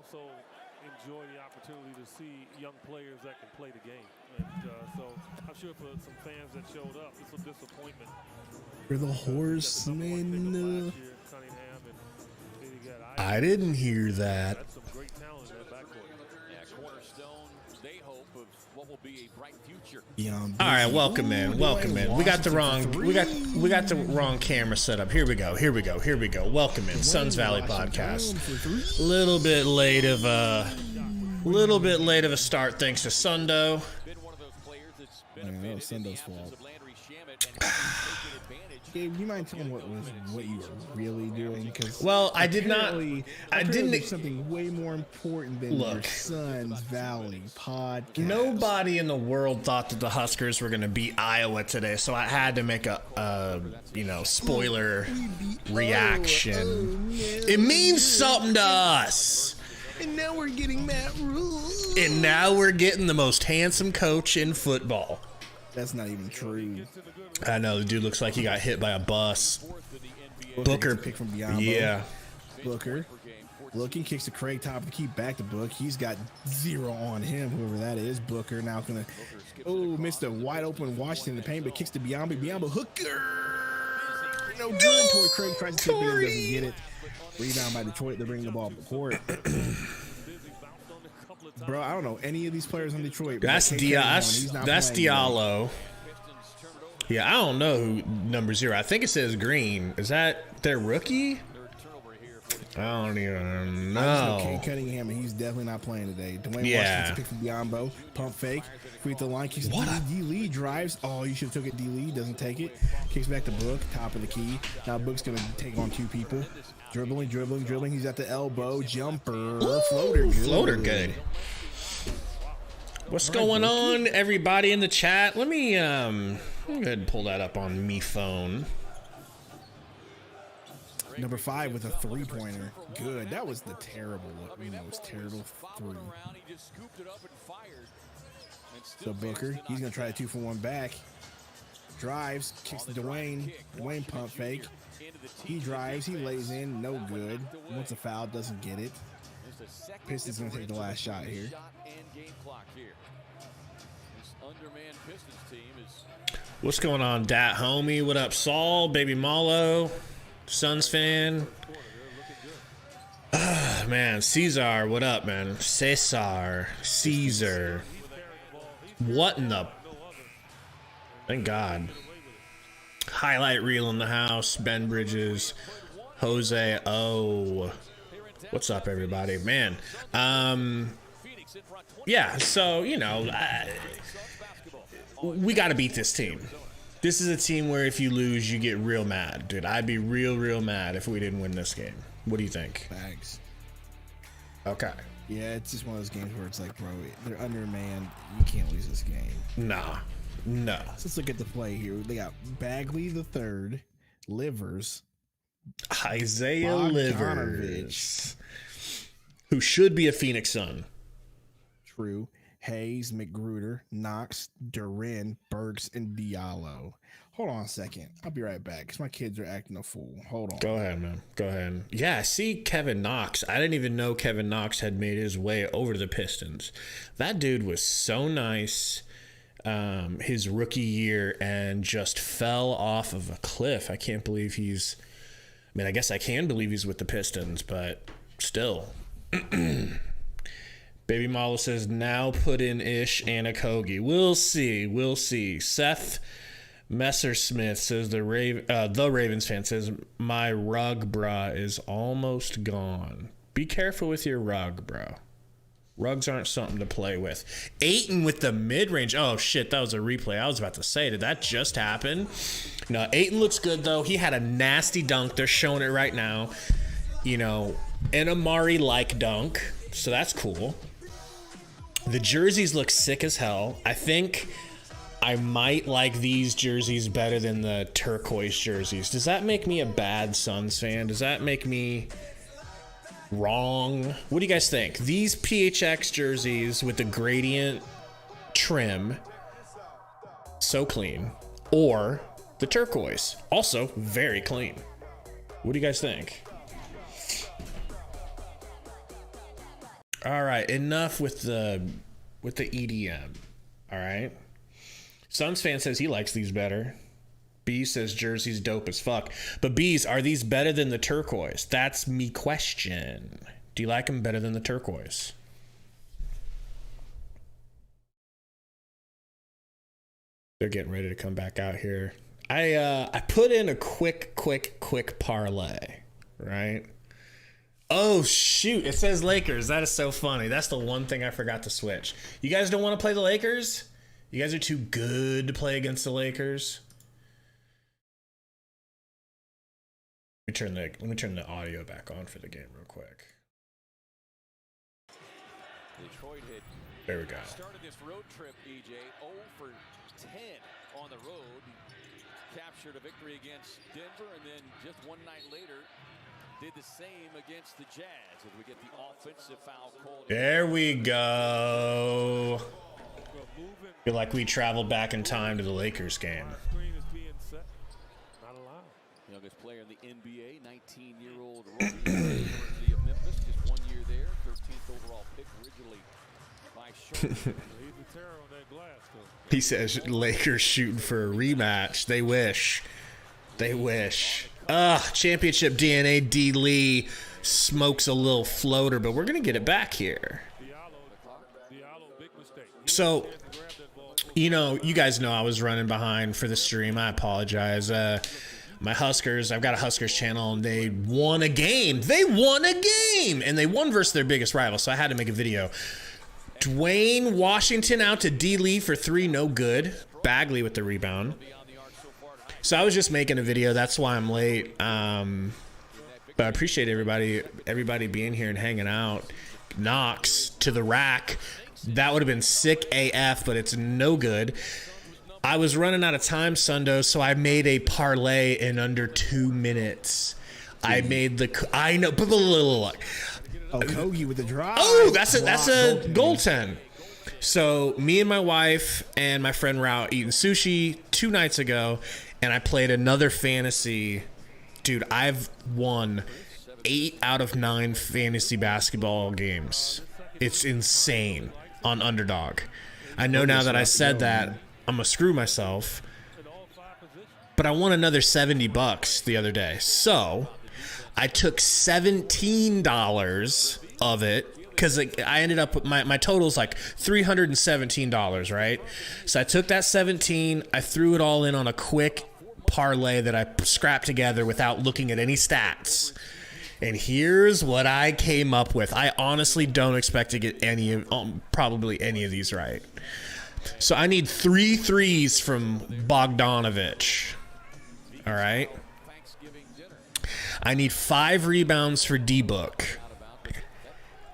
also enjoy the opportunity to see young players that can play the game. And so I'm sure for some fans that showed up, it's a disappointment. For the Horsemen. I didn't hear that. That's some great talent in that backcourt. Yeah, cornerstone. They hope of what will be a bright future. All right, welcome in. Welcome in. We got the wrong camera set up. Here we go. Welcome in. Suns Valley podcast. Little bit late of a start thanks to Sundo. Man, that was Sundo's fault. Gabe, you mind telling what you were really doing? Because I didn't. Something way more important than your Suns Valley podcast. Nobody in the world thought that the Huskers were going to beat Iowa today, so I had to make a spoiler reaction. It means something to us. And now we're getting Matt Rule. And now we're getting the most handsome coach in football. That's not even true. I know, the dude looks like he got hit by a bus. Booker. Pick from Biombo. Yeah. Booker. Looking, kicks to Craig, top of the key, back to Book. He's got 0 on him, whoever that is. Booker now going to, missed a wide open Washington in the paint, but kicks to Biombo. Biombo, hooker. No good. Torrey Craig tries to tip it in, doesn't get it. Rebound by Detroit. They're bringing the ball up the court. Bro, I don't know any of these players on Detroit. That's Diallo. Yeah, I don't know who number 0. I think it says Green. Is that their rookie? I don't even know. Kate Cunningham, and he's definitely not playing today. Dwayne Washington's pick from Biombo. Pump fake. Free throw line. Kicks D. Lee drives. Oh, you should have took it. D. Lee doesn't take it. Kicks back to Book. Top of the key. Now Book's going to take on 2 people. Dribbling. He's at the elbow. Jumper. Floater good. What's going on, everybody in the chat? Let me go ahead and pull that up on me phone. Number 5 with a 3-pointer. Good. That was the terrible look. It was terrible 3. So Booker, he's going to try a 2-for-1 back. Drives, kicks to Dwayne. Dwayne pump fake. He drives, he lays in, no good. Wants a foul, doesn't get it. Pistons going to take the last shot here. What's going on, Dat Homie? What up, Saul? Baby Malo? Suns fan? Man, Caesar, what up, man? Caesar. What in the... Thank God. Highlight reel in the house. Ben Bridges. Jose O. What's up, everybody? Man. Yeah, so, we got to beat this team. This is a team where if you lose, you get real mad. Dude, I'd be real mad if we didn't win this game. What do you think? Bags. Okay. Yeah, it's just one of those games where it's like, bro, they're undermanned. You can't lose this game. Nah. No. So let's look at the play here. They got Bagley the third, Livers, Isaiah Livers, who should be a Phoenix Sun. True. Hayes, McGruder, Knox, Durin, Burks, and Diallo. Hold on a second. I'll be right back because my kids are acting a fool. Hold on. Go ahead, man. Go ahead. Yeah, see Kevin Knox. I didn't even know Kevin Knox had made his way over to the Pistons. That dude was so nice his rookie year and just fell off of a cliff. I can't believe I guess I can believe he's with the Pistons, but still. Baby Malo says, now put in Ish and a Kogi. We'll see. Seth Messersmith says, the Ravens fan says, my rug bra is almost gone. Be careful with your rug, bro. Rugs aren't something to play with. Ayton with the mid-range. Oh, shit, that was a replay. I was about to say, did that just happen? No, Ayton looks good, though. He had a nasty dunk. They're showing it right now. An Amari-like dunk. So that's cool. The jerseys look sick as hell. I think I might like these jerseys better than the turquoise jerseys. Does that make me a bad Suns fan? Does that make me wrong? What do you guys think? These PHX jerseys with the gradient trim, so clean, or the turquoise, also very clean. What do you guys think? All right, enough with the EDM. All right. Suns fan says he likes these better. B says jersey's dope as fuck. But B's, are these better than the turquoise? That's me question. Do you like them better than the turquoise? They're getting ready to come back out here. I put in a quick parlay, right? Oh, shoot. It says Lakers. That is so funny. That's the one thing I forgot to switch. You guys don't want to play the Lakers? You guys are too good to play against the Lakers? Let me turn the audio back on for the game real quick. Detroit hit. There we go. Started this road trip, EJ, 0 for 10 on the road. Captured a victory against Denver, and then just one night later, did the same against the Jazz as we get the offensive foul called. There we go. Feel like we traveled back in time to the Lakers game. Youngest player in the NBA, 19-year-old University of Memphis, just 1 year there, 13th overall pick originally by Schultz. He says Lakers shooting for a rematch. They wish. They wish. Championship DNA. D. Lee smokes a little floater, but we're going to get it back here. So, you know, you guys know I was running behind for the stream. I apologize. My Huskers, I've got a Huskers channel, and they won a game. They won a game! And they won versus their biggest rival, so I had to make a video. Dwayne Washington out to D. Lee for 3, no good. Bagley with the rebound. So I was just making a video. That's why I'm late. But I appreciate everybody being here and hanging out. Knox to the rack. That would have been sick AF, but it's no good. I was running out of time, Sundo, so I made a parlay in under 2 minutes. I made the... I know... Oh, Kogi with the drive. Oh, that's a goaltend. So me and my wife and my friend were out eating sushi 2 nights ago, and I played another fantasy. Dude, I've won 8 out of 9 fantasy basketball games. It's insane on Underdog. I know now that I said that, I'm going to screw myself. But I won another $70 the other day. So I took $17 of it because I ended up with my total's like $317, right? So I took that 17, I threw it all in on a quick parlay that I scrapped together without looking at any stats. And here's what I came up with. I honestly don't expect to get probably any of these right. So I need 3 threes from Bogdanovich. All right. I need 5 rebounds for D-Book.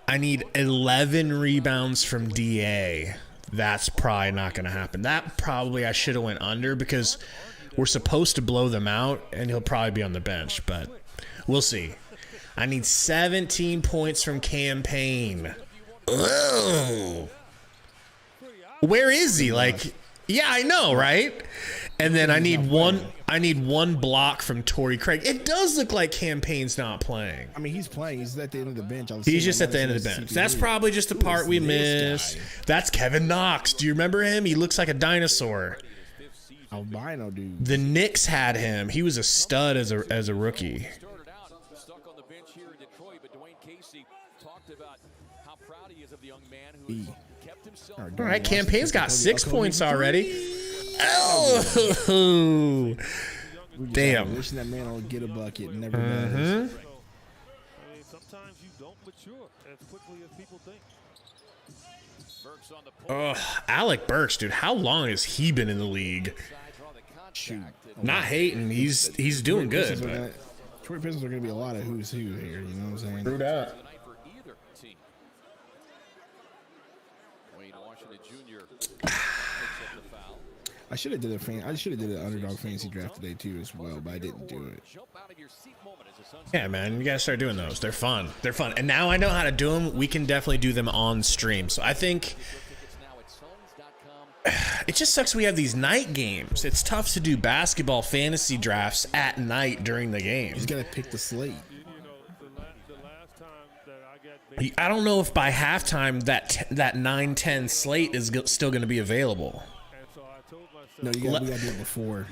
I need 11 rebounds from DA. That's probably not going to happen. That probably I should have went under because we're supposed to blow them out, and he'll probably be on the bench, but we'll see. I need 17 points from Campaign. Ugh. Where is he? Like, yeah, I know, right? And then I need one block from Torrey Craig. It does look like Campaign's not playing. I mean, he's playing. He's at the end of the bench. He's just at the end of the bench. That's probably just the part we missed. That's Kevin Knox. Do you remember him? He looks like a dinosaur. Albino dude. The Knicks had him. He was a stud as a rookie. Stuck on the bench here in Detroit, but Dwayne Casey talked about how proud he is of the young man who kept himself. All right, Campaign's got 6 points already. Oh, damn. Wishing that man will get a bucket and never does. I mean, sometimes you don't mature as quickly as people think. Alec Burks, dude, how long has he been in the league? Shoot. Not hating, he's doing good. Detroit Pistons are going to be a lot of who's who here. You know what I'm saying? True that. I should have did an Underdog fantasy draft today too as well, but I didn't do it. Yeah, man, you gotta start doing those. They're fun. They're fun. And now I know how to do them. We can definitely do them on stream. So I think it just sucks we have these night games. It's tough to do basketball fantasy drafts at night during the game. You just gotta pick the slate. You know, the last time that I got I don't know if by halftime that 9-10 slate is still going to be available. No, we gotta do it before.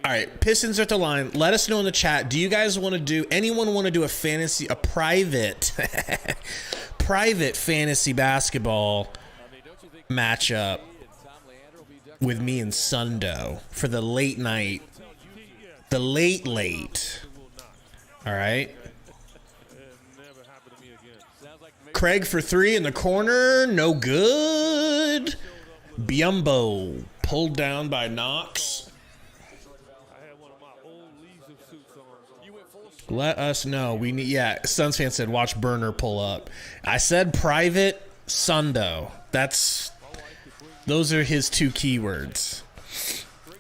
All right, Pistons are at the line. Let us know in the chat. Do you guys want to do? Anyone want to do a private, private fantasy basketball matchup with me and Sundo for the late night, the late? All right. Craig for 3 in the corner, no good. Biombo pulled down by Knox. Let us know. We need. Yeah, Suns fan said watch Burner pull up. I said private Sundo. Those are his 2 keywords.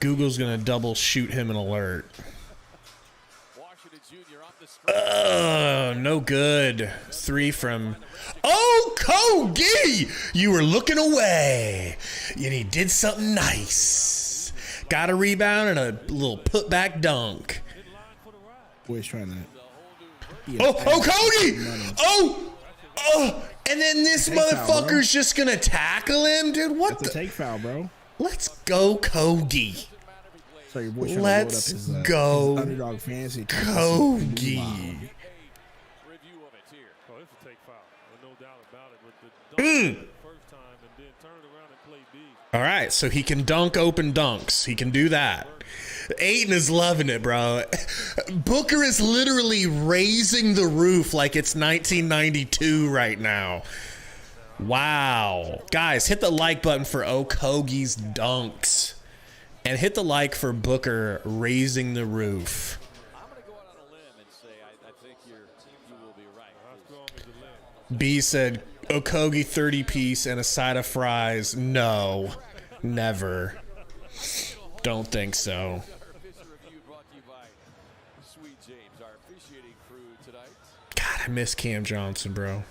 Google's gonna double shoot him an alert. No good. 3 from. Oh, Kogi! You were looking away, and he did something nice. Got a rebound and a little putback dunk. Boy's trying to. Kogi! Oh! And then this motherfucker's just gonna tackle him, dude. What That's a take foul, bro. Let's go, Kogi. So your boy's trying Let's to load up go, his Underdog fantasy. Kogi. All right, so he can dunk open dunks. He can do that. Ayton is loving it, bro. Booker is literally raising the roof like it's 1992 right now. Wow. Guys, hit the like button for Okogie's dunks. And hit the like for Booker raising the roof. I'm going to go out on a limb and say I think you will be right. B said Okogie 30-piece and a side of fries. No, never. Don't think so. God, I miss Cam Johnson, bro.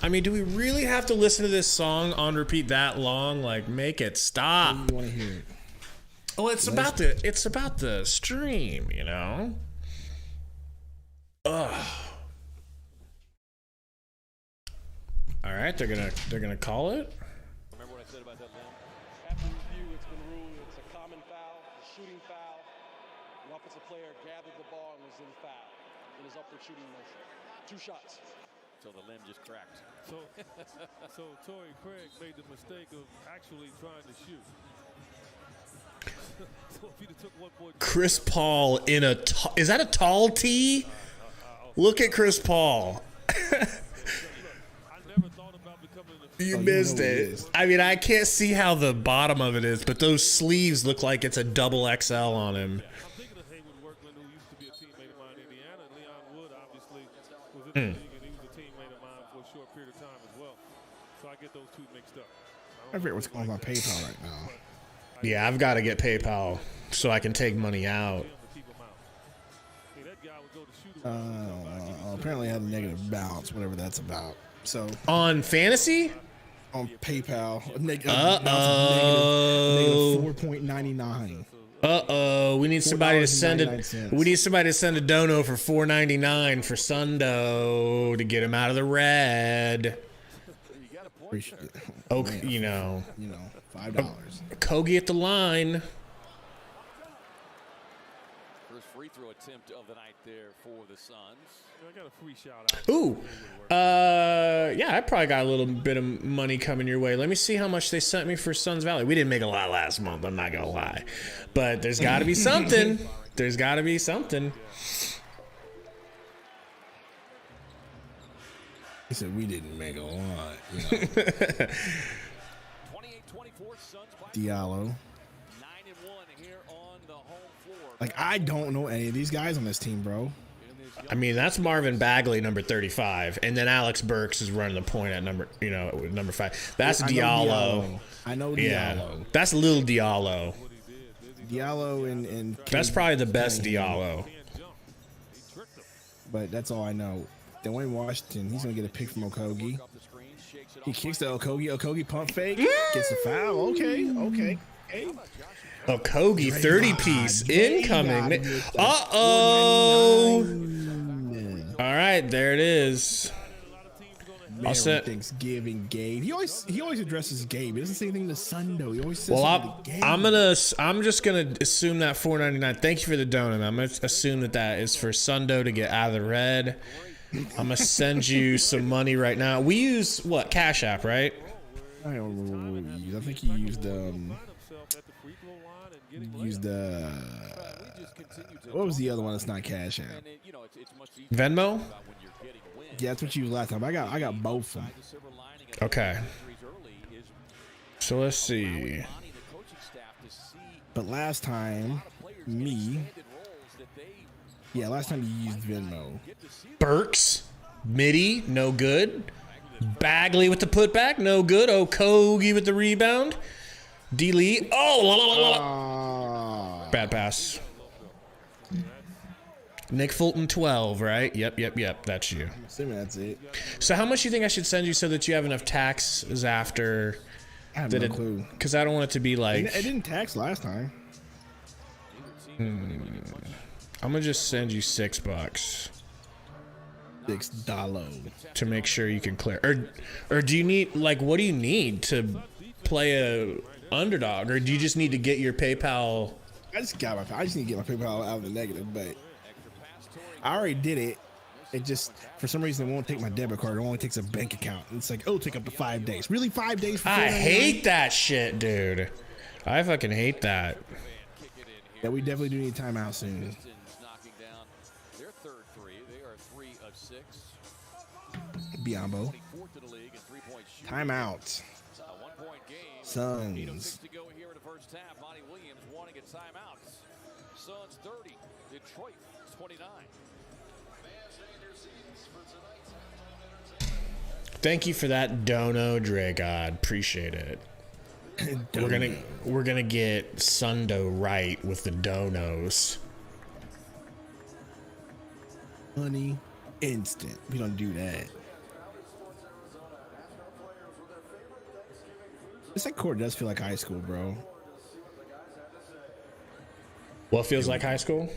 I mean, do we really have to listen to this song on repeat that long? Like, make it stop. You want to hear it? Oh, it's about the stream, you know. Ugh. All right, they're gonna call it. Remember what I said about that limb? After review, it's been ruled it's a common foul, a shooting foul. The offensive player gathered the ball and was in foul in his upward shooting motion. 2 shots. So the limb just cracked. So Torrey Craig made the mistake of actually trying to shoot. So if he'd have took 1 point, Chris Paul in a is that a tall tee? Look at Chris Paul. You missed it. I mean, I can't see how the bottom of it is, but those sleeves look like it's a double XL on him. I'm thinking of Haywood Workman, who used to be a teammate of mine in Indiana. And Leon Wood obviously was in the league, and he was a teammate of mine for a short period of time as well. So I get those 2 mixed up. I forget what's going on PayPal right now. Yeah, I've got to get PayPal so I can take money out. Apparently I had a negative balance, whatever that's about. So On fantasy? on PayPal, negative 4.99. We need somebody to send $4.99. We need somebody to send a dono for $4.99 for Sundo to get him out of the red. Appreciate it. Oh, Man, you know, $5. Kogi at the line. First free throw attempt of the night there for the Suns. I got a free shout out. Ooh, yeah, I probably got a little bit of money coming your way. Let me see how much they sent me for Suns Valley. We didn't make a lot last month, I'm not gonna lie, but there's got to be something. There's got to be something. He said we didn't make a lot. You know. 28-24 Suns by Diallo. 9-1 here on the home floor. Like, I don't know any of these guys on this team, bro. I mean, that's Marvin Bagley, number 35, and then Alex Burks is running the point at number 5. That's Diallo. I know Diallo. Yeah, that's Lil Diallo. Diallo and That's probably the best Diallo. But that's all I know. Dwayne Washington, he's gonna get a pick from Okogie. He kicks to Okogie. Okogie pump fake, gets a foul. Okay. Kogi 30-piece incoming. Draymond Uh-oh. $4.99. All right, there it is. Merry Thanksgiving, Gabe. He always addresses Gabe. He doesn't say anything to Sundo. He always says something to Gabe. I'm just gonna assume that $4.99. Thank you for the donut. I'm gonna assume that is for Sundo to get out of the red. I'm gonna send you some money right now. We use what? Cash App, right? I don't remember what we used. I think he used what was the other one that's not Cash App? Venmo? Yeah, that's what you used last time. I got both of them. Okay. So let's see. But last time, last time you used Venmo. Burks, Mitty, no good. Bagley with the putback, no good. Kogi with the rebound. D-Lee. Bad pass. Nick Fulton 12, right? Yep. That's you. I'm assuming that's it. So how much do you think I should send you so that you have enough taxes after? I have no clue. Because I don't want it to be like... It didn't tax last time. I'm going to just send you $6. $6. To make sure you can clear. Or do you need... Like, what do you need to play a Underdog? Or do you just need to get your PayPal... I just need to get my PayPal out of the negative, but I already did it. It just, for some reason, it won't take my debit card. It only takes a bank account. And it's like, it'll take up to 5 days. Really, 5 days? I hate that shit, dude. I fucking hate that. Yeah, we definitely do need timeout soon. Biombo. Timeout. Suns. Suns 30, Detroit 29. Thank you for that dono, Dre God. Appreciate it. We're gonna get Sundo right with the donos. Money instant. We don't do that. This court does feel like high school, bro. What feels like high school?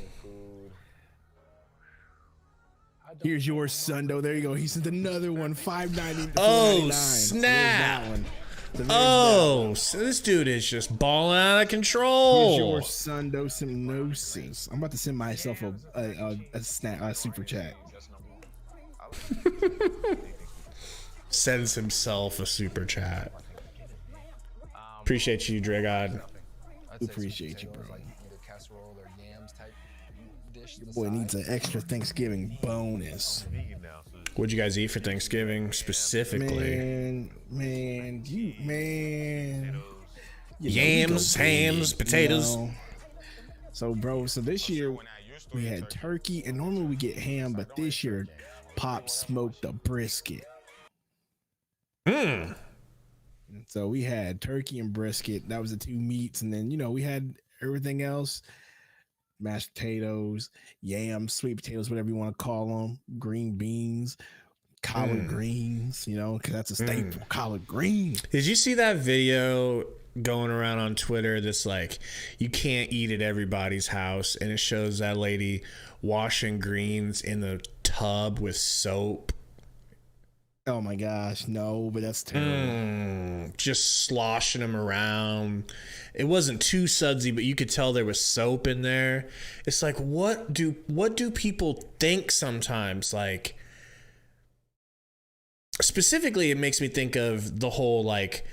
Here's your Sundo. There you go. He sent another one. $5.90. Oh, snap. So this dude is just balling out of control. Here's your Sundo Simnosis. I'm about to send myself a super chat. Sends himself a super chat. Appreciate you, Dragod. Appreciate you, bro. Your boy needs an extra Thanksgiving bonus. What'd you guys eat for Thanksgiving specifically? Man. Yams, hams, potatoes. So, bro, this year we had turkey, and normally we get ham, but this year Pop smoked a brisket. So we had turkey and brisket. That was the two meats, and then we had everything else. Mashed potatoes, yams, sweet potatoes, whatever you want to call them, green beans, collard greens, because that's a staple, collard greens. Did you see that video going around on Twitter that's like, you can't eat at everybody's house, and it shows that lady washing greens in the tub with soap? Oh my gosh, no, but that's terrible. Just sloshing them around. It wasn't too sudsy, but you could tell there was soap in there. It's like, what do people think sometimes? Like, specifically, it makes me think of the whole, like,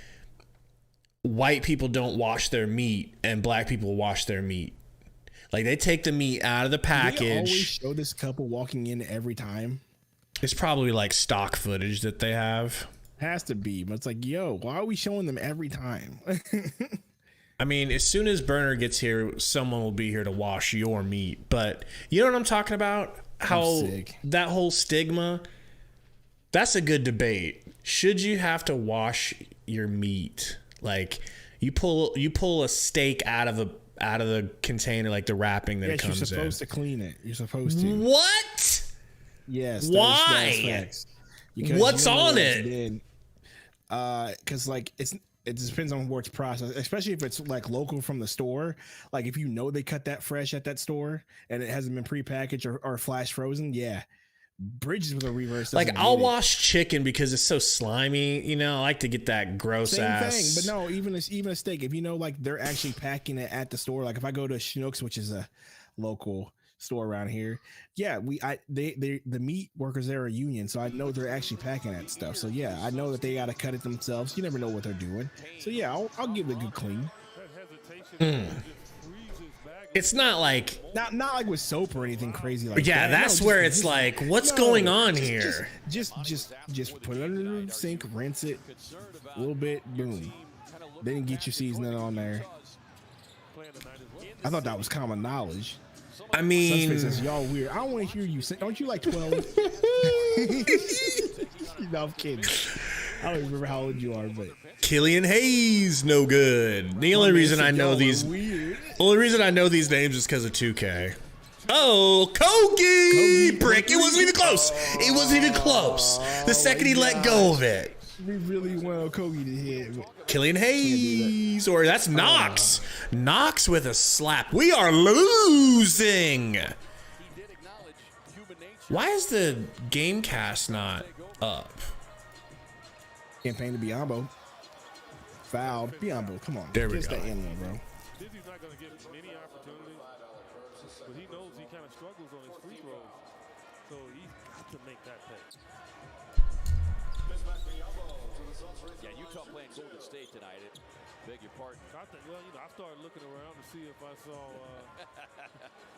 white people don't wash their meat and black people wash their meat. Like, they take the meat out of the package. They always show this couple walking in every time. It's probably like stock footage that they have. Has to be, but it's like, yo, why are we showing them every time? I mean, as soon as Burner gets here, someone will be here to wash your meat. But you know what I'm talking about? How that whole stigma, that's a good debate. Should you have to wash your meat? Like, you pull a steak out of the container, like the wrapping that it comes in. You're supposed to clean it. You're supposed to. What? Yes. Why? What's on it? Because like It just depends on where it's processed, especially if it's like local from the store. Like if you know they cut that fresh at that store and it hasn't been prepackaged or flash frozen, yeah. Bridges with a reverse. Like I'll wash chicken because it's so slimy. You know, I like to get that gross ass. Same thing, but no, even a steak. If you know, like they're actually packing it at the store. Like if I go to Schnucks, which is a local store around here, yeah, the meat workers there are union, so I know they're actually packing that stuff. So yeah, I know that they got to cut it themselves. You never know what they're doing. So yeah, I'll give it a good clean. It's not like like with soap or anything crazy like yeah, that. that's where it's like, what's going on here? Just put it under the sink, rinse it a little bit, boom. Then get your seasoning on there. I thought that was common knowledge. I mean, says, y'all weird. I don't want to hear you say. Aren't you like 12? No, I'm kidding. I don't remember how old you are, but Killian Hayes, no good. The only reason I know these, only reason I know these names is because of 2K. Oh, Kogi brick! It wasn't even close. It wasn't even close. The second he let go of it. We really want Kogi to hit. Killian Hayes, or that's Knox. Knox with a slap. We are losing. Why is the game cast not up? Campaign to Biombo. Foul. Biombo, come on. There we Just go. that animal, bro. Dizzy's not going to get many opportunities, but he knows he kind of struggles on his free throws, so he's got to make that pay. Yeah, Utah playing Golden State tonight. Beg your pardon. I started looking around to see if I saw.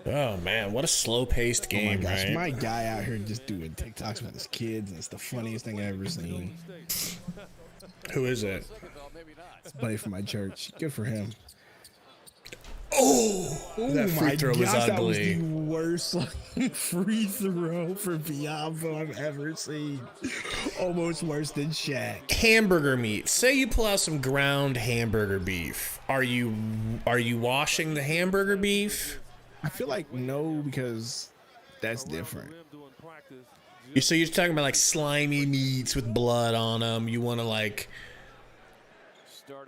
Oh man, what a slow-paced game, Oh my gosh, right? my guy out here just doing TikToks with his kids, and it's the funniest thing I've ever seen. Who is it? It's a buddy from my church. Good for him. Oh, that free throw was that was ugly. the worst free throw for Biombo I've ever seen. Almost worse than Shaq. Hamburger meat. Say you pull out some ground hamburger beef. Are you washing the hamburger beef? I feel like no, because that's different. So you're talking about like slimy meats with blood on them. You want to like.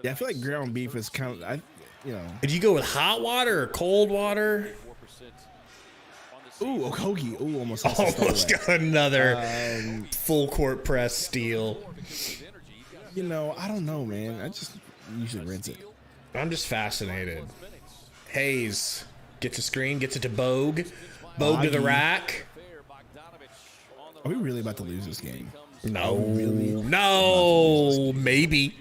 Yeah, I feel like ground beef is kind of, Did you go with hot water or cold water? Ooh, Okogie. Ooh, almost Got another full court press steal. I don't know, man. I just usually rinse it. I'm just fascinated. Hayes gets a screen, gets it to Bogue. Bogue to the rack. Are we really about to lose this game? No, no, maybe.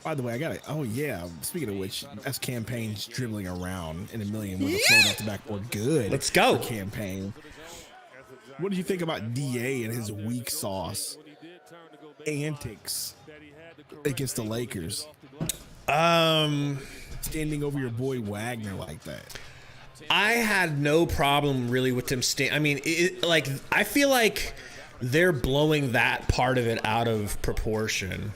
By the way, I got it. Oh yeah. Speaking of which, that's Campaign's dribbling around in a million with a float off the backboard. Good. Let's go. For Campaign. What did you think about DA and his weak sauce antics against the Lakers? Standing over your boy Wagner like that. I had no problem really with them I mean, I feel like they're blowing that part of it out of proportion.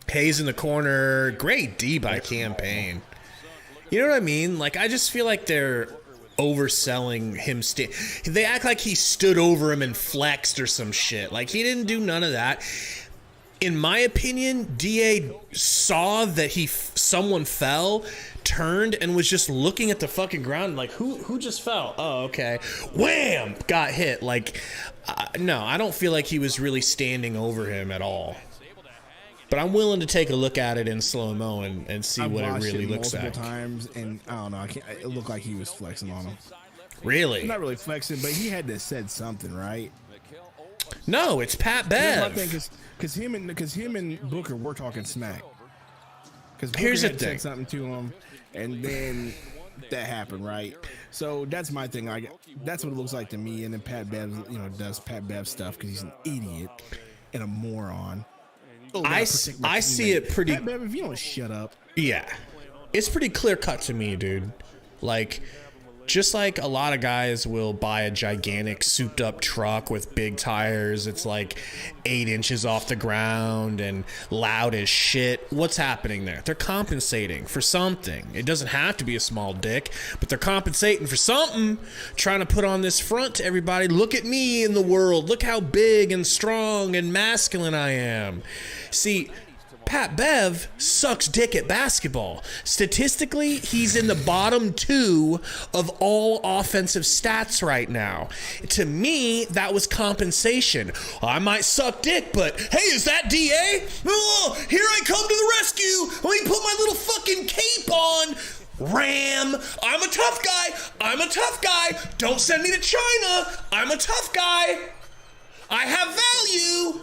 Hayes in the corner, great D by Campaign. You know what I mean? Like, I just feel like they're overselling him. They act like he stood over him and flexed or some shit. Like, he didn't do none of that. In my opinion, DA saw that someone fell, turned, and was just looking at the fucking ground like, who just fell? Oh, okay. Wham! Got hit. Like, no, I don't feel like he was really standing over him at all. But I'm willing to take a look at it in slow-mo and see what it really looks like. Multiple times, and I don't know. It looked like he was flexing on him. Really? Not really flexing, but he had to have said something, right? No, it's Pat Bev. Because him and Booker were talking smack. Because Here's the Booker thing. had said something to him, and then that happened, right? So that's my thing. That's what it looks like to me. And then Pat Bev, does Pat Bev stuff because he's an idiot and a moron. I see it pretty. Pat Bev, if you don't shut up. Yeah, it's pretty clear cut to me, dude. Like, Just like a lot of guys will buy a gigantic souped up truck with big tires, it's like 8 inches off the ground and loud as shit. What's happening there? They're compensating for something. It doesn't have to be a small dick, but they're compensating for something. Trying to put on this front to everybody. Look at me in the world. Look how big and strong and masculine I am. See, Pat Bev sucks dick at basketball. Statistically, he's in the bottom 2 of all offensive stats right now. To me, that was compensation. I might suck dick, but hey, is that DA? Oh, here I come to the rescue. Let me put my little fucking cape on. Ram, I'm a tough guy. I'm a tough guy. Don't send me to China. I'm a tough guy. I have value.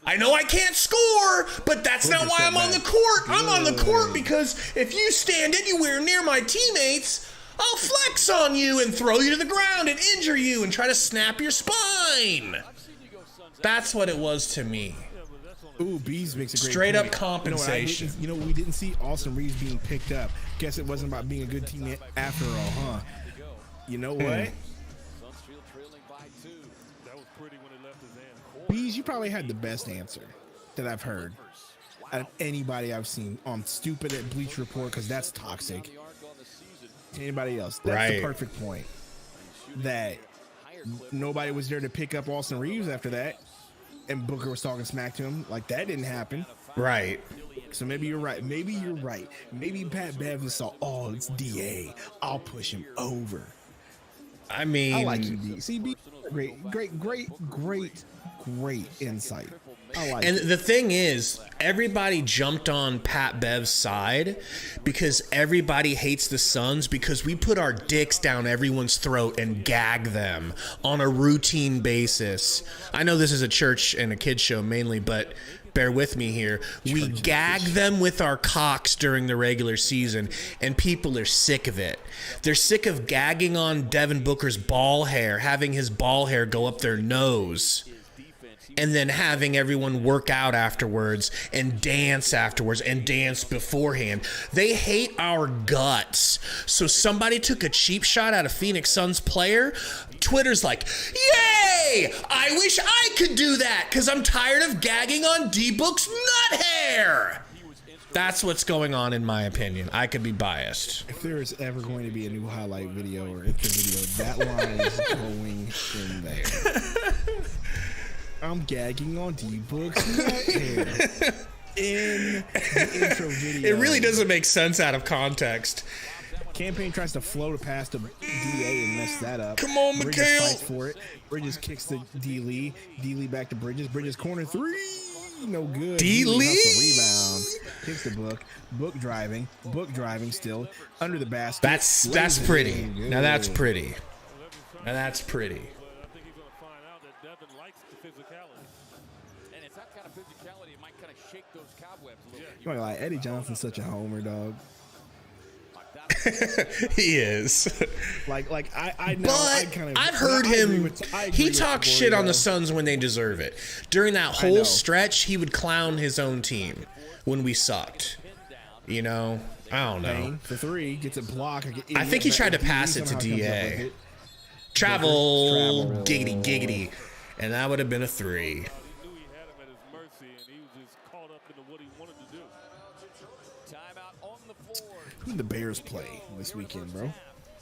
I know I can't score, but that's not why I'm on the court. I'm on the court because if you stand anywhere near my teammates, I'll flex on you and throw you to the ground and injure you and try to snap your spine. That's what it was to me. Ooh, Bees makes a great Straight up point. compensation. We didn't see Austin Reeves being picked up. Guess it wasn't about being a good teammate after all, huh? You know what? Bees, you probably had the best answer that I've heard out of anybody I've seen on Stupid at Bleach Report, because that's toxic. To anybody else, that's the perfect point. That nobody was there to pick up Austin Reeves after that, and Booker was talking smack to him. Like, that didn't happen. Right. So maybe you're right. Maybe you're right. Maybe Pat Bev saw, oh, it's DA. I'll push him over. I mean, I like you, D. See, B, great insight. I like and it. the thing is, everybody jumped on Pat Bev's side because everybody hates the Suns because we put our dicks down everyone's throat and gag them on a routine basis. I know this is a church and a kids show mainly, but bear with me here. We gag them with our cocks during the regular season, and people are sick of it. They're sick of gagging on Devin Booker's ball hair, having his ball hair go up their nose, and then having everyone work out afterwards and dance afterwards and dance beforehand. They hate our guts. So somebody took a cheap shot at a Phoenix Suns player. Twitter's like, yay! I wish I could do that because I'm tired of gagging on D-Book's nut hair. That's what's going on, in my opinion. I could be biased. If there is ever going to be a new highlight video or if the video, that line is going in there. I'm gagging on D-Book's nut hair in the intro video. It really doesn't make sense out of context. Campaign tries to float a pass to DA and mess that up. Come on, Bridges Mikhail. fights for it. Bridges kicks to D-Lee. D-Lee back to Bridges. Bridges corner 3. No good. D-Lee? Rebound. Kicks the Book. Book driving still. Under the basket. That's pretty. Now that's pretty. Now that's pretty. I think he's going to find out that Devin likes the physicality. And it's that kind of physicality, it might kind of shake those cobwebs a little bit. You know, like Eddie Johnson's such a homer, dog. He is. Like I know. But I've heard him. He talks shit on the Suns when they deserve it. During that whole stretch, he would clown his own team when we sucked. You know, I don't know. For 3, gets a block. I think he tried to pass it to DA. Travel, giggity, and that would have been a 3. He knew he had him at his mercy, and he was just caught up into what he wanted to do. Timeout on the floor. Who did the Bears play this weekend, bro?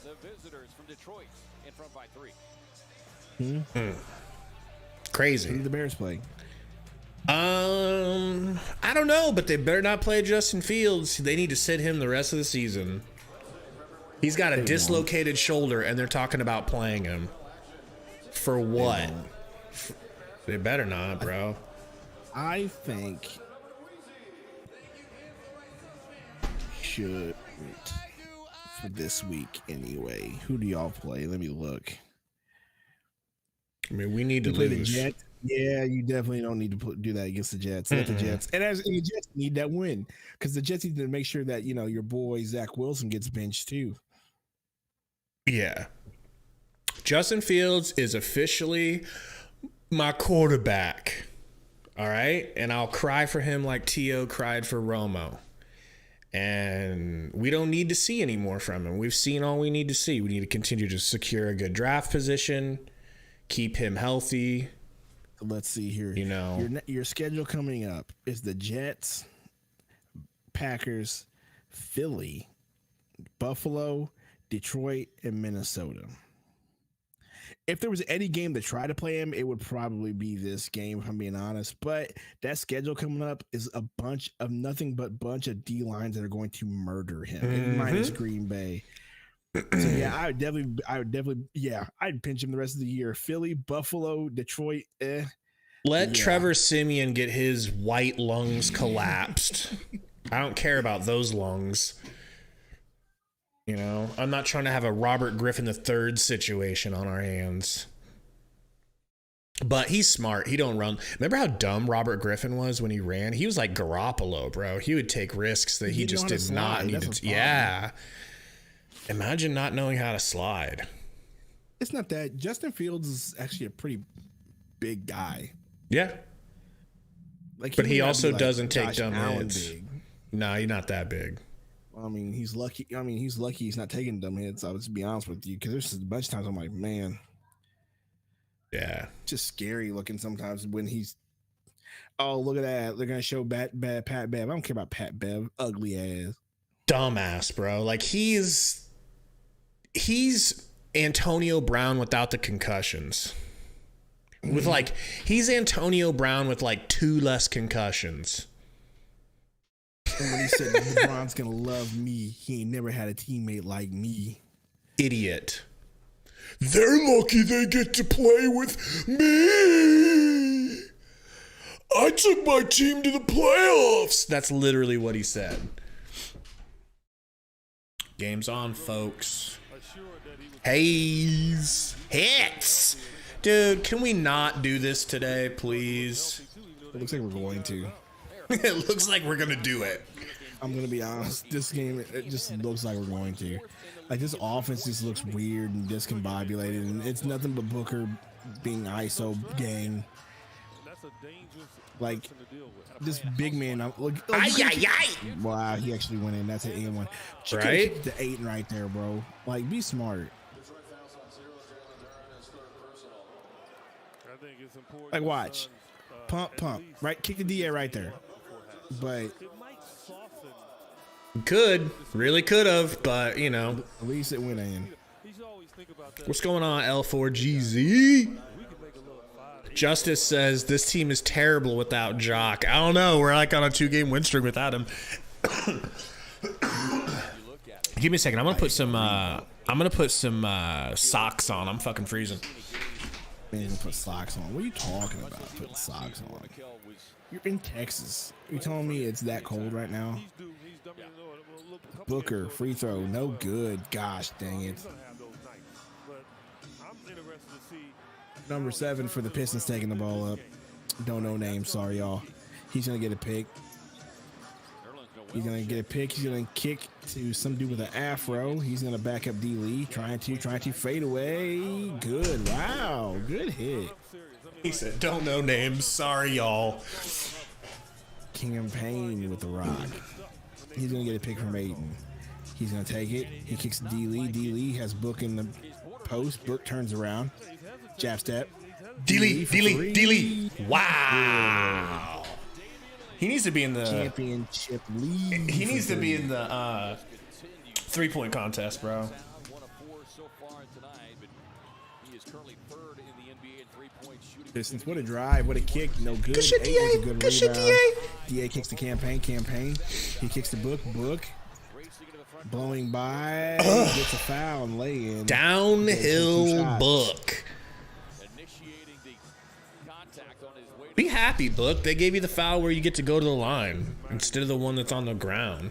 The visitors from Detroit in front by 3. Crazy. Who did the Bears play? I don't know, but they better not play Justin Fields. They need to sit him the rest of the season. He's got a dislocated shoulder, and they're talking about playing him. For what? They better not, bro. I think should for this week anyway. Who do y'all play? Let me look. I mean, we need to You play the lose. Jets? Yeah, you definitely don't need to do that against the Jets. Let the Jets, and the Jets need that win because the Jets need to make sure that your boy Zach Wilson gets benched too. Yeah. Justin Fields is officially my quarterback. All right? And I'll cry for him like T.O. cried for Romo. And we don't need to see any more from him. We've seen all we need to see. We need to continue to secure a good draft position, keep him healthy. Let's see here. You know, your schedule coming up is the Jets, Packers, Philly, Buffalo, Detroit, and Minnesota. If there was any game to try to play him, it would probably be this game, if I'm being honest. But that schedule coming up is a bunch of nothing but bunch of D lines that are going to murder him, minus Green Bay. So yeah, I would definitely, I'd pinch him the rest of the year. Philly, Buffalo, Detroit. Let Trevor Siemian get his white lungs collapsed. I don't care about those lungs. You know, I'm not trying to have a Robert Griffin III situation on our hands. But he's smart. He don't run. Remember how dumb Robert Griffin was when he ran? He was like Garoppolo, bro. He would take risks that he just did not need to. Yeah. Imagine not knowing how to slide. It's not that. Justin Fields is actually a pretty big guy. Yeah. Like, but he also doesn't take Josh dumb Allen hits. big. No, he's not that big. I mean, he's lucky. He's lucky he's not taking dumb hits. I'll just be honest with you, because there's a bunch of times I'm like, man, yeah, just scary looking sometimes when he's. Oh, look at that! They're gonna show Pat Bev. I don't care about Pat Bev. Ugly ass, dumbass, bro. Like he's Antonio Brown without the concussions. With like he's Antonio Brown with like 2 less concussions. And when he said LeBron's gonna love me, he ain't never had a teammate like me. Idiot. They're lucky they get to play with me. I took my team to the playoffs. That's literally what he said. Game's on, folks. Hayes. Hits. Dude, can we not do this today, please? It looks like we're going to. It looks like we're going to do it. I'm going to be honest. This game, it just looks like we're going to. Like, this offense just looks weird and discombobulated, and it's nothing but Booker being ISO gang. Like, this big man. Wow, he actually went in. That's an in one. Right? The Ayton right there, bro. Like, be smart. Like, watch. Pump. Right? Kick the DA right there. But really could have, but you know, at least it went in. What's going on, L4GZ? Justice says this team is terrible without Jock. I don't know. We're like on a 2-game win streak without him. Give me a second. I'm gonna put some socks on. I'm fucking freezing. Man, put socks on. What are you talking about? Putting socks on. You're in Texas. You're telling me it's that cold right now? Booker, free throw, no good. Gosh dang it. Number 7 for the Pistons taking the ball up. Don't know name. Sorry, y'all. He's going to get a pick. He's going to get a pick. He's going to kick to some dude with an afro. He's going to back up D. Lee. Trying to fade away. Good. Wow. Good hit. He said, don't know names. Sorry, y'all. Campaign with the rock. He's going to get a pick from Ayton. He's going to take it. He kicks D. Lee. D. Lee has Book in the post. Book turns around. Jab step. D. Lee. Wow. He needs to be in the championship league. He needs to be in the 3-point contest, bro. Pistons, what a drive, what a kick, no good. Good shit, DA. Good shit, DA. DA kicks the campaign. He kicks the Book. Blowing by, gets a foul and lay in. Downhill Book. Be happy, Book. They gave you the foul where you get to go to the line instead of the one that's on the ground.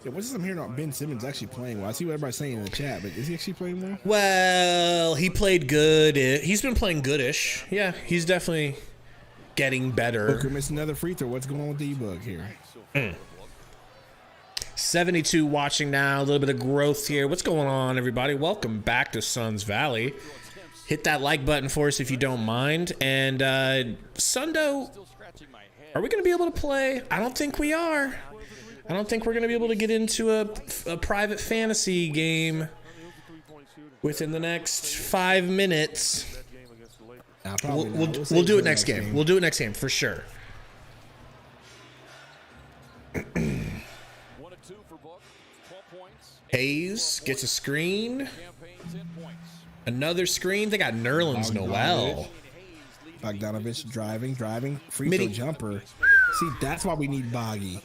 Yeah, what's this I'm hearing about Ben Simmons actually playing well? I see what everybody's saying in the chat, but is he actually playing well? Well, he played good. He's been playing goodish. Yeah, he's definitely getting better. Booker missed another free throw. What's going on with D-Book here? 72 watching now. A little bit of growth here. What's going on, everybody? Welcome back to Suns Valley. Hit that like button for us if you don't mind. And Sundo, are we going to be able to play? I don't think we are. I don't think we're going to be able to get into a private fantasy game within the next 5 minutes. We'll do it next game. We'll do it next game for sure. 1 and 2 for Book. 12 points. Hayes gets a screen. Campaign 10 points. Another screen. They got Nerlens Noel. Bogdanovich driving, free Midi. throw jumper. See, that's why we need Boggy.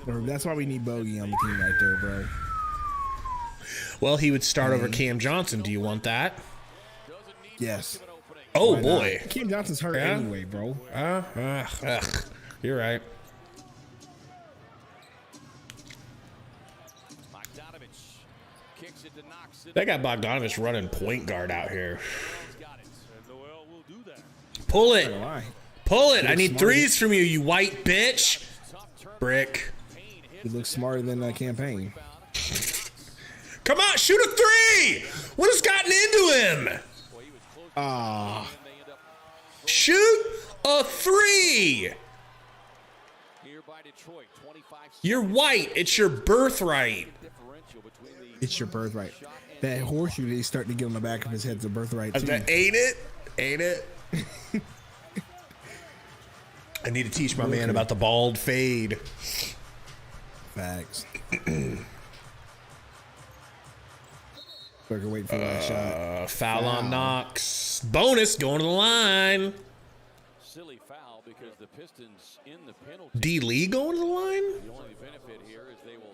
Or that's why we need Bogey on the team right there, bro. Well, he would start over Cam Johnson. Do you want that? Yes. Oh, Why boy. not? Cam Johnson's hurt anyway, bro. You're right. Bogdanovich kicks it to Knox. They got Bogdanovich running point guard out here. Got it. And Noel will do that. Pull it. Why? Pull it. I need threes from you, you white bitch. Brick. He looks smarter than that campaign. Come on, shoot a three. What has gotten into him? Ah, Shoot a three. Here by Detroit, 25 You're white. It's your birthright. differential between the it's your birthright. That horseshoe that he's starting to get on the back of his head's a birthright too. Ain't it? Ain't it? I need to teach my man about the bald fade. Facts. Booker waiting for that shot. Foul on Knox. Bonus going to the line. silly foul because the Pistons in the penalty. D. Lee going to the line? The only benefit here is they will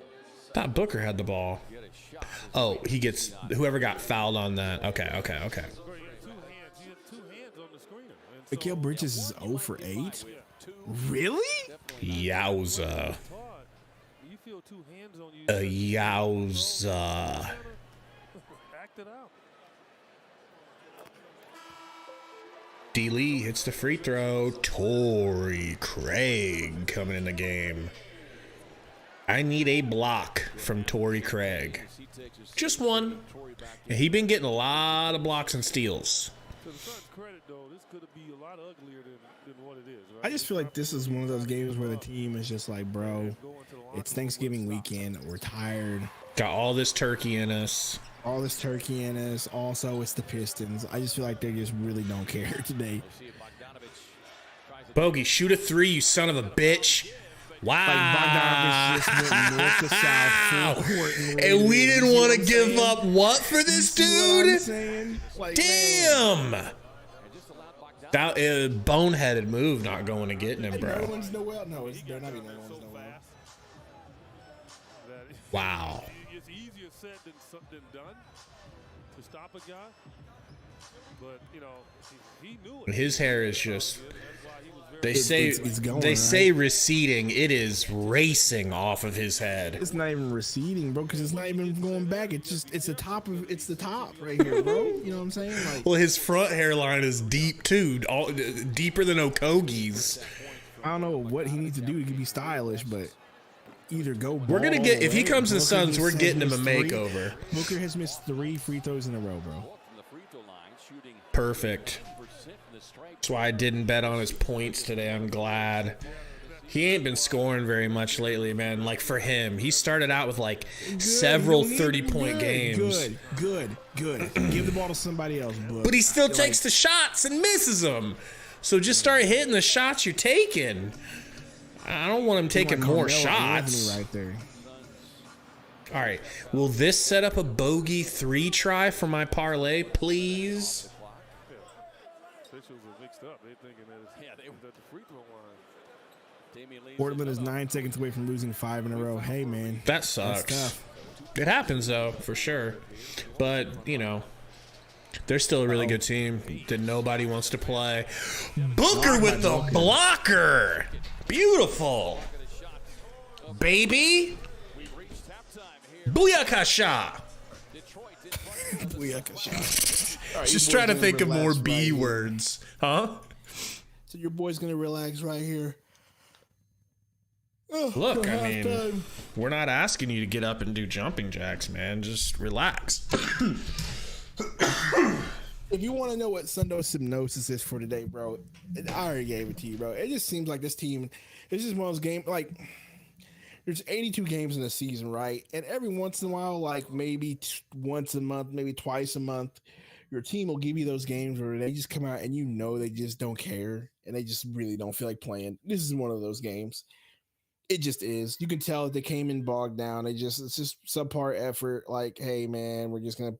Thought Booker had the ball. get a shot. Oh, he gets whoever got fouled on that. Okay. He had 2 hands. He had 2 hands on the screener. And so, Mikal Bridges is 0 for 8. Really? Yowza. Todd, you feel 2 hands on you. Yowza. Act it out. D. Lee hits the free throw. Torrey Craig coming in the game. I need a block from Torrey Craig. Just one. And he been getting a lot of blocks and steals. To the Suns' credit, though, this could be a lot uglier than what it is, right? I just feel like this is one of those games where the team is just like, bro, it's Thanksgiving weekend. We're tired. Got all this turkey in us. All this turkey in us. Also, it's the Pistons. I just feel like they just really don't care today. See if Bogdanovich tries to Bogey, shoot a three, you son of a bitch. Like Wow. Bogdanovich just went north to south, full court, And we didn't want to what I'm give saying? up what for this You see what I'm dude? saying? Like, Damn. just allowed Bogdanovich. That boneheaded move not going to getting him, bro. Nolan's Noel. No, they're not even Nolan's Noel. Wow. It's easier said than done to stop a guy. But, you know, he knew it. His hair is just, That's why he was very they say, it's going, they right? say receding. It is racing off of his head. It's not even receding, bro, because it's not even going back. It's the top right here, bro. You know what I'm saying? Like, Well, his front hairline is deep too, deeper than Okogi's. I don't know what he needs to do to be stylish, but either go. We're gonna get, if he ball comes to the Booker Suns, just we're has getting him a missed 3. makeover. Booker has missed 3 free throws in a row, bro. From the free throw line, shooting Perfect. 10% in the strike. That's why I didn't bet on his points today. I'm glad. He ain't been scoring very much lately, man. Like for him, he started out with like several 30-point games. Good. Give the ball to somebody else, But he still takes the shots and misses them. So just start hitting the shots you're taking. I don't want him taking more shots. right there. All right. Will this set up a bogey 3 try for my parlay, please? officials are mixed up. They're thinking that it's at the free throw line. Damian Lee Portland is 9 seconds away from losing 5 in a row. Hey, man. That That's sucks. tough. It happens though, for sure. But, you know, they're still a really good team that nobody wants to play. Booker with the blocker. Beautiful. Baby. We've reached halftime here. Booyaka shot. Detroit in front. Booyaka shot. All right, Just your trying to boy's think of gonna more relax B right here. words. Huh? So your boy's going to relax right here. Look, For I mean, halftime. we're not asking you to get up and do jumping jacks, man. Just relax. If you want to know what Sundo's hypnosis is for today, bro, I already gave it to you, bro. It just seems like this team, it's just one of those games, like, there's 82 games in a season, right? And every once in a while, like maybe once a month, maybe twice a month, your team will give you those games where they just come out and they just don't care and they just really don't feel like playing. This is one of those games. It just is. You can tell that they came in bogged down. It's just subpar effort. Like, hey man, we're just gonna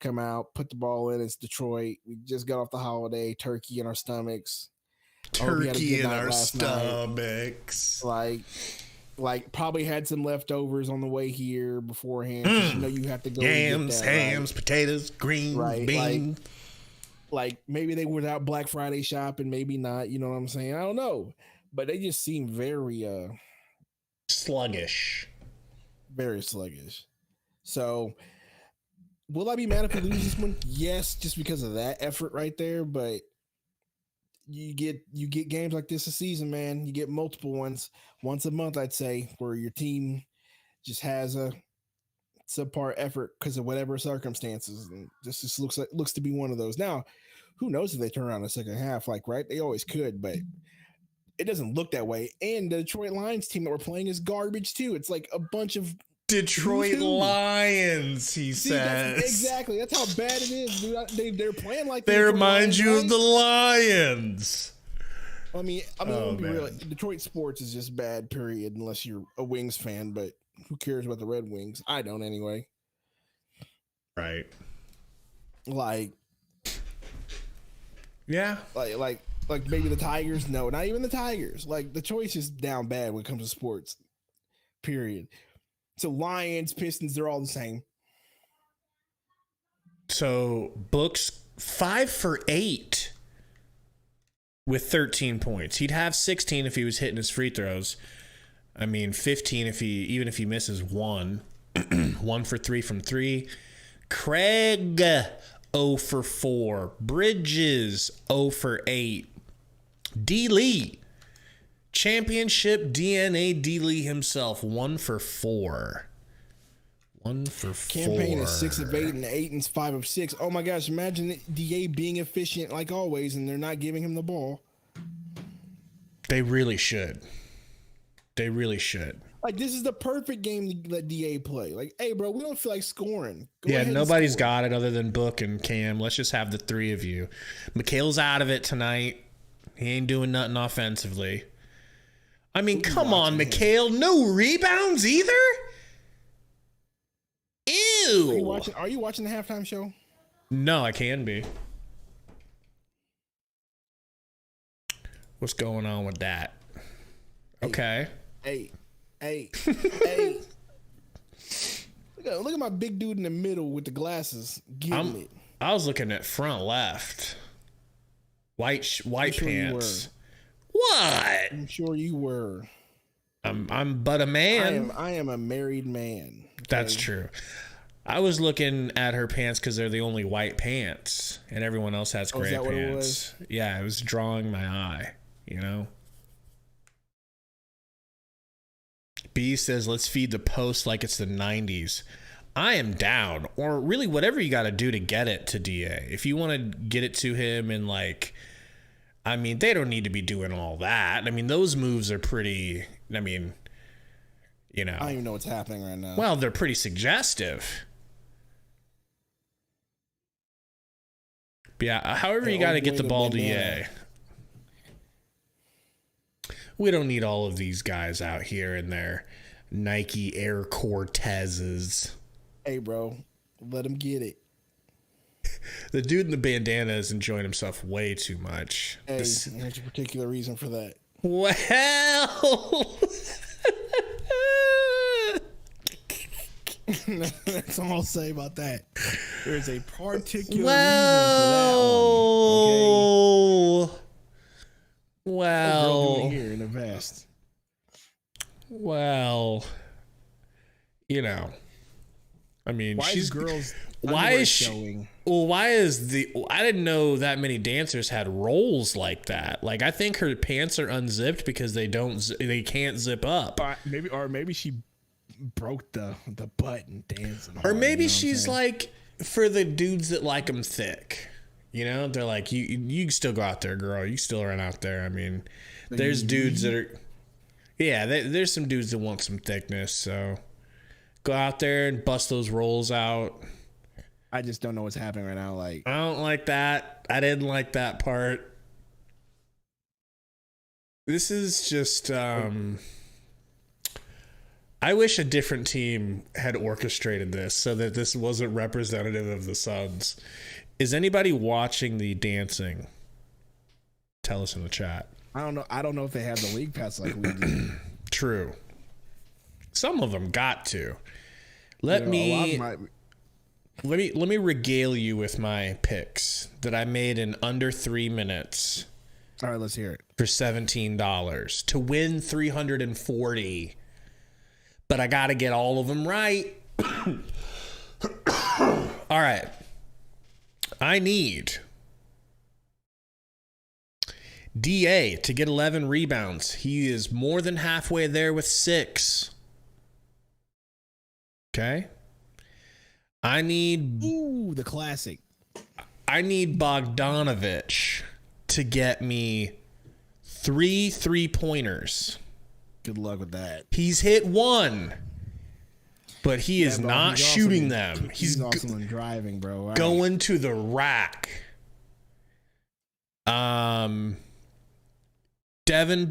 come out, put the ball in. It's Detroit. We just got off the holiday, turkey in our stomachs. Turkey in our stomachs. Like probably had some leftovers on the way here beforehand. You have to go yams, get that, hams, potatoes, greens, beans. Like maybe they were out Black Friday shopping, maybe not. You know what I'm saying? I don't know, but they just seem very sluggish. Very sluggish. So, will I be mad if we lose this one? Yes, just because of that effort right there. But you get games like this a season, man. You get multiple ones once a month, I'd say, where your team just has a subpar effort because of whatever circumstances, and this just looks to be one of those. Now, who knows if they turn around in the second half? Like, right? They always could, but it doesn't look that way. And the Detroit Lions team that we're playing is garbage too. It's like a bunch of Detroit Lions, he says. Exactly. That's how bad it is, dude. They're playing like they remind you of the Lions. I mean, be real. Detroit sports is just bad, period, unless you're a Wings fan, but who cares about the Red Wings? I don't anyway. Right. Like, yeah. Like maybe the Tigers? No, not even the Tigers. Like, the choice is down bad when it comes to sports, period. So Lions, Pistons, they're all the same. So Book's 5 for 8 with 13 points. He'd have 16 if he was hitting his free throws. I mean, 15 if he misses one. 1 for 3 from 3. Craig 0 for 4. Bridges 0 for 8. D. Lee. Championship DNA D. Lee himself, 1 for 4. 1 for 4. Campaign is 6 of 8 and Ayton's 5 of 6. Oh my gosh, imagine DA being efficient like always and they're not giving him the ball. They really should. They really should. Like, this is the perfect game to let DA play. Like, hey bro, we don't feel like scoring. Go nobody's got it other than Book and Cam. Let's just have the three of you. Mikhail's out of it tonight. He ain't doing nothing offensively. I mean, come on, Mikhail. No rebounds either? Ew. Are you watching the halftime show? No, I can be. What's going on with that? Okay. Hey. Look at my big dude in the middle with the glasses. Getting it. I was looking at front left. White pants. What? I'm sure you were. I'm but a man. I am a married man. Okay? That's true. I was looking at her pants because they're the only white pants, and everyone else has gray pants. What it was? Yeah, it was drawing my eye. You know. B says, "Let's feed the post like it's the '90s." I am down, or really whatever you got to do to get it to DA. If you want to get it to him and like. I mean, they don't need to be doing all that. I mean, those moves are pretty, I mean, you know. I don't even know what's happening right now. Well, they're pretty suggestive. But yeah, however you got to get the ball to EA. We don't need all of these guys out here in their Nike Air Cortezes. Hey, bro, let them get it. The dude in the bandana is enjoying himself way too much. Hey, there's a particular reason for that. Well, that's all I'll say about that. There's a particular reason for that one. Okay. Well, doing here in the vest. Well, you know, I mean, why is girls? Why is she? Showing? Well, why is the? I didn't know that many dancers had rolls like that. Like, I think her pants are unzipped because they can't zip up. Maybe she broke the button dancing. Or maybe she's like for the dudes that like them thick. You know, they're like, you still go out there, girl. You still run out there. I mean, there's dudes that are. Yeah, there's some dudes that want some thickness, so go out there and bust those rolls out. I just don't know what's happening right now. Like, I don't like that. I didn't like that part. This is just I wish a different team had orchestrated this so that this wasn't representative of the Suns. Is anybody watching the dancing? Tell us in the chat. I don't know. I don't know if they have the league pass like we do. True. Some of them got to. Let me regale you with my picks that I made in under 3 minutes. All right, let's hear it. For $17 to win $340. But I got to get all of them right. All right. I need DA to get 11 rebounds. He is more than halfway there with 6. Okay. I need the classic. I need Bogdanovich to get me 3 3-pointers. Good luck with that. He's hit 1, but he is not shooting them. He's also driving, bro. Right. Going to the rack. Devin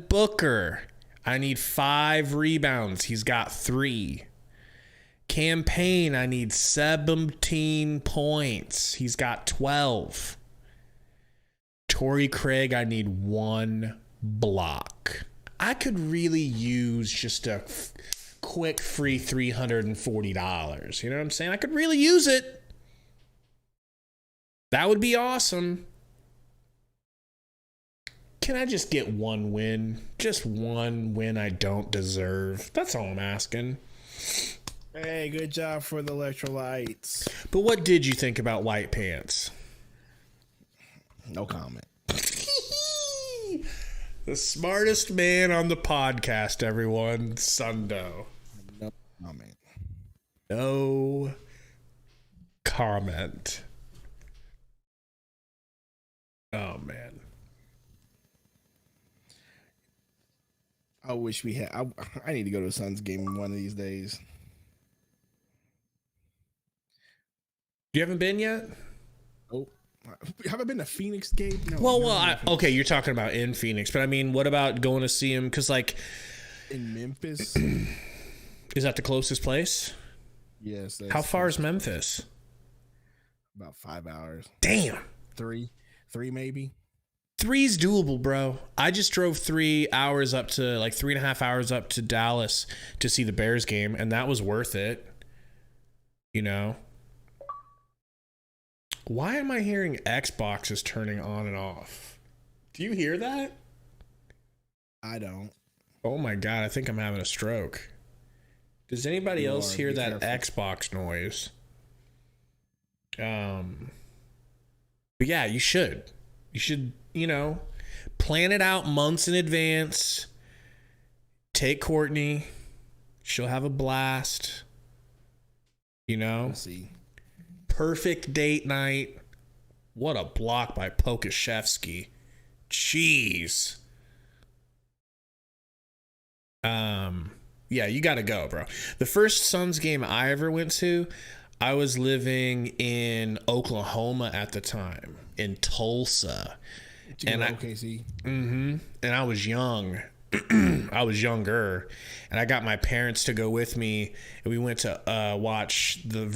Booker. I need 5 rebounds. He's got 3. Campaign, I need 17 points. He's got 12. Torrey Craig, I need 1 block. I could really use just a quick free $340. You know what I'm saying? I could really use it. That would be awesome. Can I just get 1 win? Just 1 win I don't deserve. That's all I'm asking. Hey, good job for the electrolytes. But what did you think about White Pants? No comment. The smartest man on the podcast, everyone. Sundo. No comment. No comment. Oh, man. I wish we had. I need to go to a Suns game one of these days. You haven't been yet? Oh, have I been to Phoenix game? No. Well, okay, you're talking about in Phoenix, but I mean, what about going to see him? Because, like, in Memphis, is that the closest place? Yes. How far is Memphis? About 5 hours. Damn. 3 maybe. 3's doable, bro. I just drove 3 hours up to, like, 3.5 hours up to Dallas to see the Bears game, and that was worth it. You know? Why am I hearing Xbox is turning on and off? Do you hear that? I don't. Oh my God, I think I'm having a stroke. Does anybody else hear that Xbox noise? But yeah, you should. You should, you know, plan it out months in advance. Take Courtney. She'll have a blast. You know? We'll see. Perfect date night. What a block by Pokashevsky. Jeez. Yeah, you got to go, bro. The first Suns game I ever went to, I was living in Oklahoma at the time, in Tulsa. And OKC. And I was young. I was younger, and I got my parents to go with me, and we went to watch the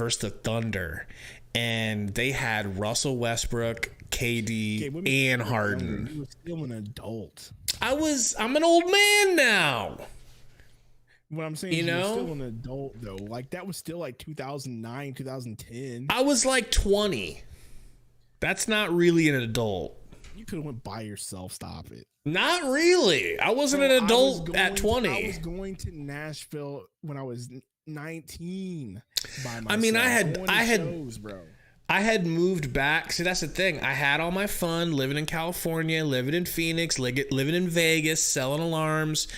Thunder, and they had Russell Westbrook, KD, and Harden. You were still an adult. I'm an old man now. What I'm saying is you're still an adult, though. Like, that was still like 2009, 2010. I was like 20. That's not really an adult. You could have went by yourself. Stop it. Not really. I wasn't an adult at 20. I was going to Nashville when I was 19 by myself. I mean, I had shows, bro. I had moved back. See, that's the thing. I had all my fun living in California, living in Phoenix, living in Vegas, selling alarms,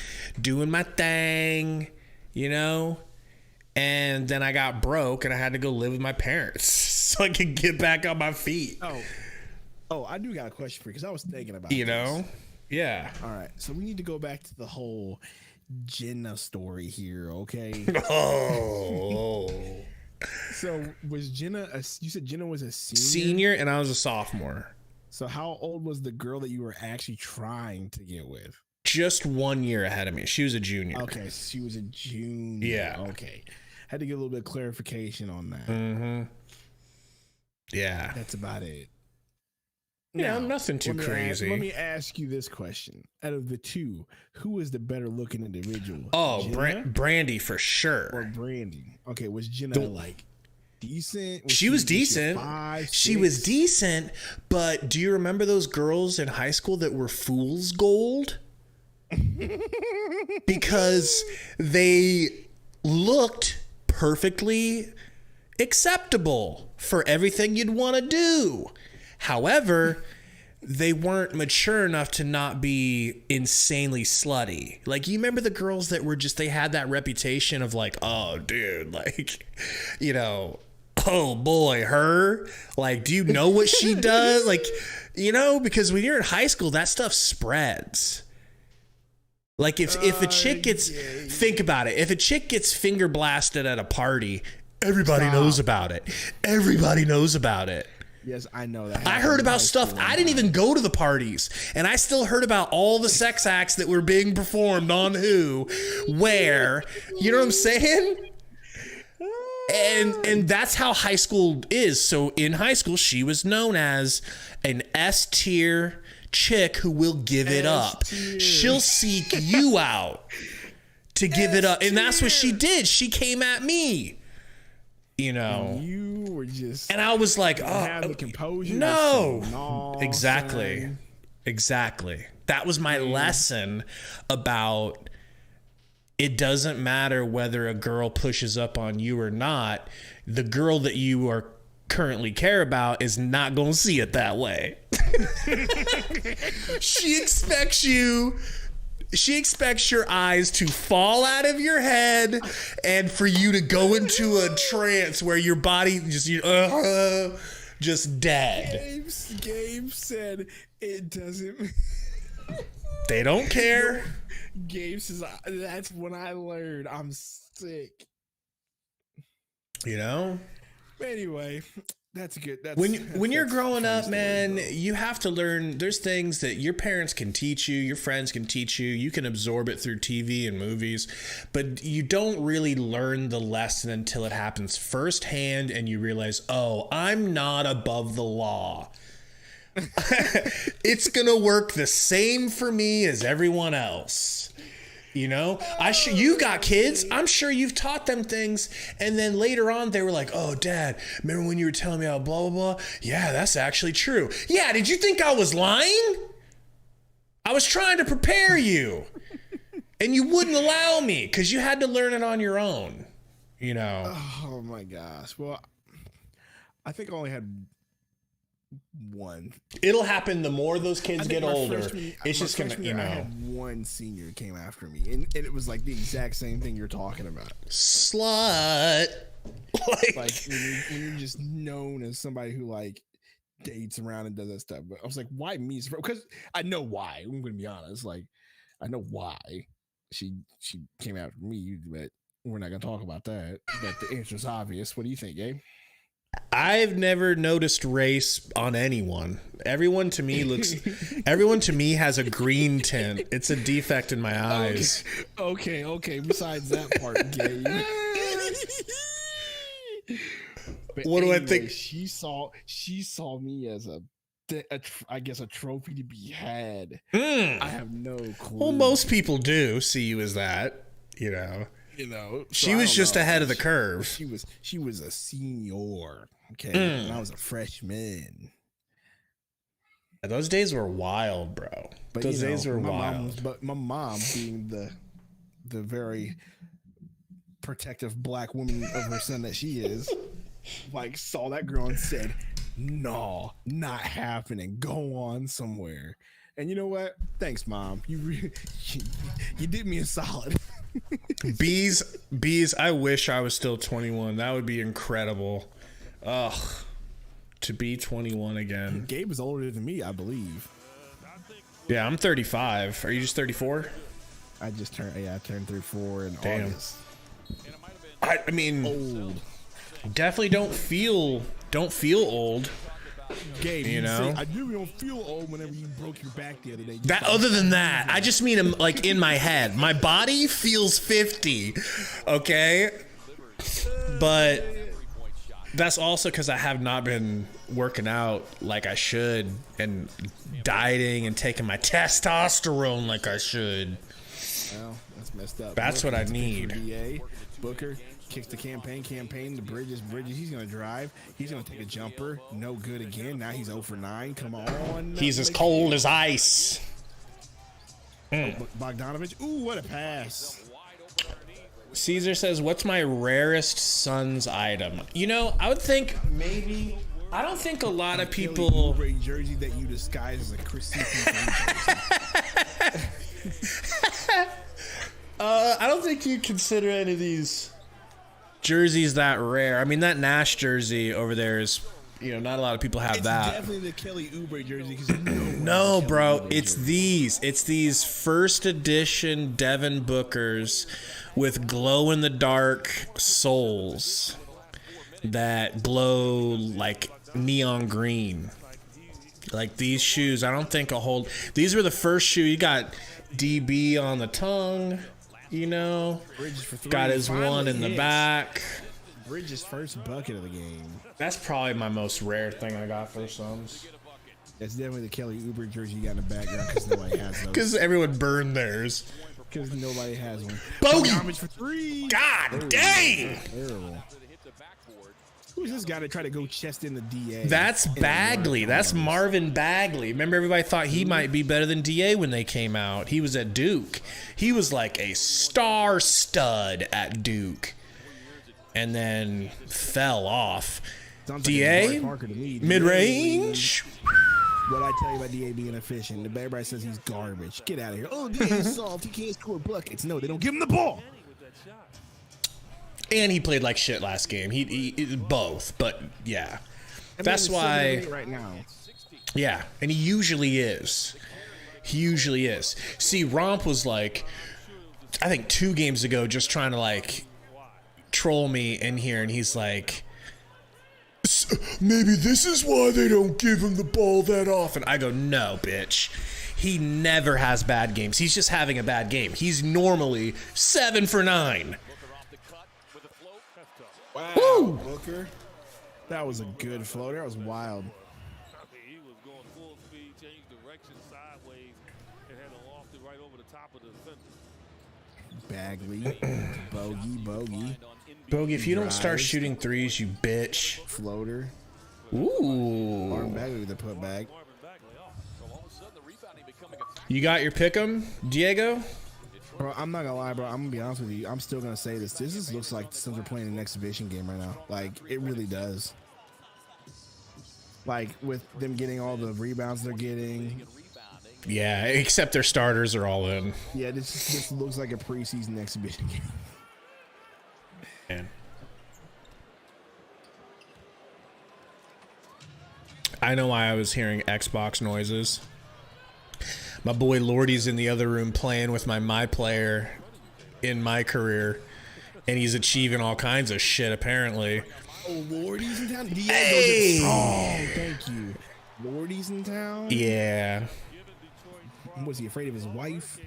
doing my thing, you know? And then I got broke and I had to go live with my parents so I could get back on my feet. Oh, I do got a question for you because I was thinking about this. Yeah. All right. So we need to go back to the whole Jenna story here, okay? Oh. So was Jenna you said Jenna was a senior? Senior, and I was a sophomore. So how old was the girl that you were actually trying to get with? Just 1 year ahead of me. She was a junior. Okay, she was a junior. Yeah. Okay. Had to get a little bit of clarification on that. Mm-hmm. Yeah. That's about it. Yeah, Now, nothing too crazy. Let me ask you this question. Out of the two, who was the better looking individual? Oh, Jenna Brandy for sure. or Brandy? Okay, was Jenna like decent? She was decent. She was decent, but do you remember those girls in high school that were fool's gold? Because they looked perfectly acceptable for everything you'd want to do. However, they weren't mature enough to not be insanely slutty. Like, you remember the girls that were just, they had that reputation of like, oh, dude, like, you know, oh boy, her, like, do you know what she does? Like, you know, because when you're in high school, that stuff spreads. Like, if a chick gets, think about it, if a chick gets finger blasted at a party, everybody knows about it. Everybody knows about it. Yes, I know that. I heard about stuff. I didn't even go to the parties, and I still heard about all the sex acts that were being performed on who, where. You know what I'm saying? And that's how high school is. So in high school, she was known as an S tier chick who will give it up. She'll seek you out to give it up, and that's what she did. She came at me. You know, you were just, and I was like, oh, have the composure. No, exactly. That was my lesson about it doesn't matter whether a girl pushes up on you or not. The girl that you are currently care about is not going to see it that way. She expects your eyes to fall out of your head and for you to go into a trance where your body just dead. Gabe said it doesn't. They don't care. Gabe says that's when I learned I'm sick. You know? Anyway, that's good. When you're growing up, man, you have to learn. There's things that your parents can teach you, your friends can teach you. You can absorb it through TV and movies, but you don't really learn the lesson until it happens firsthand and you realize, oh, I'm not above the law. It's gonna work the same for me as everyone else. You know, you got kids. I'm sure you've taught them things. And then later on, they were like, oh, Dad, remember when you were telling me how blah, blah, blah? Yeah, that's actually true. Yeah, did you think I was lying? I was trying to prepare you. And you wouldn't allow me because you had to learn it on your own, you know. Oh, my gosh. Well, I think I only had one. It'll happen the more those kids get older. It's just gonna, you know. I had one senior came after me, and it was like the exact same thing you're talking about. Slut. Like when you're just known as somebody who like dates around and does that stuff. But I was like, why me? Because I know why. I'm gonna be honest. Like, I know why she came after me, but we're not gonna talk about that. But the answer's obvious. What do you think, Gabe? I've never noticed race on anyone. Everyone to me has a green tint. It's a defect in my eyes. Okay. Besides that part, Gabe. What do I think? She saw me as I guess a trophy to be had. I have no clue. Well, most people do see you as that, you know. So she was just ahead of the curve. She was a senior, okay, and I was a freshman. Those days were wild, bro. But those days were wild. But my mom, being the very protective black woman of her son that she is, like saw that girl and said, "No, not happening. Go on somewhere." And you know what? Thanks, Mom. You did me a solid. Bees, I wish I was still 21. That would be incredible. Ugh, to be 21 again. Gabe is older than me, I believe. Yeah, I'm 35. Are you just 34? I just turned. Yeah, I turned 34 in Damn. August. I mean, Old. definitely don't feel old. Gabe, You know? I knew you don't feel old whenever you broke your back the other day. That other than that, I just mean like in my head. My body feels 50. Okay? But that's also because I have not been working out like I should and dieting and taking my testosterone like I should. Well, that's messed up. That's what I need. DA, Booker kicks the campaign, the Bridges, he's going to drive. He's going to take a jumper. No good again. Now he's 0 for 9. Come on. He's as cold as ice. Bogdanovich. Ooh, what a pass. Caesar says, what's my rarest Suns item? You know, I would think maybe... I don't think a lot of people... Kelly Oubre jersey that you disguise as a Chris jersey. I don't think you consider any of these jerseys that rare. I mean, that Nash jersey over there is, you know, not a lot of people have that. It's definitely the Kelly Oubre jersey. No, bro, it's these. It's these first edition Devin Bookers with glow-in-the-dark soles that glow like neon green. Like these shoes, I don't think a whole... These were the first shoe. You got DB on the tongue, you know. Got his one in the back. Bridges' first bucket of the game. That's probably my most rare thing I got for the Suns. That's definitely the Kelly Oubre jersey you got in the background because nobody has those. Because everyone burned theirs. Because nobody has one. Bogey! For 3. God dang! Terrible. Who's this guy that tried to go chest in the DA? That's Bagley. That's Marvin Bagley. Remember, everybody thought he might be better than DA when they came out. He was at Duke. He was like a star stud at Duke. And then fell off. DA, mid-range. What I tell you about DA being efficient, the everybody says he's garbage. Get out of here. Oh, DA's soft. He can't score buckets. No, they don't give him the ball. And he played like shit last game. He both, but yeah. That's why right now. Yeah, and he usually is. He usually is. See, Romp was like, I think 2 games ago, just trying to like troll me in here, and he's like, maybe this is why they don't give him the ball that often. I go, no, bitch. He never has bad games. He's just having a bad game. He's normally 7 for 9. Wow, Woo! Booker. That was a good floater. That was wild. He was going full speed, changed direction sideways, and had to loft it right over the top of the defender. Bagley. Bogey. Bogey, if you don't start shooting threes, you bitch. Floater. Ooh. Marvin Bagley with the putback. You got your pick'em, Diego? Bro, I'm not gonna lie, bro. I'm gonna be honest with you. I'm still gonna say this. This just looks like the Suns are playing an exhibition game right now. Like, it really does. Like, with them getting all the rebounds they're getting. Yeah, except their starters are all in. Yeah, this looks like a preseason exhibition game. Man. I know why I was hearing Xbox noises. My boy Lordy's in the other room playing with my player in my career, and he's achieving all kinds of shit apparently. Oh, Lordy's in town? Hey! Oh, thank you. Lordy's in town? Yeah. Was he afraid of his wife?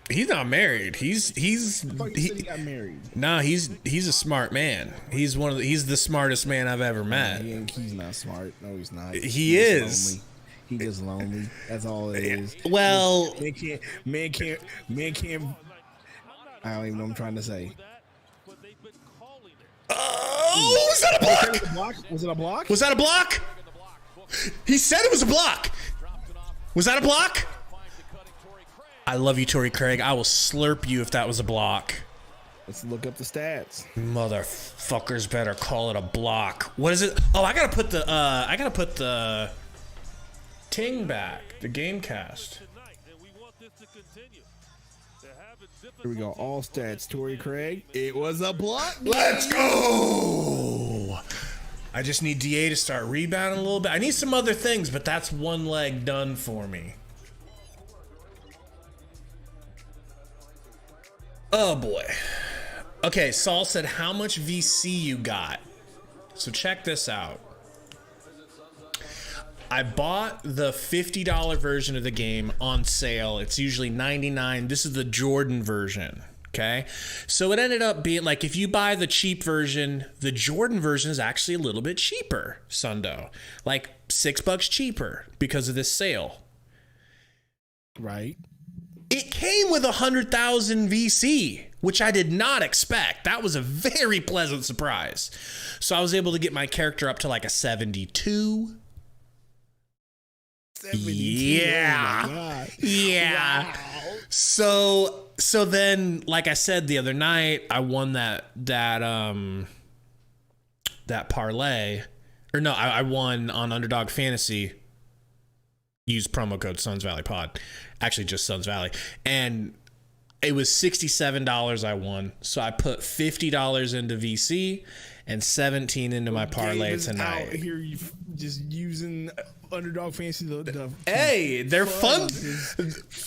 He's not married. I thought you said he got married. Nah, he's a smart man. He's the smartest man I've ever met. He's not smart. No, he's not. He is. Lonely. He just lonely. That's all it is. Well, man can't. I don't even know what I'm trying to say. Oh, was that a block? Was it a block? Was that a block? He said it was a block. Was that a block? I love you, Torrey Craig. I will slurp you if that was a block. Let's look up the stats. Motherfuckers better call it a block. What is it? Oh, I gotta put the ting back. The game cast. Here we go. All stats. Torrey Craig. It was a block. Let's go. I just need DA to start rebounding a little bit. I need some other things, but that's one leg done for me. Oh boy. Okay, Saul said how much VC you got. So check this out. I bought the $50 version of the game on sale. It's usually $99. This is the Jordan version. Okay. So it ended up being like, if you buy the cheap version, the Jordan version is actually a little bit cheaper, Sundo. Like $6 cheaper because of this sale. Right. It came with 100,000 VC, which I did not expect. That was a very pleasant surprise. So I was able to get my character up to like a 72. 72. Yeah. Oh my God. Yeah. Wow. So then, like I said the other night, I won that parlay. Or no, I won on Underdog Fantasy. Use promo code Suns Valley Pod. Actually, just Suns Valley. And it was $67 I won. So I put $50 into VC and $17 into my parlay tonight. Out here, just using Underdog Fantasy. Hey, they're fun.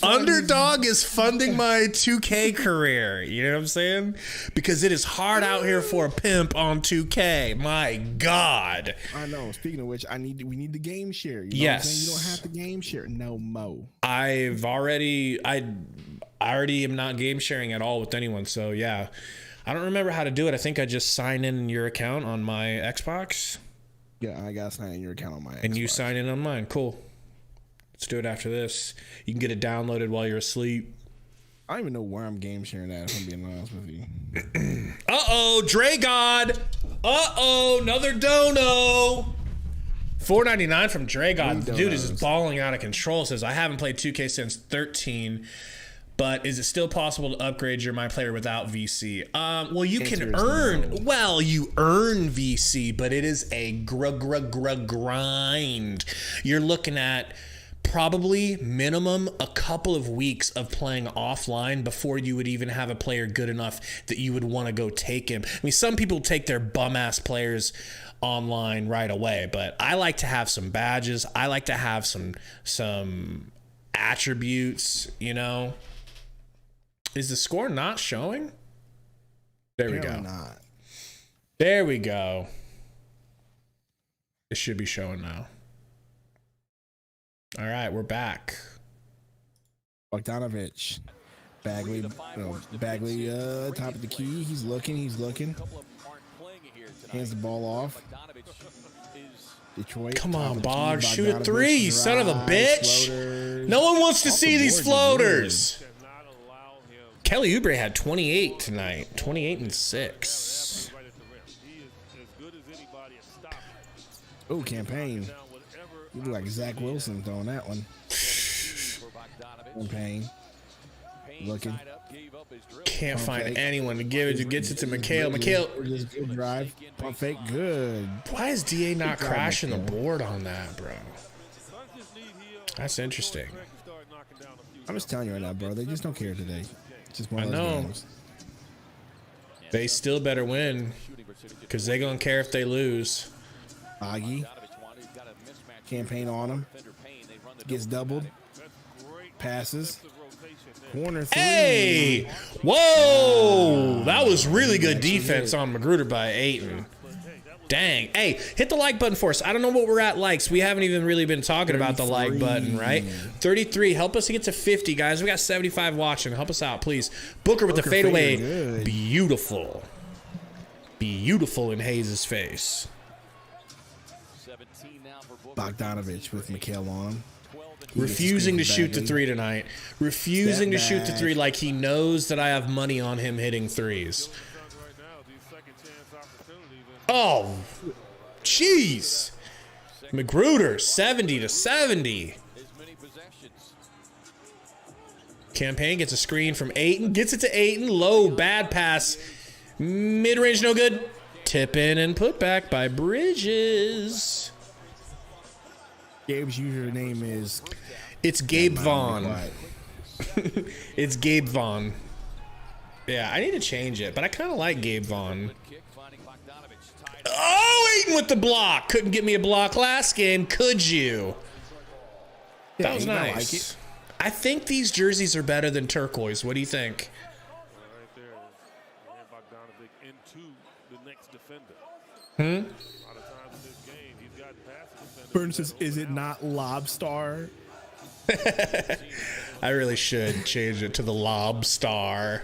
Underdog is funding my 2K career. You know what I'm saying? Because it is hard out here for a pimp on 2K. My God. I know. Speaking of which, we need the game share. You know Yes. what I'm saying? You don't have the game share no mo. I already am not game sharing at all with anyone. So yeah, I don't remember how to do it. I think I just sign in your account on my Xbox. Yeah, I got to sign in your account on my Xbox. And you sign in on mine. Cool. Let's do it after this. You can get it downloaded while you're asleep. I don't even know where I'm game sharing at, if I'm being honest with you. Uh-oh, Dre God. Uh-oh, another dono. $4.99 from Dre God. The dude is just balling out of control. Says, I haven't played 2K since 13. But is it still possible to upgrade your My Player without VC? Well, you can earn. No. Well, you earn VC, but it is a grind. You're looking at probably minimum a couple of weeks of playing offline before you would even have a player good enough that you would want to go take him. I mean, some people take their bum-ass players online right away, but I like to have some badges. I like to have some attributes, you know. Is the score not showing? There we go. Not. There we go. It should be showing now. All right, we're back. Bogdanovich. Bagley, top of the key. He's looking. Hands the ball off. Detroit. Come on, Bog. Shoot a three, you son of a bitch. Floaters. No one wants to see these floaters. Kelly Oubre had 28 tonight. 28 and 6. Oh, campaign. You look like Zach Wilson throwing that one. Campaign. Looking. Can't find anyone to give it. Gets it to Mikhail. Good drive. Pump fake. Good. Why is DA not crashing the board on that, bro? That's interesting. I'm just telling you right now, bro. They just don't care today. Just one of those games. They still better win because they're going to care if they lose. Augie. Campaign on him. Gets doubled. Passes. Corner three. Hey! Whoa! That was really good defense on Magruder by Ayton. Dang. Hey, hit the like button for us. I don't know what we're at likes. We haven't even really been talking about the like button, right? 33. Help us to get to 50, guys. We got 75 watching. Help us out, please. Booker with the fadeaway. Good. Beautiful. Beautiful in Hayes' face. Bogdanovich with Mikhail on him. Refusing to shoot the three tonight. Refusing to shoot the three like he knows that I have money on him hitting threes. Oh, jeez. Magruder, 70 to 70. Campaign gets a screen from Ayton. Gets it to Ayton. Low, bad pass. Mid-range, no good. Tip in and put back by Bridges. Gabe's username is... It's Gabe Vaughn. It's Gabe Vaughn. Yeah, I need to change it, but I kind of like Gabe Vaughn. Oh, Ayton with the block. Couldn't get me a block last game, could you? That was nice. I think these jerseys are better than turquoise. What do you think? defender. A lot of times in this game, he's gotten past the defender. Burns says, is it not Lobstar? I really should change it to the Lobstar.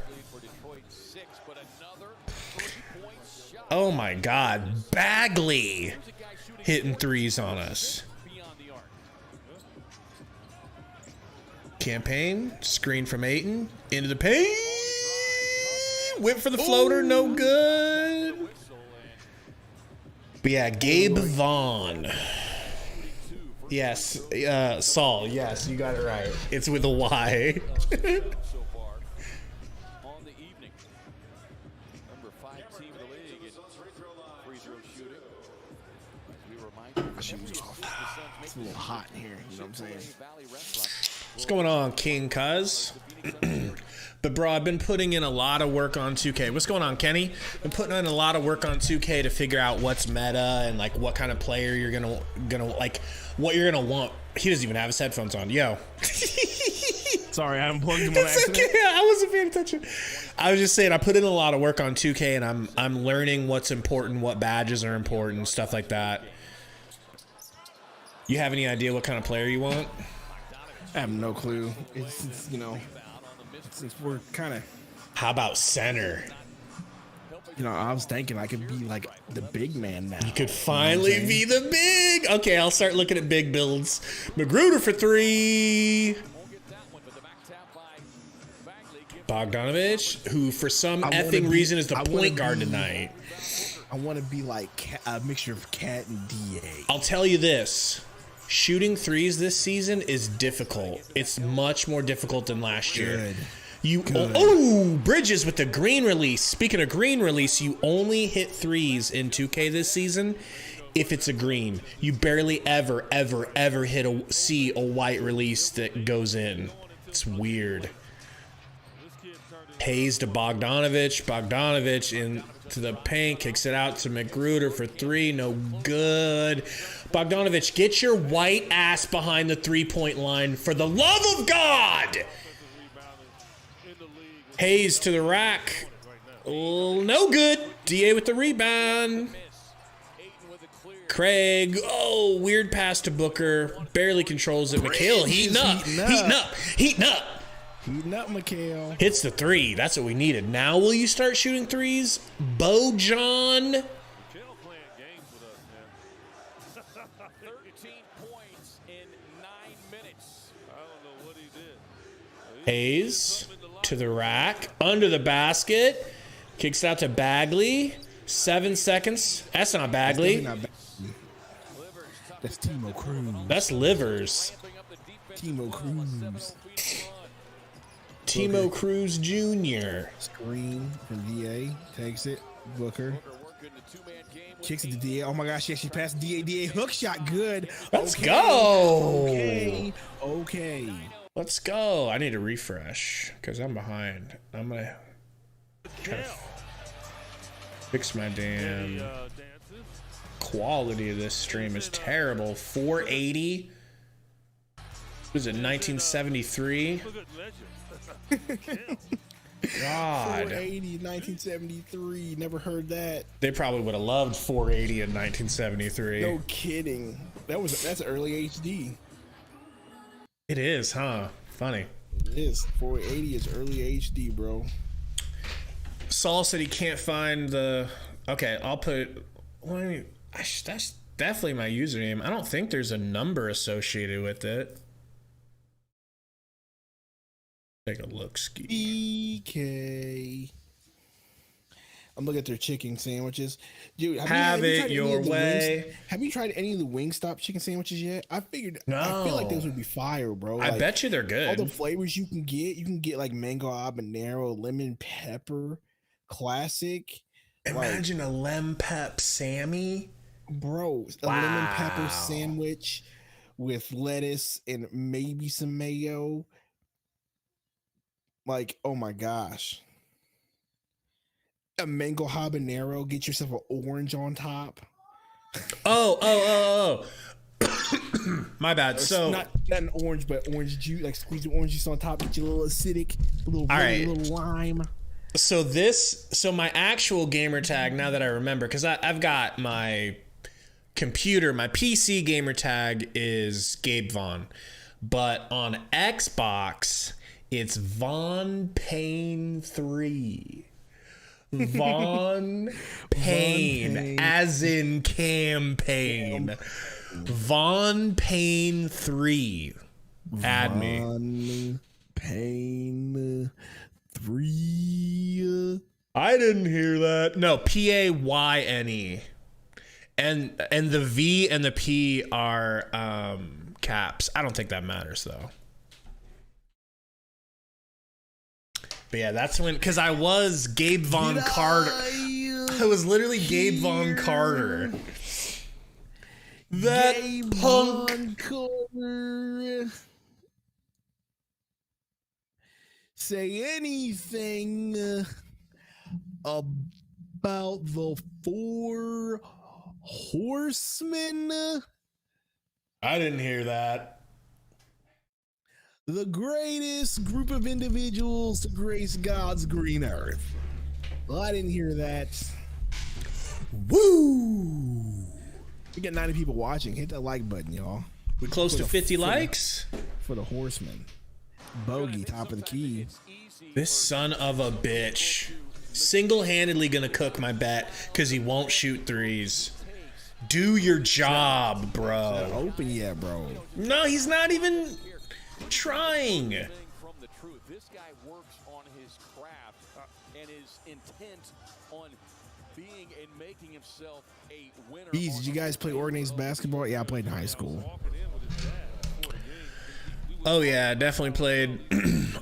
Oh my God, Bagley hitting threes on us. Campaign, screen from Ayton, into the paint, whip for the floater, no good. But yeah, Gabe Vaughn. Yes, Saul, yes, you got it right. It's with a Y. It's a little hot in here, you know what I'm saying? What's going on, King Cuz? But bro, I've been putting in a lot of work on 2K. What's going on, Kenny? Been putting in a lot of work on 2K to figure out what's meta and like what kind of player you're gonna like, what you're gonna want. He doesn't even have his headphones on. Yo. Sorry, I unplugged him on accident. Okay. I wasn't paying attention. I was just saying I put in a lot of work on 2K and I'm learning what's important, what badges are important, stuff like that. You have any idea what kind of player you want? I have no clue. It's you know, since we're kind of. How about center? You know, I was thinking I could be like the big man now. You could finally be the big. Okay, I'll start looking at big builds. Magruder for 3. Bogdanovich, who for some effing reason is the point guard tonight. I want to be like a mixture of Cat and DA. I'll tell you this. Shooting threes this season is difficult. It's much more difficult than last year. Oh, Bridges with the green release. Speaking of green release, you only hit threes in 2K this season if it's a green. You barely ever see a white release that goes in. It's weird. Hayes to Bogdanovich. Bogdanovich into the paint. Kicks it out to McGruder for 3. No good. Bogdanovich, get your white ass behind the three-point line for the love of God. Hayes to the rack. Oh, no good. DA with the rebound. Craig. Oh, weird pass to Booker. Barely controls it. McHale heating up. Heating up, McHale. Hits the 3. That's what we needed. Now will you start shooting threes? Bojan. 13 points in 9 minutes. I don't know what he did. Hayes to the rack. Under the basket. Kicks it out to Bagley. 7 seconds. That's not Bagley. That's Timo Cruz. That's Livers. Timo Cruz. Timo Cruz Jr. Screen from DA. Takes it. Booker. Kicks it to DA. Oh my gosh, she actually passed DA. DA hook shot. Good. Let's go. Okay. Let's go. I need to refresh because I'm behind. I'm going to fix my damn quality of this stream is terrible. 480. Was it 1973? God. 480, 1973. Never heard that. They probably would have loved 480 in 1973. No kidding. That's early HD. It is, huh? Funny. It is. 480 is early HD, bro. Saul said he can't find the. Okay, I'll put. That's definitely my username. I don't think there's a number associated with it. Take a look, ski. BK. I'm looking at their chicken sandwiches, dude. Have it your way. Have you tried any of the Wingstop chicken sandwiches yet? I figured. No. I feel like those would be fire, bro. I bet you they're good. All the flavors you can get like mango habanero, lemon pepper, classic. Imagine a lemon pep Sammy, bro. A lemon pepper sandwich with lettuce and maybe some mayo. Like, oh my gosh. A mango habanero, get yourself an orange on top. Oh. My bad. So not an orange, but orange juice, like squeeze the orange juice on top, get you a little acidic, a little lime. So my actual gamer tag, now that I remember, because I've got my computer, my PC gamer tag is Gabe Vaughn, but on Xbox it's Von Payne 3. Von Payne, as in campaign. Von Payne 3. Add me. Von Payne 3. I didn't hear that. No, Payne. And the V and the P are caps. I don't think that matters though. But yeah, that's when, because I was Gabe Von Carter. I was literally Gabe Von Carter. That Gabe punk. Von Carter. Say anything about the 4 horsemen? I didn't hear that. The greatest group of individuals to grace God's green earth. Well, I didn't hear that. Woo! We got 90 people watching. Hit that like button, y'all. We close to 50 likes? For the horsemen. Bogey, top of the key. This son of a bitch. Single-handedly gonna cook my bet because he won't shoot threes. Do your job, bro. Not open yet, bro. No, he's not even trying. From the truth, this guy works on his craft and is intent on being and making himself a winner. Bees, did you guys play organized basketball? Yeah, I played in high school. Oh yeah, definitely played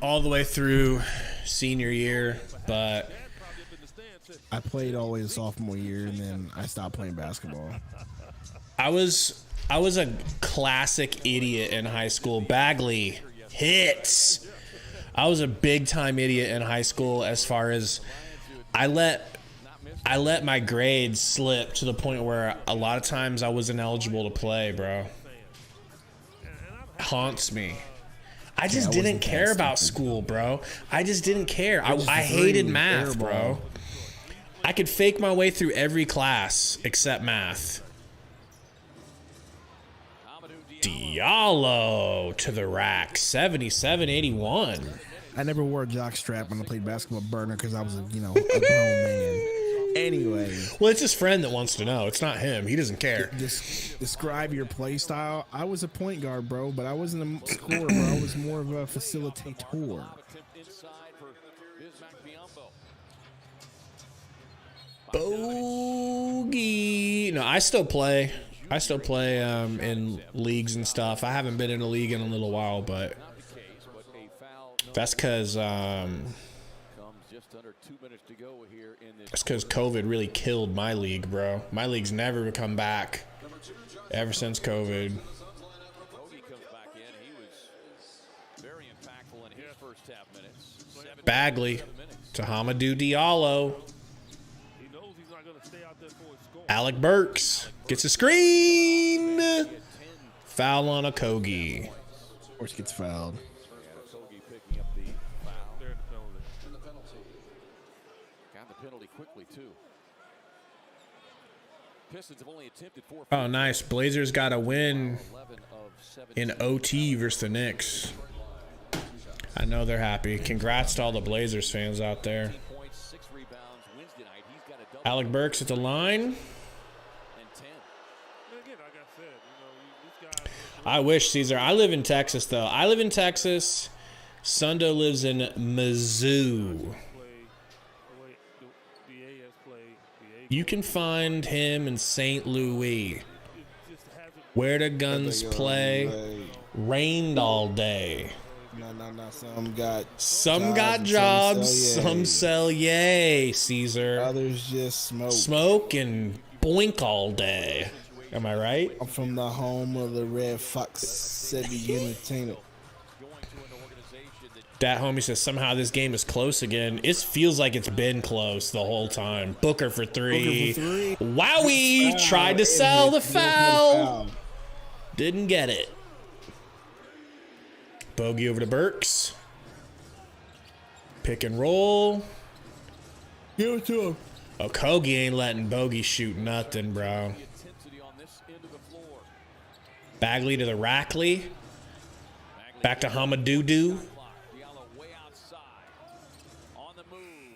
all the way through senior year, but I played all the way to sophomore year, and then I stopped playing basketball. I was a classic idiot in high school. Bagley hits. I was a big time idiot in high school as far as I let my grades slip to the point where a lot of times I wasn't eligible to play, bro. Haunts me. I just didn't care about school, bro. I just didn't care. I hated math, bro. I could fake my way through every class except math. Diallo to the rack, 77-81. I never wore a jock strap when I played basketball burner because I was, a grown man. Anyway. Well, it's his friend that wants to know. It's not him. He doesn't care. Describe your play style. I was a point guard, bro, but I wasn't a scorer, bro. I was more of a facilitator. Bogey. No, I still play. In leagues and stuff. I haven't been in a league in a little while, but that's because COVID really killed my league, bro. My league's never come back ever since COVID. Bagley to Hamidou Diallo. Alec Burks gets a screen. Foul on Okogie. Of course, gets fouled. Got the penalty quickly too. Pistons have only attempted 4. Oh, nice. Blazers got a win in OT versus the Knicks. I know they're happy. Congrats to all the Blazers fans out there. Alec Burks at the line. I wish, Caesar. I live in Texas, though. I live in Texas. Sundo lives in Mizzou. You can find him in St. Louis. Where the guns play. Rained all day. No. Some got jobs. Some sell yay, Caesar. Others just smoke. Smoke and boink all day. Am I right? I'm from the home of the Red Fox City Entertainment. Dat homie says somehow this game is close again. It feels like it's been close the whole time. Booker for three. Wowie! Tried to sell the foul. Didn't get it. Bogey over to Burks. Pick and roll. Give it to him. Oh, Kogi ain't letting Bogey shoot nothing, bro. Bagley to the Rackley. Back to Hamadou.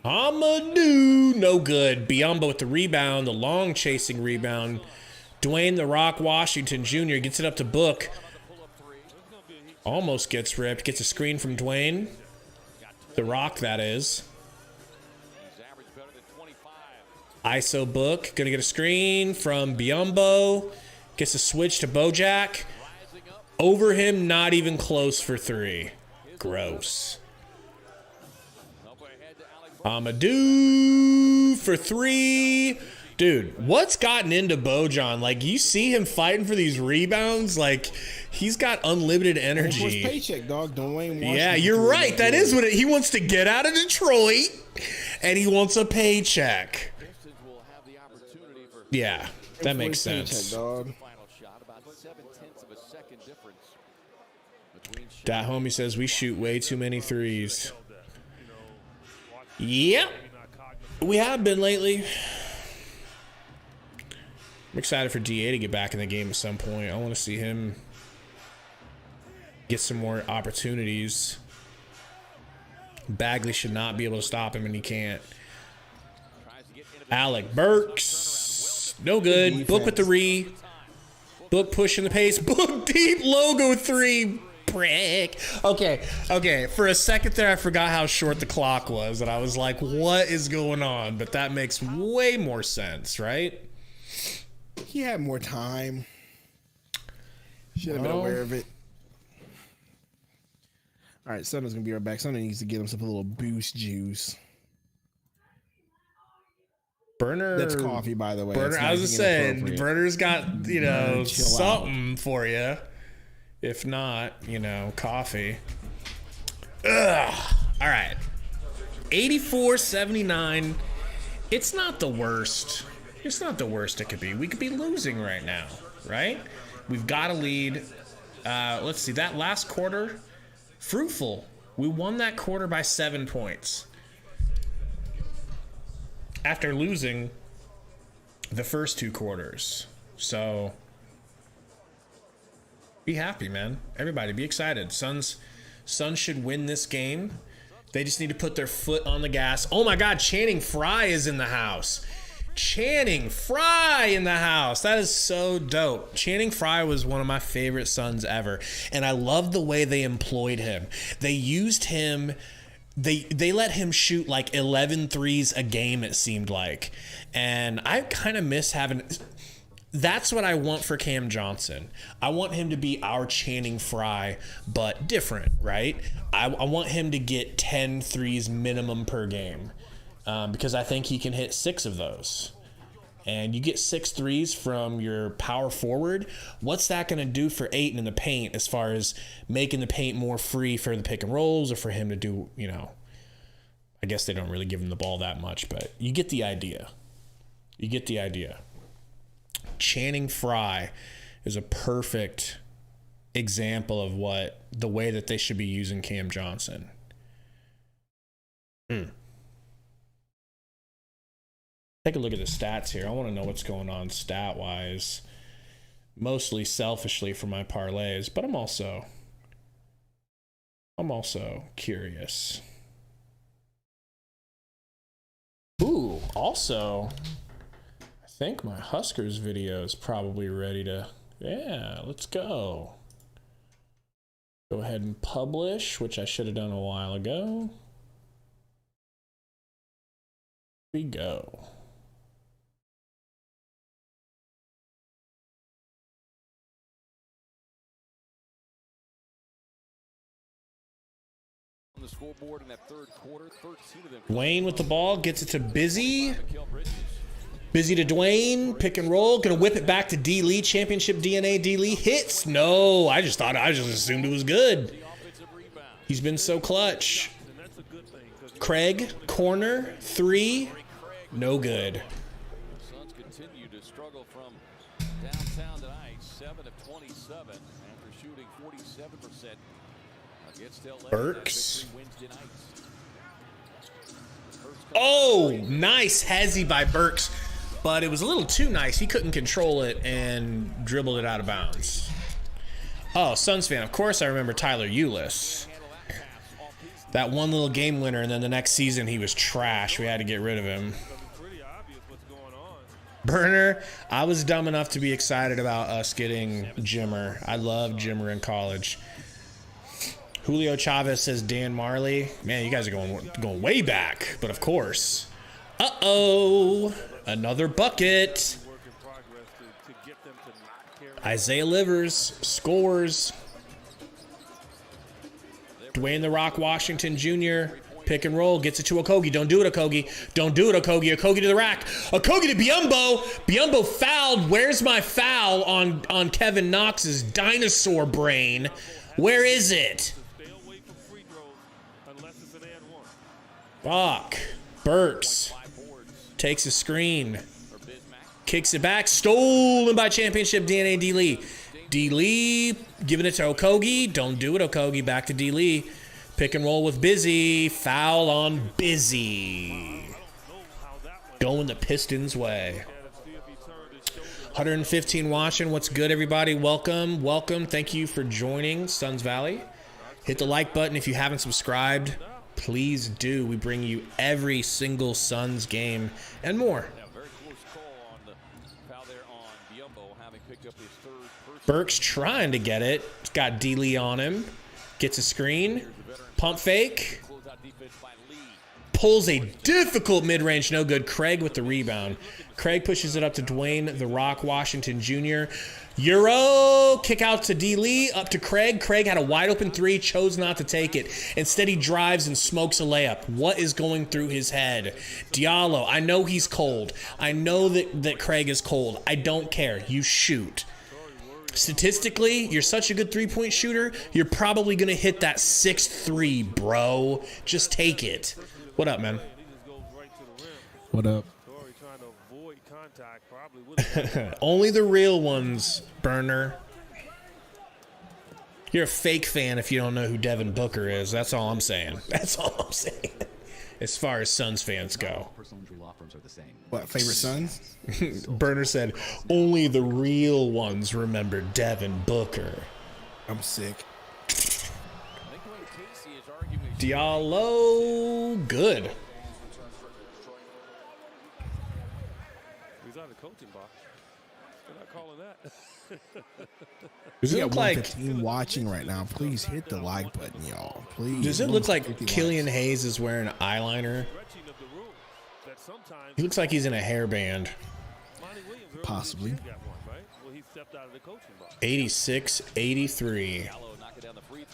Hamadou, no good. Biyombo with the rebound, the long chasing rebound. Dwayne the Rock Washington Jr. gets it up to Book. Almost gets ripped. Gets a screen from Dwayne. The Rock, that is. ISO Book. Gonna get a screen from Biyombo. Gets a switch to Bojack. Over him, not even close for three. Gross. Amadou for three. Dude, what's gotten into Bojan? Like, you see him fighting for these rebounds? Like, he's got unlimited energy. What's paycheck, dog? Dwayne Washington. Yeah, you're right. That is what he wants to get out of Detroit, and he wants a paycheck. Yeah, that makes sense. Paycheck, dog. Dat homie says we shoot way too many threes. Yep, we have been lately. I'm excited for DA to get back in the game at some point. I want to see him get some more opportunities. Bagley should not be able to stop him, and he can't. Alec Burks, no good. Book with the re. Book pushing the pace. Book deep logo three. Prick. Okay. For a second there, I forgot how short the clock was, and I was like, what is going on? But that makes way more sense, right? He had more time. Should have been aware of it. All right, Sonny's going to be right back. Sonny needs to get himself a little boost juice. Burner. That's coffee, by the way. Burner, I was just saying, Burner's got, something for you. If not, coffee. Ugh. All right. 84-79. It's not the worst. It's not the worst it could be. We could be losing right now, right? We've got a lead. Let's see. That last quarter, fruitful. We won that quarter by 7 points. After losing the first two quarters. So be happy, man. Everybody be excited. Suns should win this game. They just need to put their foot on the gas. Oh my God, Channing Frye is in the house. Channing Frye in the house. That is so dope. Channing Frye was one of my favorite Suns ever. And I love the way they employed him. They used him. They let him shoot like 11 threes a game, it seemed like. And I kind of miss having... That's what I want for Cam Johnson. I want him to be our Channing Frye, but different, right? I want him to get 10 threes minimum per game because I think he can hit 6 of those. And you get 6 threes from your power forward, what's that going to do for Ayton in the paint as far as making the paint more free for the pick and rolls or for him to do, I guess they don't really give him the ball that much, but you get the idea. You get the idea. Channing Frye is a perfect example of the way that they should be using Cam Johnson. Take a look at the stats here. I want to know what's going on stat-wise. Mostly selfishly for my parlays, but I'm also curious. Ooh, also... I think my Huskers video is probably ready to... Yeah, let's go. Go ahead and publish, which I should have done a while ago. Here we go. On the scoreboard in that third quarter, 13 of them. Wayne with the ball, gets it to Busy. Busy to Dwayne, pick and roll, gonna whip it back to D. Lee, championship DNA. D. Lee hits. No, I just assumed it was good. He's been so clutch. Craig, corner, 3, no good. Suns continue to struggle from downtown tonight, 7 of 27 after shooting 47% against LA. Burks. Oh, nice hezzy by Burks, but it was a little too nice. He couldn't control it and dribbled it out of bounds. Oh, Suns fan. Of course I remember Tyler Ulis. That one little game winner, and then the next season he was trash. We had to get rid of him. Burner, I was dumb enough to be excited about us getting Jimmer. I loved Jimmer in college. Julio Chavez says Dan Marley. Man, you guys are going way back. But of course. Uh-oh. Another bucket. Isaiah Livers scores. Dwayne "The Rock" Washington Jr. pick and roll. Gets it to Okogie. Don't do it, Okogie. Don't do it, Okogie. Okogie to the rack. Okogie to Biyombo. Biyombo fouled. Where's my foul on Kevin Knox's dinosaur brain? Where is it? Fuck. Burks takes a screen. Kicks it back. Stolen by championship DNA D. Lee. D. Lee giving it to Okogie. Don't do it, Okogie. Back to D. Lee. Pick and roll with Busy. Foul on Busy. Going the Pistons' way. 115 watching. What's good, everybody? Welcome. Welcome. Thank you for joining Suns Valley. Hit the like button if you haven't subscribed. Please do. We bring you every single Suns game and more. Burks trying to get it. He's got D. Lee on him. Gets a screen. Pump fake. Pulls a difficult mid-range, no good. Craig with the rebound. Craig pushes it up to Dwayne "The Rock" Washington Jr. Euro, kick out to D. Lee, up to Craig. Craig had a wide open three, chose not to take it. Instead, he drives and smokes a layup. What is going through his head? Diallo, I know he's cold. I know that Craig is cold. I don't care. You shoot. Statistically, you're such a good three-point shooter, you're probably going to hit that 6-3, bro. Just take it. What up, man? What up? Only the real ones, Burner. You're a fake fan if you don't know who Devin Booker is. That's all I'm saying. That's all I'm saying. As far as Suns fans go. What, favorite Suns? Burner said, only the real ones remember Devin Booker. I'm sick. Diallo, good. He's out of the coaching box. They're not calling that. Does it We look got like 115 watching right now. Please hit the like button, y'all. Please. Does it look like 150 Killian likes. Hayes is wearing eyeliner? He looks like he's in a hairband. Possibly. 86-83.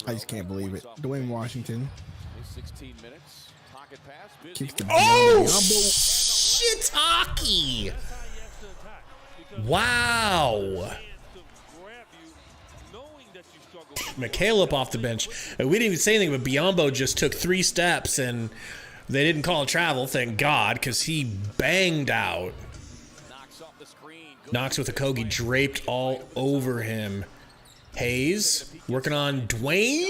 I just can't believe it. Dwayne Washington. 16 minutes. Pocket pass. Kicks the Oh, Biyombo. shiitake! Wow. Mikhail up off the bench. We didn't even say anything, but Biyombo just took 3 steps, and they didn't call a travel, thank God, because he banged out. Knox with Okogie draped all over him. Hayes working on Dwayne.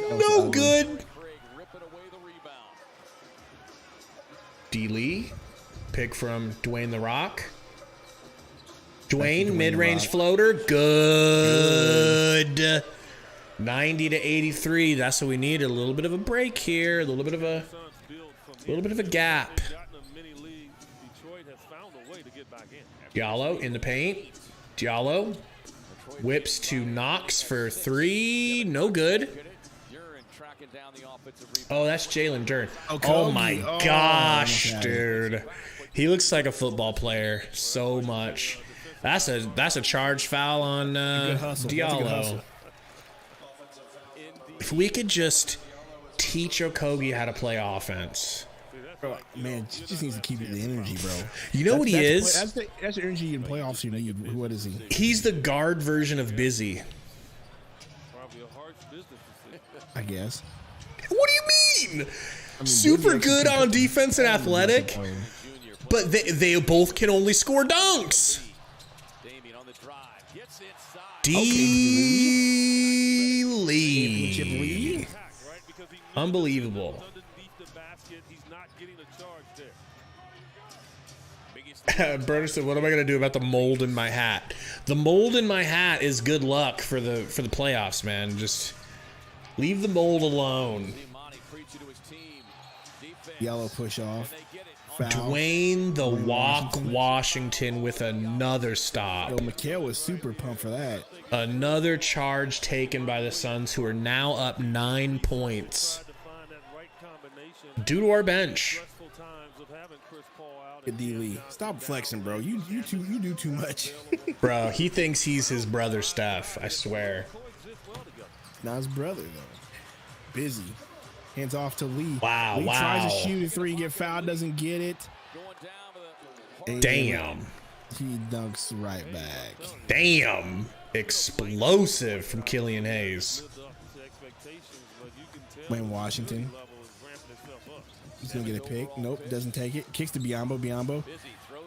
No good. D. Lee. Pick from Dwayne "The Rock." Dwayne, mid-range floater. Good. 90-83. That's what we need. A little bit of a break here. A little bit of a gap. Diallo in the paint. Diallo whips to Knox for 3. No good. Oh, that's Jalen Duren. Oh my gosh, dude. He looks like a football player so much. That's a charge foul on Diallo. If we could just teach Okogie how to play offense. Bro, man, just needs to keep the energy, bro. You know what he is? That's the energy in playoffs. You know, what is he? He's the guard version of Busy. I guess. What do you mean? Super good on defense and athletic, but they both can only score dunks. D. Lee. Unbelievable. getting a charge there. Berner said, "What am I gonna do about the mold in my hat?" The mold in my hat is good luck for the playoffs, man. Just leave the mold alone. Yellow push off. Foul. Dwayne the Walk Washington with another stop. Yo, Mikal was super pumped for that. Another charge taken by the Suns, who are now up 9 points due to our bench. D-Lee, stop flexing, bro. You do too much. Bro, he thinks he's his brother Steph, I swear. Not his brother, though. Busy. Hands off to Lee. Wow, Lee wow. tries to shoot a three, get fouled, doesn't get it. And Damn. he dunks right back. Damn. Explosive from Killian Hayes. Wayne Washington. He's going to get a pick. Nope, doesn't take it. Kicks to Biombo. Biombo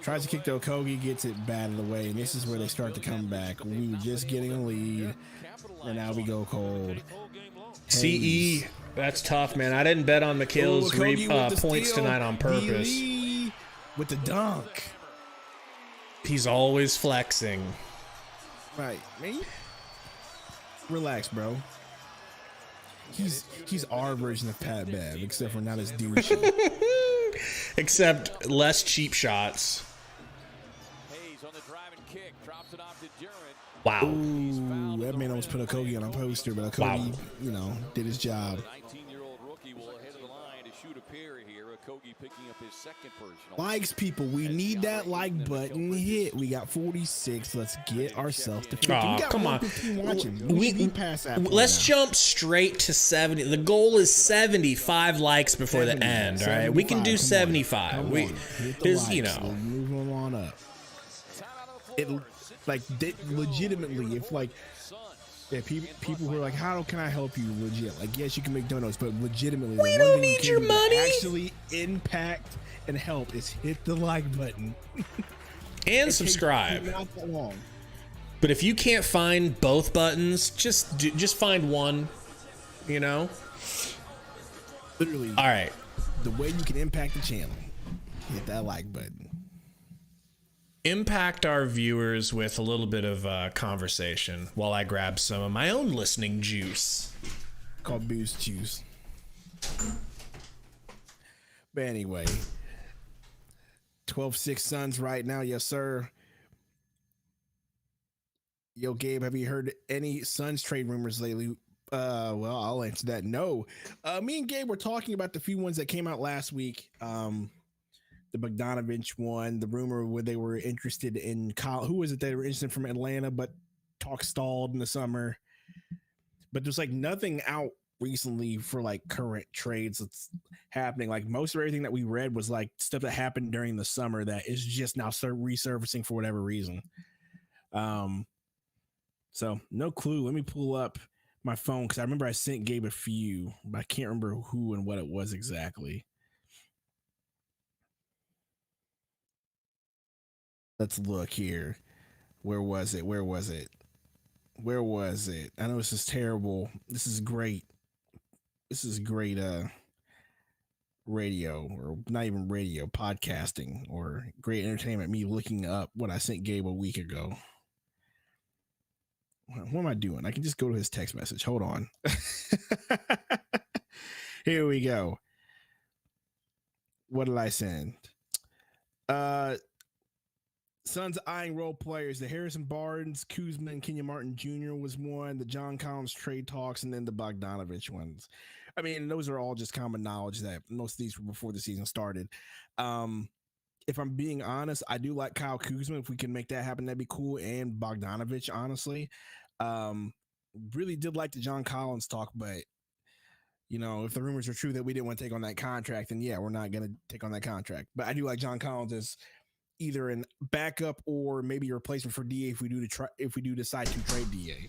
tries to kick to Okogie, gets it batted away. And this is where they start to come back. We were just getting a lead, and now we go cold. CE, that's tough, man. I didn't bet on Mikal's points tonight on purpose. D-Lee with the dunk. He's always flexing. Right, man. Relax, bro. He's our version of Pat Bev, except for not as douchey. Except less cheap shots. Wow. Ooh, that man almost put Okogie on a poster, but Okogie, you know, did his job. 19-year-old rookie will ahead of the line to shoot a pair here. Okogie picking up his second personal. Likes, people. We need that like button hit. We got 46. Let's get ourselves to 50. Oh, come on. We pass that. Let's jump straight to 70. The goal is 75 likes before the end, all right? We can do 75. You know. Move on up. Like, legitimately, if like, yeah, people who are like, how can I help you? Legit, like, yes, you can make donuts, but legitimately, we don't need your money. Actually, impact and help is hit the like button and subscribe. Not that long. But if you can't find both buttons, just find one. You know. Literally. All right. The way you can impact the channel, hit that like button. Impact our viewers with a little bit of conversation while I grab some of my own listening juice. Called booze juice. But anyway, 12-6 Suns right now, yes sir. Yo, Gabe, have you heard any Suns trade rumors lately? Well, I'll answer that. No. Me and Gabe were talking about the few ones that came out last week. The Bogdanovich one, the rumor where they were interested in who was it they were interested in from Atlanta, but talk stalled in the summer. But there's like nothing out recently for like current trades that's happening. Like most of everything that we read was like stuff that happened during the summer that is just now resurfacing for whatever reason. So no clue. Let me pull up my phone because I remember I sent Gabe a few, but I can't remember who and what it was exactly. Let's look here. Where was it? I know this is terrible. This is great. Radio, or not even radio, podcasting, or great entertainment. Me looking up what I sent Gabe a week ago. What am I doing? I can just go to his text message. Hold on. Here we go. What did I send? Suns eyeing role players. The Harrison Barnes, Kuzma, and Kenyon Martin Jr. was one. The John Collins trade talks, and then the Bogdanovich ones. I mean, those are all just common knowledge that most of these were before the season started. If I'm being honest, I do like Kyle Kuzma. If we can make that happen, that'd be cool. And Bogdanovich, honestly. Really did like the John Collins talk, but you know, if the rumors are true that we didn't want to take on that contract, then yeah, we're not going to take on that contract. But I do like John Collins as either an backup or maybe a replacement for DA if we do decide to trade DA.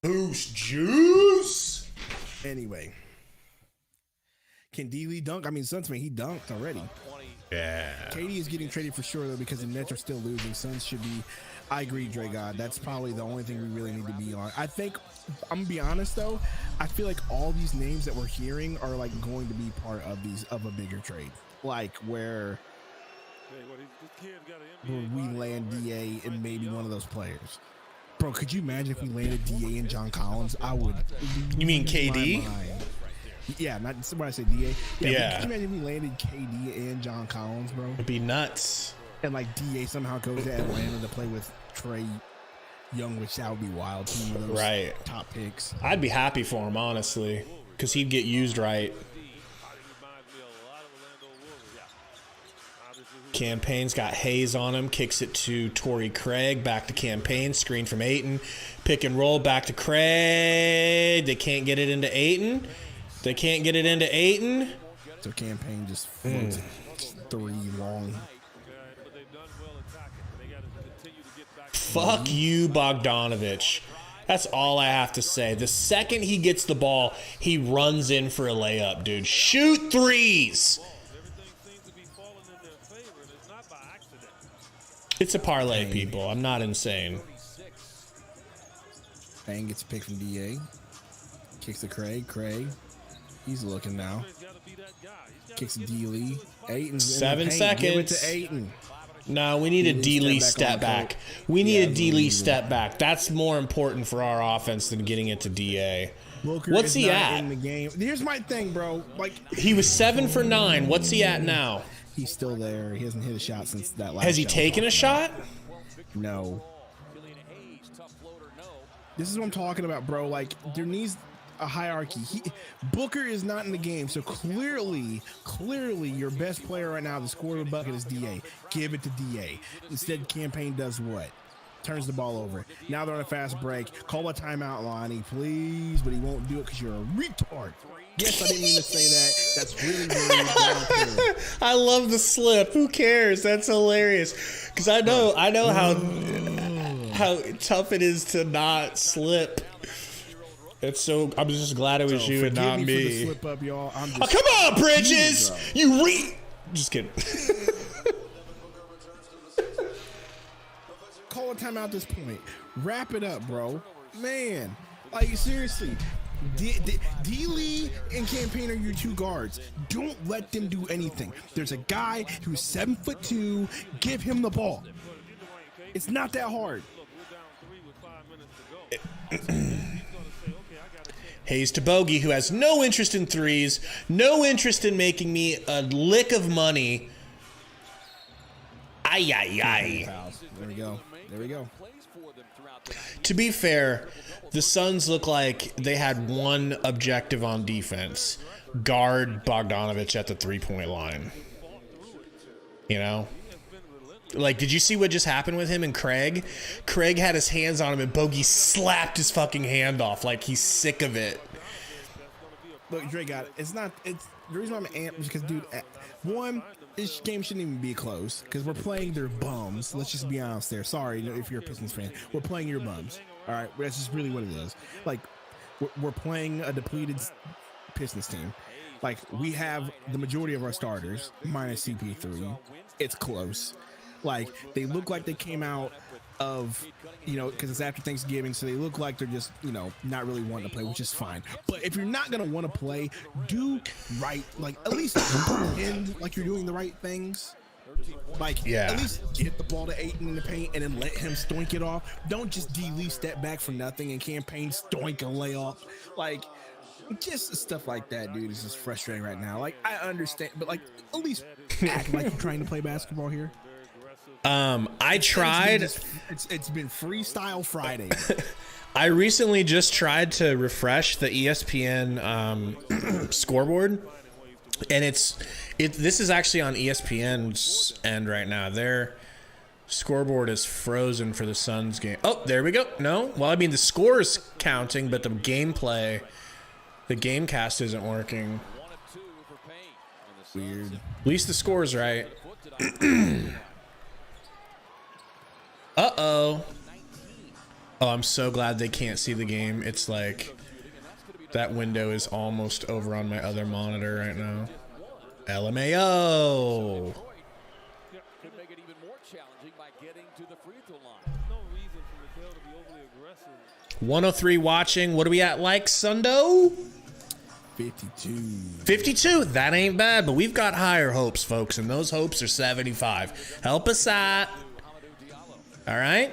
Boost juice. Anyway, can D-Lee dunk? I mean, Suns, man, he dunked already. Yeah. KD is getting traded for sure though because the Nets are still losing. Suns should be. I agree, Dre God. That's probably the only thing we really need to be on. I think I'm gonna be honest though. I feel like all these names that we're hearing are like going to be part of a bigger trade, like where we land DA and maybe one of those players. Bro, could you imagine if we landed DA and John Collins? I would. You mean KD? Yeah, not when I say DA. Yeah. Could you imagine if we landed KD and John Collins, bro? It'd be nuts. And like DA somehow goes to Atlanta to play with Trey Young, which that would be wild. Team of those Right. top picks. I'd be happy for him, honestly, because he'd get used right. Campaign's got Hayes on him, kicks it to Torrey Craig, back to Campaign, screen from Ayton, pick and roll, back to Craig. They can't get it into Ayton. They can't get it into Ayton. So Campaign just floats it 3 long. Fuck you, Bogdanovich. That's all I have to say. The second he gets the ball, he runs in for a layup, dude. Shoot threes. It's a parlay, people. I'm not insane. Bang gets a pick from DA. Kicks to Craig. Craig. He's looking now. Kicks to D-Lee. Ayton's 7 seconds. Give it to Ayton. No, we need a D-Lee step back. We need a D-Lee step back. That's more important for our offense than getting it to DA. Booker What's he at? in the game. Here's my thing, bro. Like He was 7 for 9. What's he at now? he's still there. He hasn't hit a shot since that last. Has he shot taken a shot? No. This is what I'm talking about, bro. Like, there needs a hierarchy. Booker is not in the game, so clearly, your best player right now to score a bucket is DA. Give it to DA. Instead, Campaign does what? Turns the ball over. Now they're on a fast break. Call a timeout, Lonnie, please. But he won't do it because you're a retard. Yes, I didn't mean to say that. That's really rude. I love the slip. Who cares? That's hilarious. Because I know how tough it is to not slip. It's so. I'm just glad it was you and not me. For the slip up, y'all. I'm just, come on, Bridges. Just kidding. Call a timeout at this point. Wrap it up, bro. Man, like seriously. D-Lee and Campaign are your two guards. Don't let them do anything. There's a guy who's 7'2". Give him the ball. It's not that hard. Hayes to Bogey, who has no interest in threes, no interest in making me a lick of money. Ay, ay, ay. There we go. There we go. To be fair, the Suns look like they had one objective on defense: guard Bogdanovich at the three-point line. You know? Like, did you see what just happened with him and Craig? Craig had his hands on him and Bogey slapped his fucking hand off like he's sick of it. Look, Dre got it. It's the reason why I'm amped is because, dude, one, this game shouldn't even be close because we're playing their bums. Let's just be honest there. Sorry if you're a Pistons fan. We're playing your bums. All right? That's just really what it is. Like, we're playing a depleted Pistons team. Like, we have the majority of our starters, minus CP3. It's close. Like, they look like they came out of, because it's after Thanksgiving, so they look like they're just, not really wanting to play, which is fine. But if you're not going to want to play, do right. Like, at least pretend like you're doing the right things. Like, yeah. At least get the ball to Ayton in the paint and then let him stoink it off. Don't just D-Lee step back for nothing and Campaign stoink a layup. Like, just stuff like that, dude, is just frustrating right now. Like, I understand, but, like, at least act like you're trying to play basketball here. I tried. It's been Freestyle Friday. I recently just tried to refresh the ESPN scoreboard, and this is actually on ESPN's end right now. Their scoreboard is frozen for the Suns game. Oh, there we go. No, well, I mean the score's counting, but the gameplay, the gamecast isn't working. Weird. At least the score's right. Uh-oh. Oh, I'm so glad they can't see the game. It's like that window is almost over on my other monitor right now. LMAO. 103 watching. What are we at, like, Sundo? 52. 52. That ain't bad, but we've got higher hopes, folks, and those hopes are 75. Help us out. All right?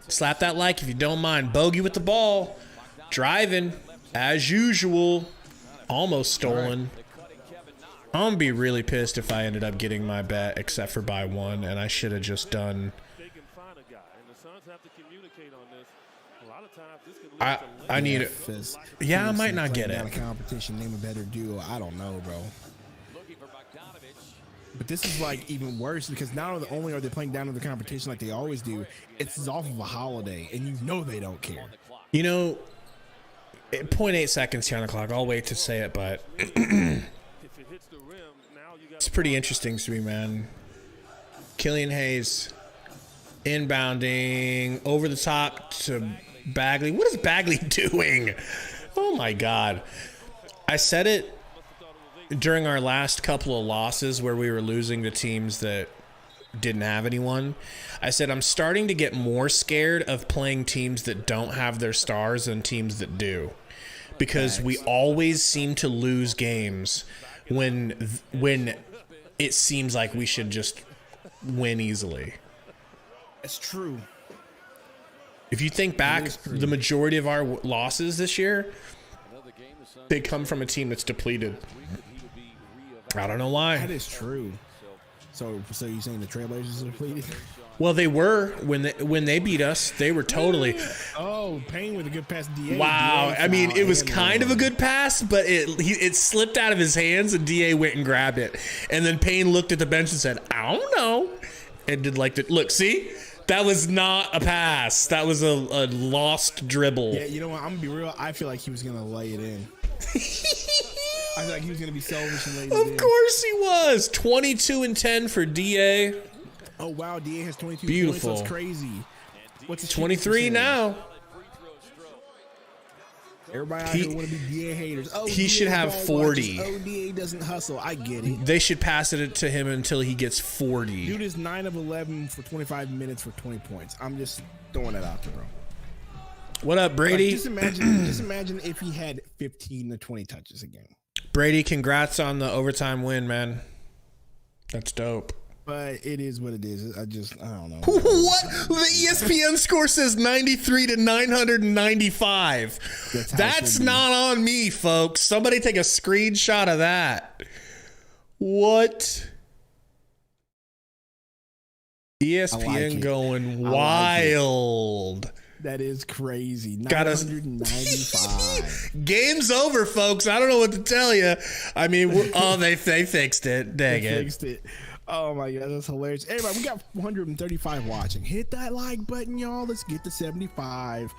Slap that like if you don't mind. Bogey with the ball. Driving, as usual. Almost stolen. I'm going to be really pissed if I ended up getting my bet except for by one, and I should have just done... I need it. Yeah, I might not get it. A competition, name a better duo. I don't know, bro. But this is like even worse because not only are they playing down to the competition like they always do, it's off of a holiday, and you know they don't care. You know, 0.8 seconds here on the clock. I'll wait to say it, but it's pretty interesting to me, man. Killian Hayes inbounding over the top to Bagley. What is Bagley doing? Oh my God. I said it during our last couple of losses where we were losing to teams that didn't have anyone. I said I'm starting to get more scared of playing teams that don't have their stars than teams that do, because we always seem to lose games when it seems like we should just win easily. It's true. If you think back, the majority of our losses this year, they come from a team that's depleted. I don't know why. That is true. So you're saying the Trailblazers are depleted? Well, they were when they beat us. They were totally. Oh, Payne with a good pass. DA. Wow. I mean, it was kind of a good pass, but it slipped out of his hands, and DA went and grabbed it. And then Payne looked at the bench and said, "I don't know," and did like the look. See. That was not a pass. That was a lost dribble. Yeah, you know what? I'm gonna be real. I feel like he was gonna lay it in. I feel like he was gonna be selfish and lay it in. Of course he was. 22 and 10 for DA. Oh wow, DA has 22 Beautiful. points. That's crazy. What's his 23 now. Everybody out here want to be DA haters. Oh, he DA should have 40. Watches. Oh, DA doesn't hustle. I get it. They should pass it to him until he gets 40. Dude is 9 of 11 for 25 minutes for 20 points. I'm just throwing that out there, bro. What up, Brady? Like, just imagine if he had 15 to 20 touches a game. Brady, congrats on the overtime win, man. That's dope. But it is what it is. I don't know. What? The ESPN score says 93 to 995. That's not on me, folks. Somebody take a screenshot of that. What? ESPN going wild. That is crazy. 995. Game's over, folks. I don't know what to tell you. I mean, they fixed it. Dang it. Fixed it. Oh my God, that's hilarious. Everybody, we got 435 watching. Hit that like button, y'all. Let's get to 75.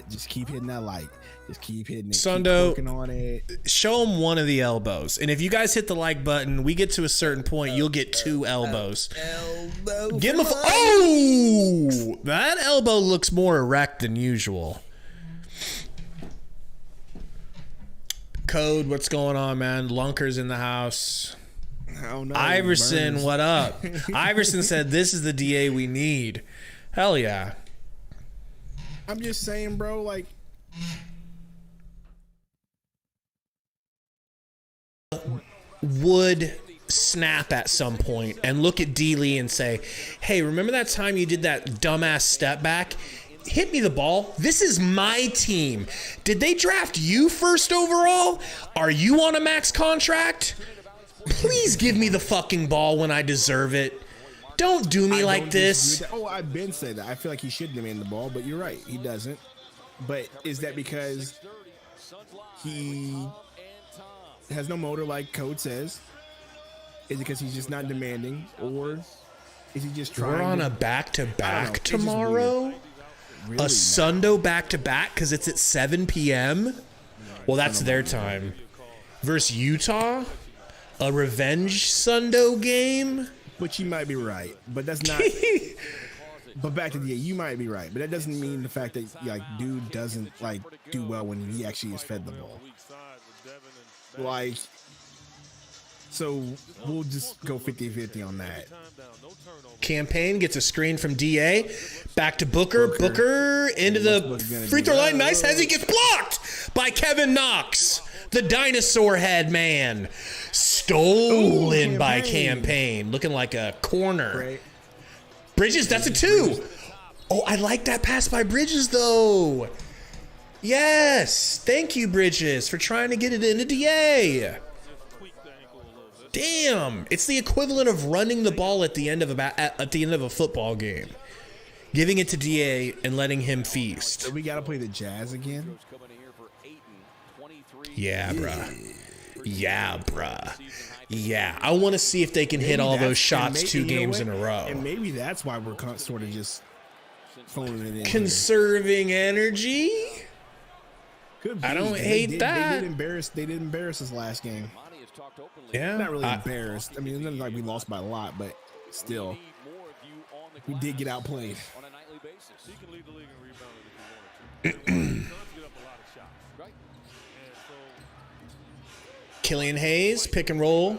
Just keep hitting that like. Just keep hitting it. Sundo, keep working on it. Show them one of the elbows. And if you guys hit the like button, we get to a certain point, you'll get 2 elbows. Give him a oh! That elbow looks more erect than usual. Code, what's going on, man? Lunker's in the house. Oh, no, Iverson, what up? Iverson said, "This is the DA we need." Hell yeah. I'm just saying, bro, like, would snap at some point and look at D. Lee and say, "Hey, remember that time you did that dumbass step back? Hit me the ball. This is my team. Did they draft you first overall? Are you on a max contract? Please give me the fucking ball when I deserve it. Don't do me like this." Oh, I've been saying that. I feel like he should demand the ball, but you're right. He doesn't. But is that because he has no motor like Code says? Is it because he's just not demanding? Or is he just trying? We're on a back-to-back tomorrow? Really? A Sundo back-to-back because it's at 7 p.m.? Well, that's their time. Versus Utah? A revenge Sundo game? But you might be right. But that's not... But back to the you might be right. But that doesn't mean the fact that like dude doesn't like do well when he actually is fed the ball. Like So we'll just go 50-50 on that. Campaign gets a screen from DA. Back to Booker. Booker into the free throw line. Nice. He gets blocked by Kevin Knox. The dinosaur head man. Stolen by Campaign. Looking like a corner. Great. Bridges, that's a 2. Oh, I like that pass by Bridges, though. Yes. Thank you, Bridges, for trying to get it into DA. Damn. It's the equivalent of running the ball at the end of a football game. Giving it to DA and letting him feast. So we got to play the Jazz again? Yeah, bruh. Yeah, I want to see if they can hit all those shots 2 games in a row. And maybe that's why we're sort of just phoning it in. Conserving energy? Could be. I don't hate that. They did embarrass us last game. Yeah. Not really embarrassed. I mean, it's not like we lost by a lot, but still. We did get outplayed. He can lead the league in rebounding if he wanted to. Get up a lot of shots, right? And so Killian Hayes, pick and roll.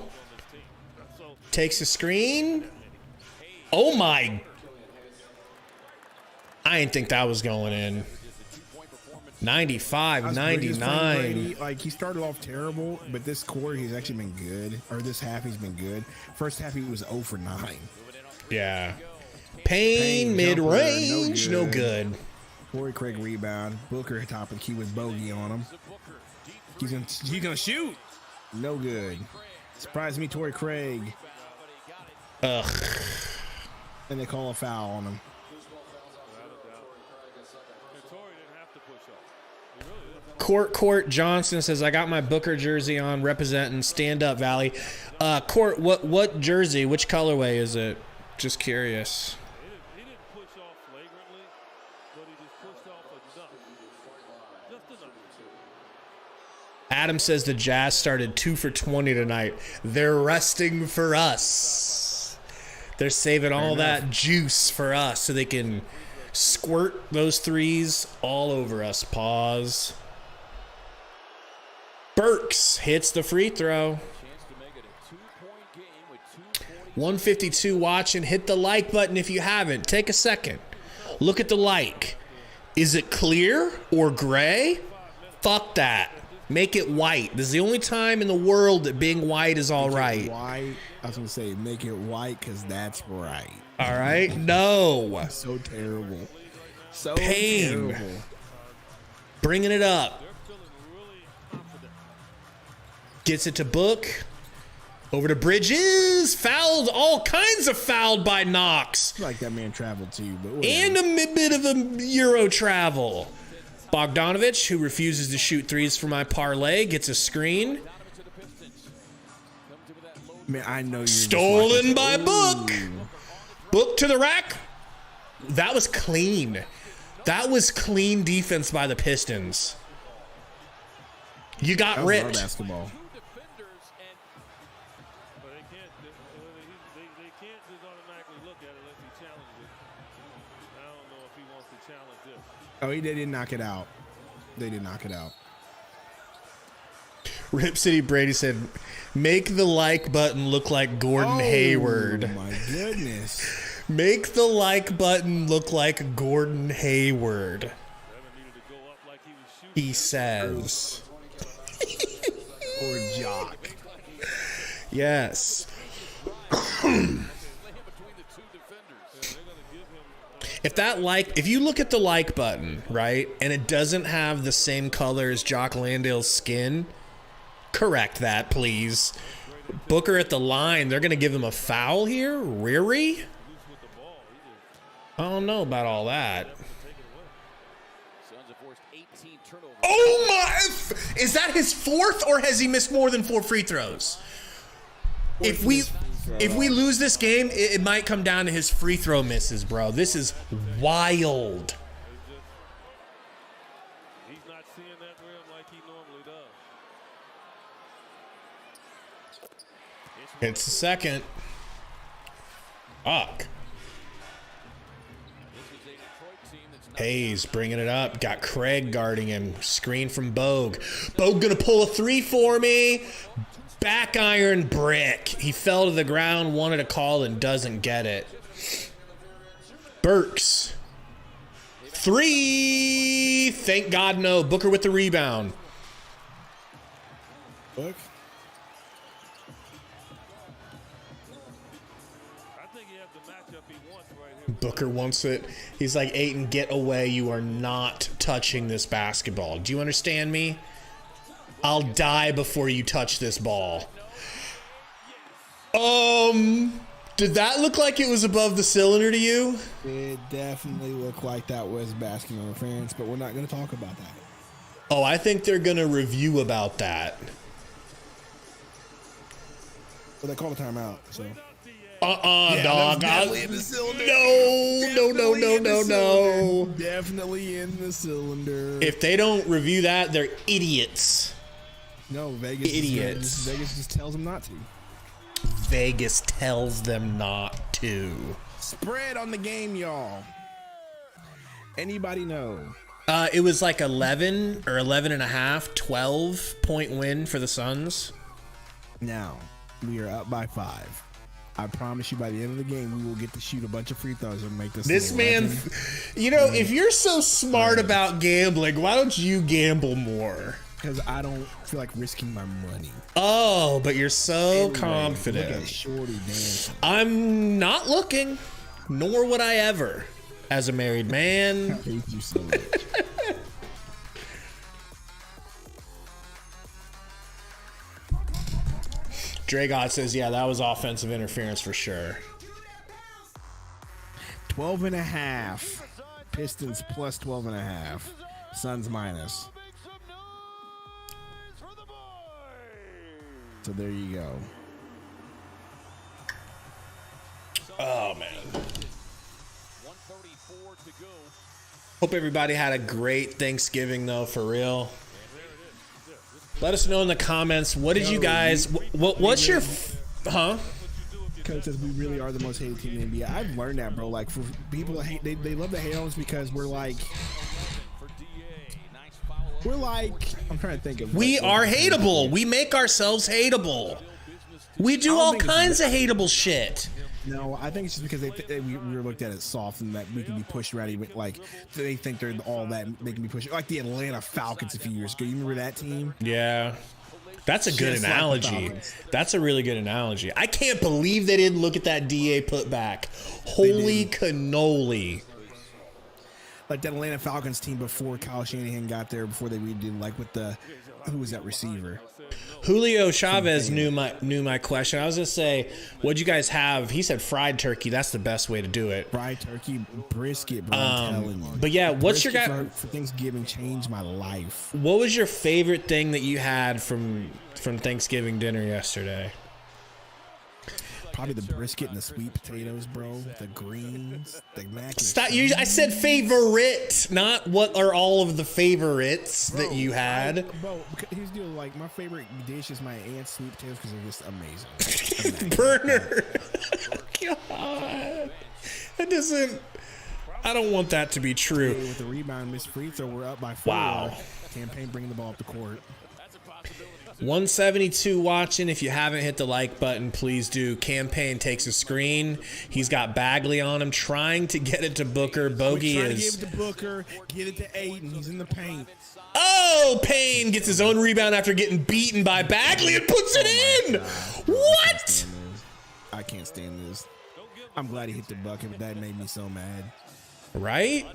Takes a screen. Oh my. I didn't think that was going in. 95, 99. Like, he started off terrible, but this quarter he's actually been good. Or this half he's been good. First half he was 0 for 9. Yeah. Payne mid-range, no good. Torrey Craig rebound. Booker top of the key with bogey on him. He's gonna shoot. No good. Surprised me, Torrey Craig. Ugh. And they call a foul on him. Court Johnson says, I got my Booker jersey on, representing. Stand up, Valley. Court, what jersey? Which colorway is it? Just curious. he didn't push off flagrantly, but he just pushed off enough. Just enough. Adam says the Jazz started 2 for 20 tonight. They're resting for us. They're saving all that juice for us so they can squirt those threes all over us. Pause. Burks hits the free throw. 152 watching. Hit the like button if you haven't. Take a second. Look at the like. Is it clear or gray? Fuck that. Make it white. This is the only time in the world that being white is all right. White. I was going to say, make it white because that's right. All right? No. So terrible. So Pain. terrible. Bringing it up. Gets it to Book. Over to Bridges. Fouled. All kinds of fouled by Knox. Like that man traveled too. But and a bit of a Euro travel. Bogdanovich, who refuses to shoot threes for my parlay, gets a screen. Man, I know you're stolen by Book. Book to the rack. That was clean. That was clean defense by the Pistons. You got ripped. Basketball. They can't just automatically look at it unless he challenges it. I don't know if he wants to challenge this. Oh, they didn't knock it out. They did knock it out. Rip City Brady said, make the like button look like Gordon Hayward. Oh, my goodness. Make the like button look like Gordon Hayward. He says. Or Jock. Yes. If you look at the like button, right, and it doesn't have the same color as Jock Landale's skin, correct that, please. Booker at the line, they're going to give him a foul here? Riri? I don't know about all that. Oh my! Is that his 4th, or has he missed more than 4 free throws? If we lose this game, it might come down to his free throw misses, bro. This is wild. He's not seeing that rim like he normally does. It's the second. Fuck. Hayes bringing it up. Got Craig guarding him. Screen from Bogue. Bogue gonna pull a 3 for me. Back iron brick. He fell to the ground, wanted a call, and doesn't get it. Burks. 3. Thank God no. Booker with the rebound. Book. I think he has the matchup he wants right here. Booker wants it. He's like, Ayton, get away. You are not touching this basketball. Do you understand me? I'll die before you touch this ball. Did that look like it was above the cylinder to you? It definitely looked like that was basketball interference, but we're not going to talk about that. Oh, I think they're going to review about that. Well, they called a timeout, so. Dog. Definitely in the cylinder. No. Definitely in the cylinder. If they don't review that, they're idiots. No, Vegas. Idiots. Vegas just tells them not to. Vegas tells them not to. Spread on the game, y'all. Anybody know? It was like 11 or 11 and a half, 12-point win for the Suns. Now, we are up by 5. I promise you by the end of the game, we will get to shoot a bunch of free throws and make this man, you know, if you're so smart about gambling, why don't you gamble more? Because I don't feel like risking my money. Oh, but you're so Anyway, confident. Look at Shorty dancing. I'm not looking, nor would I ever, as a married man. I hate you so much. Dragot says, yeah, that was offensive interference for sure. 12.5. Pistons plus 12.5. Suns minus. So there you go. Oh, man. Hope everybody had a great Thanksgiving, though, for real. Let us know in the comments. What did you guys... What's your... Huh? Coach says we really are the most hated team in the NBA. I've learned that, bro. Like, for people that hate... They love to hate on us because we're like... I'm trying to think of... We are hateable. We make ourselves hateable. We do all kinds of hateable shit. No, I think it's just because we were looked at as soft and that we can be pushed around. Even like they think they're all that they can be pushed. Like the Atlanta Falcons a few years ago. You remember that team? Yeah. That's a good Just analogy. like That's a really good analogy. I can't believe they didn't look at that DA putback. Holy cannoli. Like that Atlanta Falcons team before Kyle Shanahan got there, before they redid, like with the who was that receiver? Julio Chavez knew my question. I was gonna say, what'd you guys have? He said fried turkey. That's the best way to do it. Fried turkey, brisket, bro. I'm telling you. But yeah, what's your guy for Thanksgiving? Changed my life. What was your favorite thing that you had from Thanksgiving dinner yesterday? Probably the brisket and the sweet potatoes, bro. The greens, the mac and Stop! I said favorite, not what are all of the favorites that you had. Bro, here's the deal. Like, my favorite dish is my aunt's sweet potatoes because they're just amazing. Burner. God, that doesn't. I don't want that to be true. With the rebound, Miss Free throw, we're up by 4. Wow. Campaign bringing the ball up the court. 172 watching. If you haven't hit the like button, please do. Campaign takes a screen. He's got Bagley on him, trying to get it to Booker. Bogey Trying is. to give it to Booker, get it to Ayton. He's in the paint. Oh, Payne gets his own rebound after getting beaten by Bagley and puts it in. What? I can't stand this. I'm glad he hit the bucket, but that made me so mad. Right?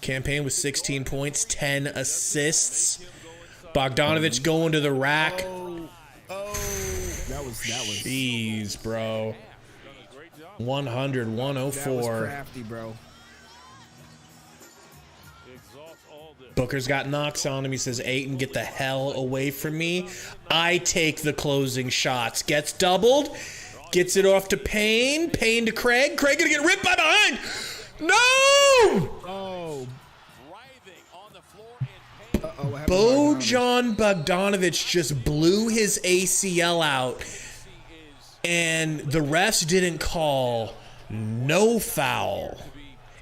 Campaign with 16 points, 10 assists. Bogdanovich going to the rack. That was. Jeez, bro. 100, 104. That was crafty, bro. Booker's got knocks on him. He says, Ayton, get the hell away from me. I take the closing shots. Gets doubled. Gets it off to Payne. Payne to Craig. Craig gonna get ripped by behind. No! Oh. Bojan Bogdanovich just blew his ACL out, and the refs didn't call no foul.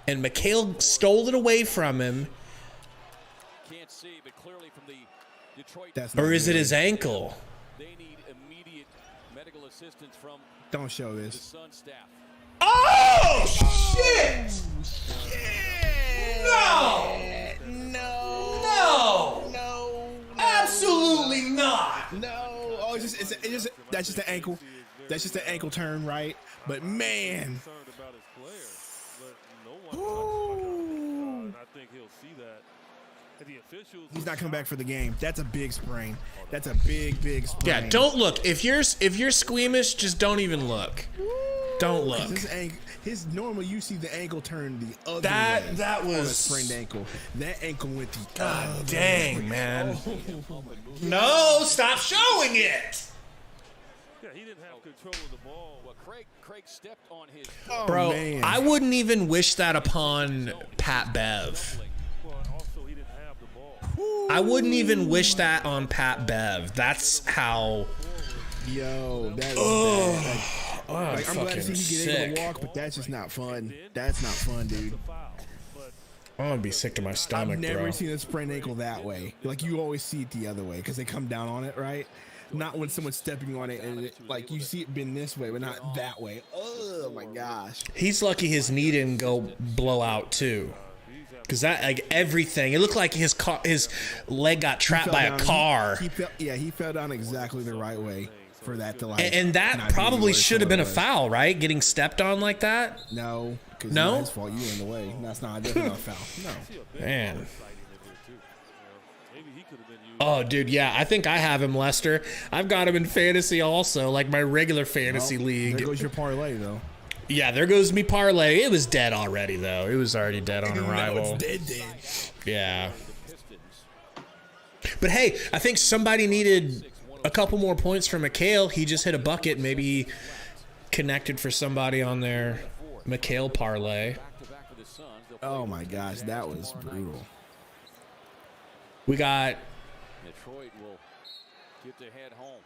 And McHale stole it away from him. Can't see, but clearly from the Detroit, That's Or not is it good. his ankle? they need immediate medical assistance from Don't show the this. Sun staff. Oh, shit! No! No! Absolutely not! No. Oh, that's just an ankle. That's just an ankle turn, right? But man. Concerned about his player, but no one talks about him. And I think he'll see that. And the officials, He's not coming back for the game. That's a big sprain. That's a big sprain. Yeah, don't look. If you're squeamish, just don't even look. Don't look. His normal, you see the ankle turn the other way. That on a was sprained ankle. That ankle went the God other dang, way. man. No, stop showing it. yeah, he didn't have control of the ball. Well, Craig stepped on his Oh, Bro, man. I wouldn't even wish that upon Pat Bev. Well, also he didn't have the ball. I wouldn't even wish that on Pat Bev. That's how. Yo, that is Oh, bad. I'm Like, I'm glad to fucking see you get able sick. to walk, but that's just not fun. That's not fun, dude. I'm gonna be sick to my stomach, I've never bro. seen a sprained ankle that way. Like, you always see it the other way because they come down on it, right? Not when someone's stepping on it and like you see it bend this way, but not that way. Oh my gosh. He's lucky his knee didn't go blow out too. Cause that, like, everything, it looked like his leg got trapped by a car. He fell down exactly the right way for that to like. And that not be probably worse should have than been a it was. foul, right? Getting stepped on like that. No, because No? it's his fault. You were in the way. That's definitely not a foul. No. Man. Maybe he could have been used. Oh, dude, yeah, I think I have him, Lester. I've got him in fantasy also, like my regular fantasy Well, league. There goes your parlay, though. Yeah, there goes me parlay. It was dead already, though. It was already dead on No, arrival. it's dead. Yeah. But hey, I think somebody needed a couple more points from McHale. He just hit a bucket. Maybe he connected for somebody on their McHale parlay. back-to-back for the Suns. They'll play Oh my gosh, that was brutal. We got Detroit will get their head home.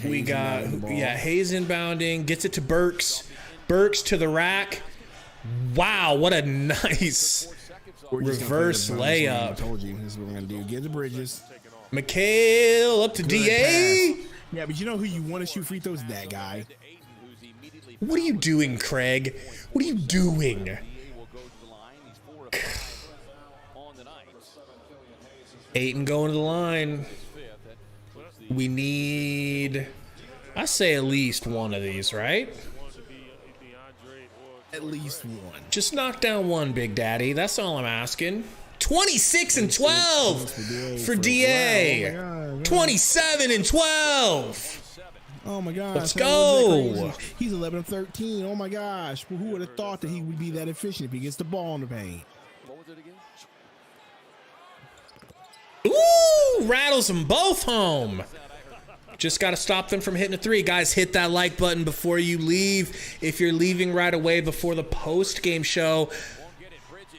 We Hayes got, inbounding the ball. yeah, Hayes inbounding, gets it to Burks. Burks to the rack. Wow, what a nice We're just gonna reverse play the bonus game. I layup. told you this is what we're gonna do. Get the Bridges. McHale up to Good DA. pass. Yeah, but you know who you want to shoot free throws? That guy. Ayton, who's immediately What are you doing, Craig? What are you doing? DA will go to the line. He's 4 of 5 on the night. Ayton going to the line. Fifth, that puts the We need, I say at least one of these, right? Wanted to be DeAndre or At least one. Just knock down one, Big Daddy. That's all I'm asking. 26 and 12 for DA. Wow, oh my God. 27 and 12. Oh my gosh. Let's that wasn't go. that crazy. He's 11 of 13. Oh my gosh. Well, who would have thought that he would be that efficient if he gets the ball in the paint? what was it again? Ooh, rattles them both home. Just got to stop them from hitting a three. Guys, hit that like button before you leave. If you're leaving right away before the post-game show,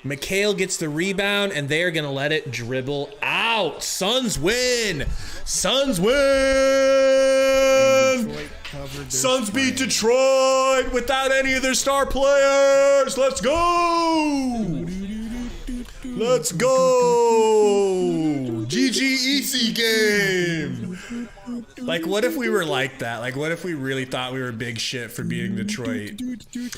McHale gets the rebound, and they're going to let it dribble out. Suns win. Suns win. Detroit covered their Suns beat spread. Detroit without any of their star players. Let's go. Let's go. GG easy game. Like, what if we were like that? Like, what if we really thought we were big shit for beating Detroit?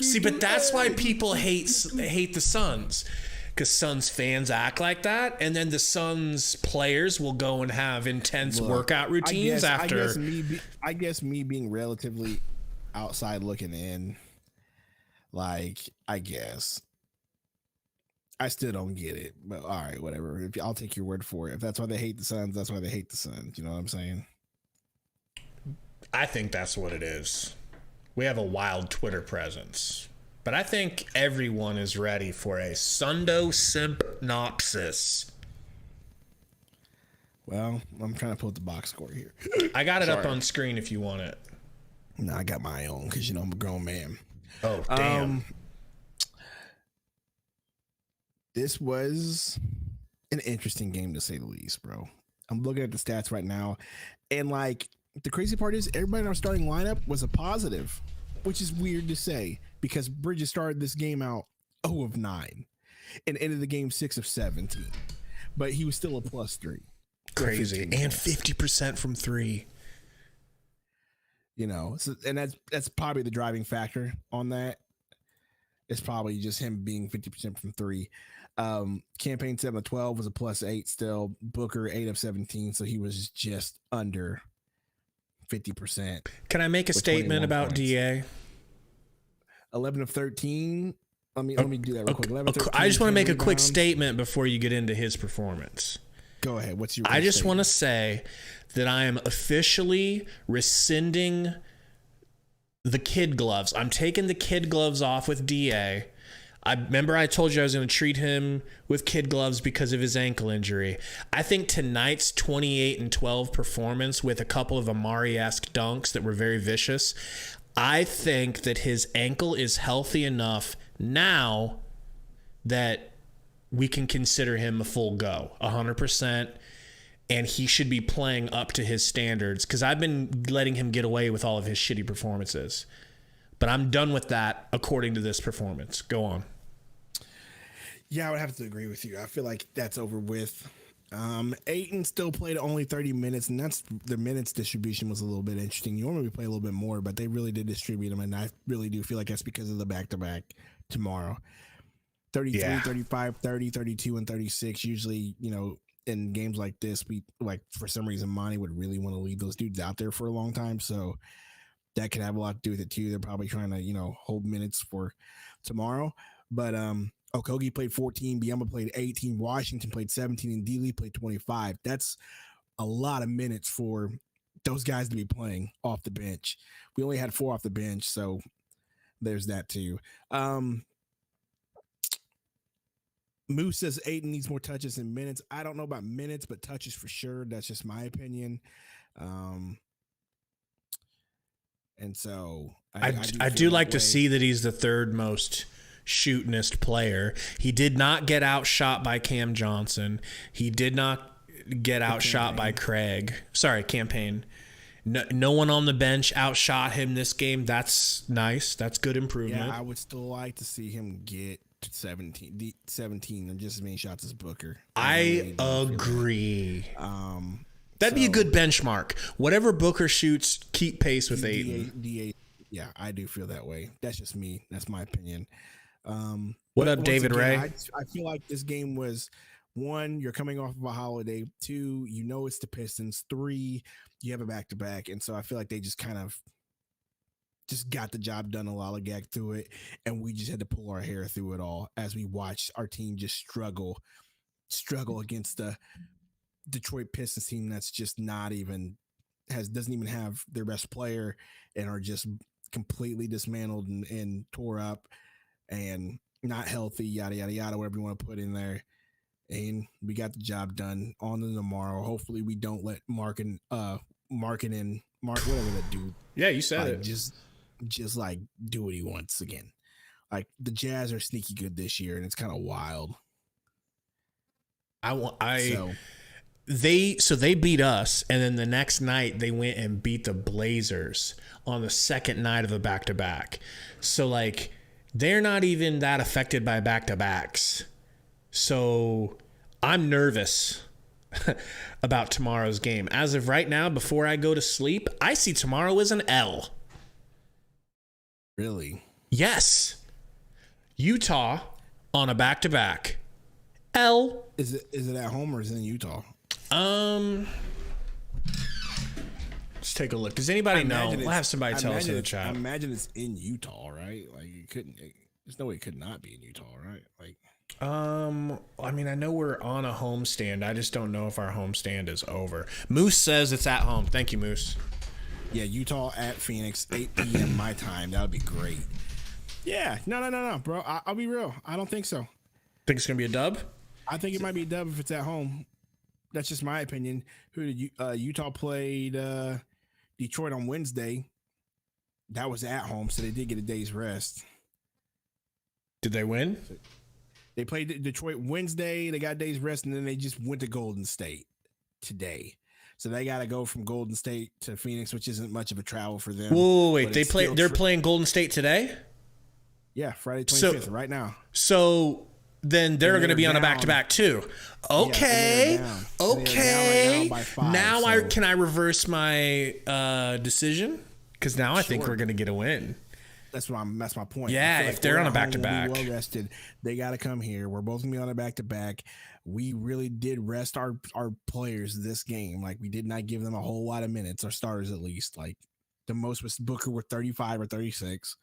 See, but that's why people hate the Suns. Because Suns fans act like that, and then the Suns players will go and have intense Look, workout routines after. I guess me being relatively outside looking in, like, I guess. I still don't get it, but all right, whatever. I'll take your word for it. If that's why they hate the Suns, that's why they hate the Suns. You know what I'm saying? I think that's what it is. We have a wild Twitter presence. But I think everyone is ready for a Sundo Synopsis. Well, I'm trying to pull up the box score here. I got it up on screen if you want it. No, I got my own because, you know, I'm a grown man. Oh, damn. This was an interesting game to say the least, bro. I'm looking at the stats right now, and like the crazy part is everybody in our starting lineup was a positive, which is weird to say because Bridges started this game out 0 of 9 and ended the game 6 of 17, but he was still a +3. Crazy. And 50% from 3. You know, so, and that's probably the driving factor on that. It's probably just him being 50% from 3. Campaign 7 of 12 was a +8 still. Booker 8 of 17, so he was just under 50%. Can I make a statement about points. DA? 11 of 13. Let me do that real quick. 11, 13, I just want to make a quick rebounds. statement before you get into his performance. Go ahead. What's your? I just want to say that I am officially rescinding the kid gloves. I'm taking the kid gloves off with DA. I remember I told you I was going to treat him with kid gloves because of his ankle injury. I think tonight's 28 and 12 performance with a couple of Amari-esque dunks that were very vicious, I think that his ankle is healthy enough now that we can consider him a full go, 100%, and he should be playing up to his standards because I've been letting him get away with all of his shitty performances. But I'm done with that according to this performance. Go on. Yeah, I would have to agree with you. I feel like that's over with. Ayton still played only 30 minutes, and that's the minutes distribution was a little bit interesting. Normally we play a little bit more, but they really did distribute them, and I really do feel like that's because of the back-to-back tomorrow. 33, 35, 30, 32, and 36. Usually, you know, in games like this, we like for some reason Monty would really want to leave those dudes out there for a long time, so that could have a lot to do with it too. They're probably trying to, you know, hold minutes for tomorrow. But Okogie played 14, Biyombo played 18, Washington played 17, and D-Lee played 25. That's a lot of minutes for those guys to be playing off the bench. We only had 4 off the bench, so there's that too. Moose says Ayton needs more touches and minutes. I don't know about minutes, but touches for sure. That's just my opinion. And so I do like to see that he's the third most shootingest player. He did not get outshot by Cam Johnson. He did not get outshot by Craig. Sorry, Campaign. No one on the bench outshot him this game. That's nice. That's good improvement. Yeah, I would still like to see him get 17 or just as many shots as Booker. I agree. That'd be a good benchmark. Whatever Booker shoots, keep pace with Ayton. Yeah, I do feel that way. That's just me. That's my opinion. What up, David Ray? I feel like this game was, 1, you're coming off of a holiday. 2, you know it's the Pistons. 3, you have a back-to-back. And so I feel like they just kind of just got the job done, a lollygag through it, and we just had to pull our hair through it all as we watched our team just struggle against the Detroit Pistons team that's just doesn't even have their best player and are just completely dismantled and tore up and not healthy, yada yada yada, whatever you want to put in there. And we got the job done. On to tomorrow. Hopefully we don't let Mark whatever that dude. Yeah, you said like, it. Just like do what he wants again. Like the Jazz are sneaky good this year, and it's kind of wild. They beat us, and then the next night they went and beat the Blazers on the second night of a back-to-back. So like they're not even that affected by back-to-backs. So I'm nervous about tomorrow's game. As of right now, before I go to sleep, I see tomorrow as an L. Really? Yes. Utah on a back-to-back. L. Is it at home or is it in Utah? Let's take a look. Does anybody know? We'll have somebody tell us in the chat. I imagine it's in Utah, right? Like there's no way it could not be in Utah, right? Like, I mean, I know we're on a homestand. I just don't know if our homestand is over. Moose says it's at home. Thank you, Moose. Yeah, Utah at Phoenix, 8 p.m. my time. That would be great. Yeah, no, bro. I'll be real. I don't think so. Think it's gonna be a dub? I think it might be a dub if it's at home. That's just my opinion. Who did Utah played Detroit on Wednesday? That was at home, so they did get a day's rest. Did they win? They played Detroit Wednesday. They got a day's rest, and then they just went to Golden State today. So they got to go from Golden State to Phoenix, which isn't much of a travel for them. Whoa, wait. They're playing Golden State today? Yeah, Friday 25th, right now. So then they're going to be on a down. back-to-back too. Yeah, Okay. and they're down. Okay. And they're down right now by 5, now so. can I reverse my decision? Because now I think we're going to get a win. That's my point. Yeah, I feel if they're we're on a at home, back-to-back. we'll be well rested. They got to come here. We're both gonna be on a back-to-back. We really did rest our players this game. Like we did not give them a whole lot of minutes, our starters at least. Like the most was Booker with 35 or 36.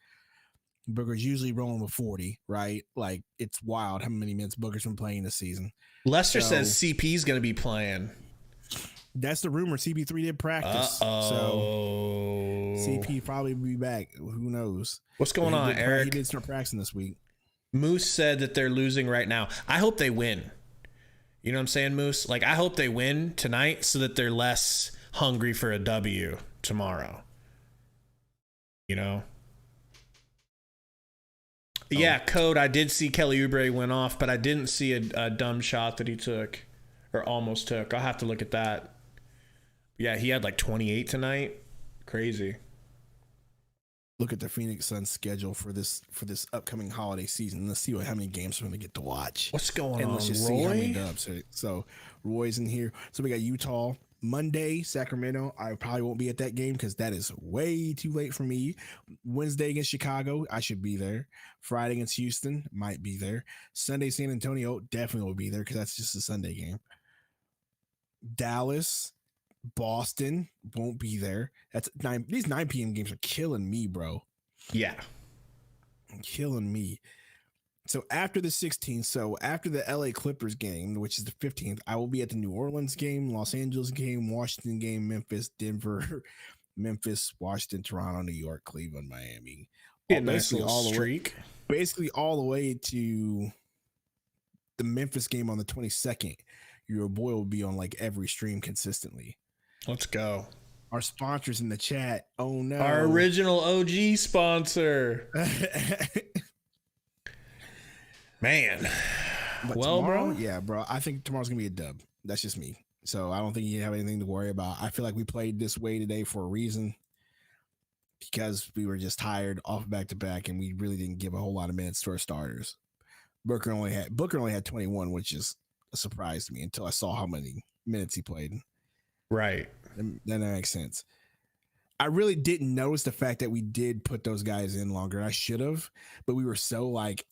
Booker's usually rolling with 40, right? Like it's wild how many minutes Booker's been playing this season. Lester says CP's going to be playing. That's the rumor. CP3 did practice. So CP probably will be back. Who knows? What's going on, Eric? He did start practicing this week. Moose said that they're losing right now. I hope they win. You know what I'm saying, Moose? Like, I hope they win tonight so that they're less hungry for a W tomorrow. You know? Yeah, Code, I did see Kelly Oubre went off, but I didn't see a dumb shot that he took or almost took. I'll have to look at that. Yeah, he had like 28 tonight. Crazy. Look at the Phoenix Suns schedule for this upcoming holiday season. Let's see how many games we're going to get to watch. What's going on, let's just Roy? see how many dubs. So Roy's in here. So we got Utah Monday, Sacramento. I probably won't be at that game because that is way too late for me. Wednesday against Chicago, I should be there. Friday against Houston, might be there. Sunday, San Antonio, definitely will be there because that's just a Sunday game. Dallas, Boston won't be there. That's 9. These 9 p.m. games are killing me, bro. Yeah. Killing me. So after the 16th, so after the LA Clippers game, which is the 15th, I will be at the New Orleans game, Los Angeles game, Washington game, Memphis, Denver, Memphis, Washington, Toronto, New York, Cleveland, Miami. Basically all the way to the Memphis game on the 22nd. Your boy will be on like every stream consistently. Let's go. Our sponsors in the chat. Oh no. Our original OG sponsor. Man. But well, tomorrow, bro. Yeah, bro. I think tomorrow's going to be a dub. That's just me. So I don't think you have anything to worry about. I feel like we played this way today for a reason because we were just tired off back-to-back and we really didn't give a whole lot of minutes to our starters. Booker only had 21, which is a surprise to me until I saw how many minutes he played. Right. Then that makes sense. I really didn't notice the fact that we did put those guys in longer. I should have, but we were so like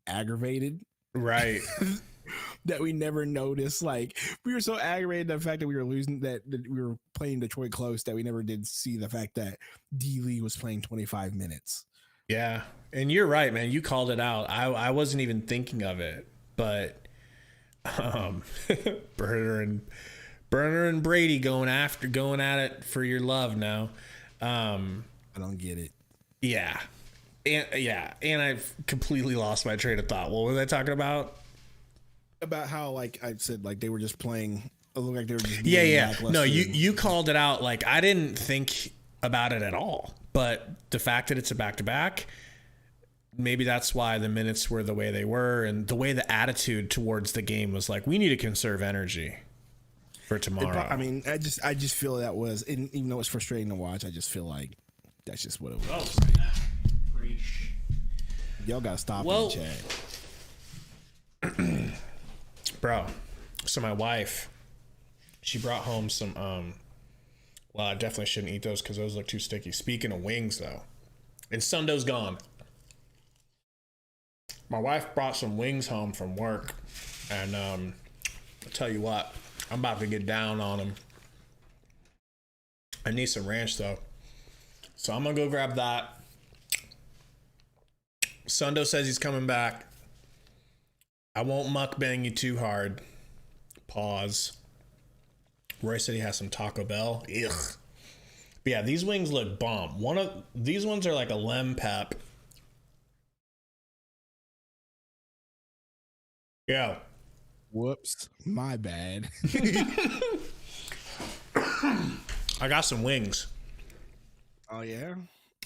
aggravated. Right. That we never noticed. Like we were so aggravated at the fact that we were losing, that we were playing Detroit close, that we never did see the fact that D Lee was playing 25 minutes. Yeah. And you're right, man. You called it out. I wasn't even thinking of it, but Burner and Brady going at it for your love now. I don't get it. Yeah. And I've completely lost my train of thought. What was I talking about? About how, like I said, like they were just playing. It looked like they were just yeah. No, you called it out. Like I didn't think about it at all. But the fact that it's a back-to-back, maybe that's why the minutes were the way they were, and the way the attitude towards the game was like, we need to conserve energy for tomorrow. I mean, I just feel that was, and even though it's frustrating to watch, I just feel like that's just what it was. Y'all gotta stop in the chat. Bro, so my wife, she brought home some well, I definitely shouldn't eat those because those look too sticky. Speaking of wings though, and Sundo's gone. My wife brought some wings home from work, and I'll tell you what, I'm about to get down on them. I need some ranch though, so I'm gonna go grab that. Sundo says he's coming back. I won't mukbang you too hard. Pause. Roy said he has some Taco Bell. Ugh. But yeah, these wings look bomb. One of these ones are like a lem pep. Yeah. Whoops, my bad. I got some wings. Oh yeah,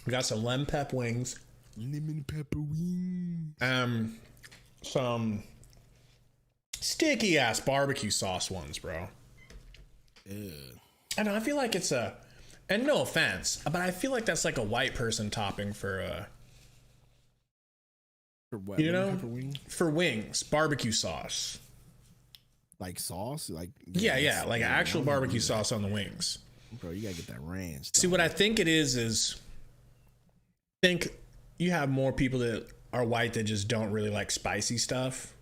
I got some lem pep wings. lemon pepper wings. Some sticky ass barbecue sauce ones, bro. Ew. I know. I feel like it's and no offense, but I feel like that's like a white person topping for For what? You lemon know, pepper wings? for wings, barbecue sauce. Like sauce? Like Yeah, like actual I'm barbecue gonna do sauce on the wings. that. Bro, you gotta get that ranch. See, what I think it is I think you have more people that are white that just don't really like spicy stuff.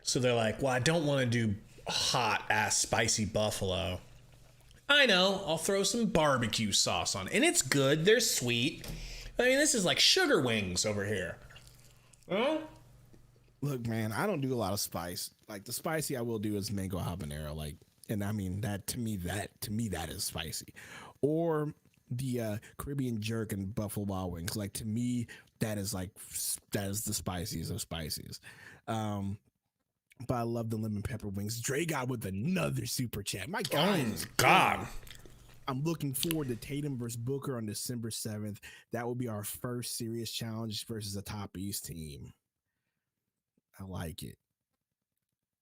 So they're like, well, I don't want to do hot ass spicy buffalo. I know, I'll throw some barbecue sauce on it. And it's good. They're sweet. I mean, this is like sugar wings over here. Huh? Look, man, I don't do a lot of spice. Like the spicy I will do is mango habanero. Like, and I mean that to me that is spicy. Or the Caribbean jerk and Buffalo Wild Wings. Like to me, that is the spiciest of spices. But I love the lemon pepper wings. Dre got with another super chat. My God. Oh, God. I'm looking forward to Tatum versus Booker on December 7th. That will be our first serious challenge versus a top East team. I like it.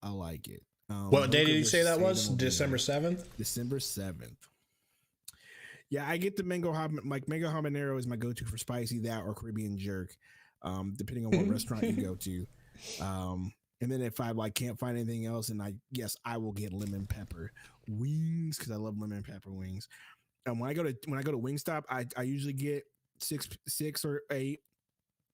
What day Booker did you say versus that was? Tatum will be December there. 7th? December 7th. Yeah, I get the mango habanero is my go-to for spicy, that or Caribbean jerk, depending on what restaurant you go to. And then if I can't find anything else, and I will get lemon pepper wings because I love lemon pepper wings. And when I go to Wingstop, I usually get six or eight,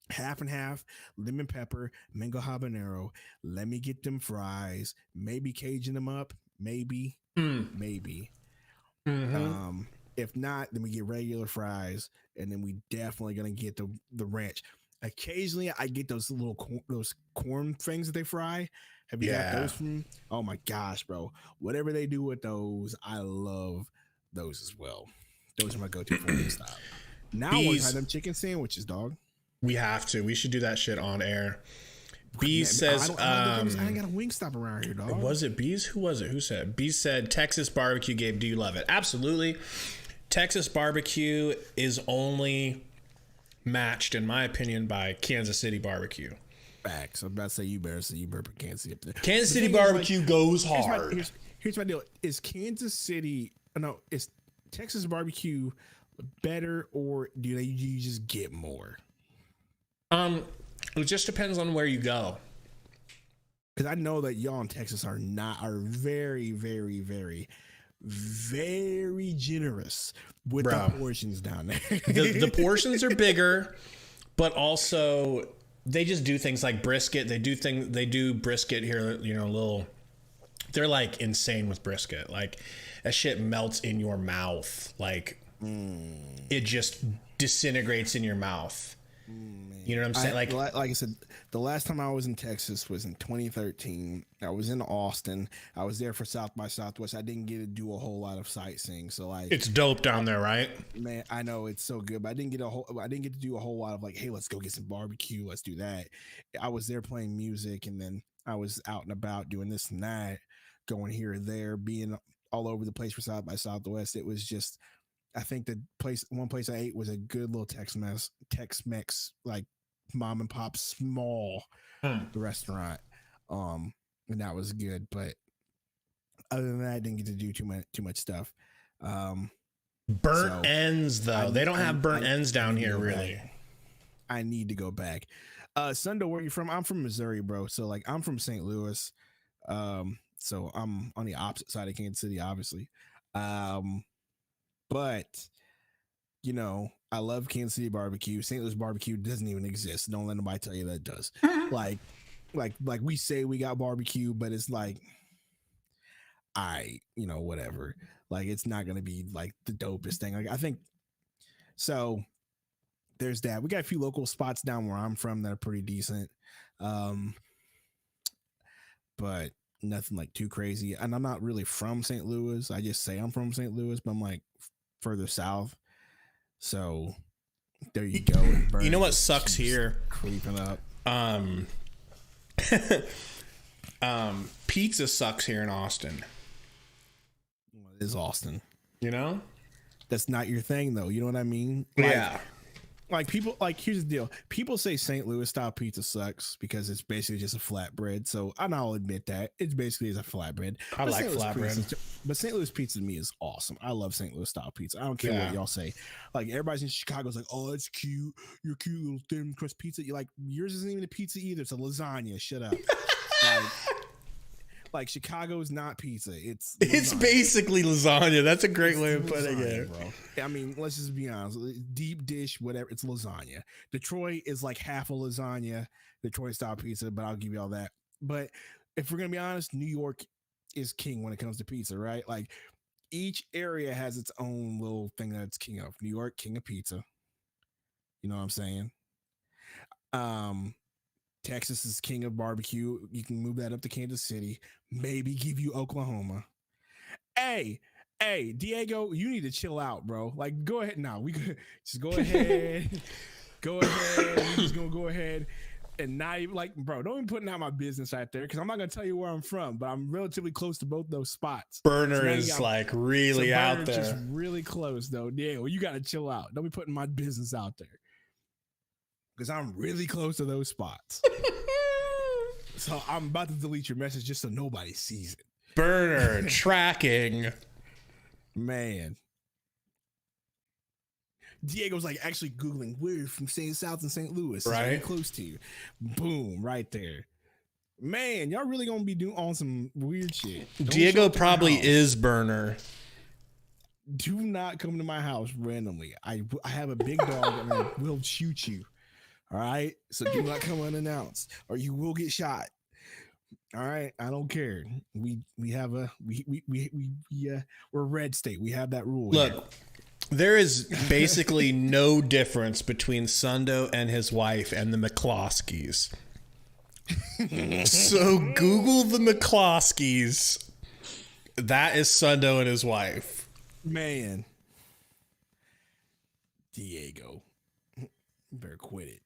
half and half, lemon pepper, mango habanero. Let me get them fries, maybe Cajun them up, maybe. Mm-hmm. If not, then we get regular fries, and then we definitely gonna get the ranch. Occasionally, I get those those corn things that they fry. Have you got those from? Oh my gosh, bro! Whatever they do with those, I love those as well. Those are my go-to for Wingstop. Now I want to try them chicken sandwiches, dog. We have to. We should do that shit on air. Bees says, I ain't got a Wingstop around here, dog. Was it Bees? Who was it? Who said? Bees said, Texas barbecue, Gabe, do you love it? Absolutely. Texas barbecue is only matched, in my opinion, by Kansas City barbecue. Facts. I'm about to say you better put Kansas City up there. Kansas City barbecue goes hard. Here's my deal. Is Texas barbecue better, or do you just get more? It just depends on where you go. Because I know that y'all in Texas are very, very, very, very generous with the portions down there. The portions are bigger, but also they just do things like brisket. They do brisket here, they're like insane with brisket. Like that shit melts in your mouth. Like it just disintegrates in your mouth. You know what I'm saying? Like I said, the last time I was in Texas was in 2013. I was in Austin. I was there for South by Southwest. I didn't get to do a whole lot of sightseeing. So it's dope down there, right? Man, I know it's so good, but I didn't get to do a whole lot of hey, let's go get some barbecue. Let's do that. I was there playing music, and then I was out and about doing this and that, going here and there, being all over the place for South by Southwest. It was just, I think one place I ate was a good little Tex-Mex, like mom and pop small restaurant. And that was good. But other than that, I didn't get to do too much stuff. Burnt ends, though. They don't have burnt ends down here, really. I need to go back. Sundo, where are you from? I'm from Missouri, bro. So I'm from St. Louis. So I'm on the opposite side of Kansas City, obviously. But I love Kansas City barbecue. St. Louis barbecue doesn't even exist. Don't let nobody tell you that it does. like we say we got barbecue, but it's whatever. Like it's not gonna be like the dopest thing. Like I think so. There's that. We got a few local spots down where I'm from that are pretty decent. But nothing too crazy. And I'm not really from St. Louis. I just say I'm from St. Louis, but I'm further south. So there you go. You know what sucks here? Creeping up. Pizza sucks here in Austin. Well, it is Austin. You know? That's not your thing though. You know what I mean? Yeah. Like people, like here's the deal. People say St. Louis style pizza sucks because it's basically just a flatbread. So I'll admit that it's basically is a flatbread. I like flatbread. But St. Louis pizza to me is awesome. I love St. Louis style pizza. I don't care what y'all say. Like everybody's in Chicago's like, oh, it's cute. Your cute little thin crust pizza. You're like, yours isn't even a pizza either. It's a lasagna. Shut up. Like Chicago is not pizza. It's basically lasagna. That's a great way of putting it, bro. I mean, let's just be honest. Deep dish, whatever. It's lasagna. Detroit is like half a lasagna, Detroit style pizza, but I'll give you all that. But if we're gonna be honest, New York is king when it comes to pizza, right? Like each area has its own little thing that it's king of. New York, king of pizza. You know what I'm saying? Texas is king of barbecue. You can move that up to Kansas City. Maybe give you Oklahoma. Hey, Diego, you need to chill out, bro. Like, go ahead now. We could just go ahead. Go ahead. We're just gonna go ahead and not even like, bro. Don't even putting out my business right there because I'm not gonna tell you where I'm from, but I'm relatively close to both those spots. Burner is like really out there. Just really close though. Diego, you gotta chill out. Don't be putting my business out there. Because I'm really close to those spots. So I'm about to delete your message just so nobody sees it. Burner tracking. Man. Diego's like actually Googling, we're from St. South and St. Louis. Right. Very close to you. Boom, right there. Man, y'all really gonna be doing on some weird shit. Diego probably is Burner. Do not come to my house randomly. I have a big dog and I will shoot you. All right, so do not come unannounced, or you will get shot. All right, I don't care. We're red state. We have that rule. Look, there is basically no difference between Sundo and his wife and the McCloskeys. So Google the McCloskeys. That is Sundo and his wife. Man, Diego, you better quit it.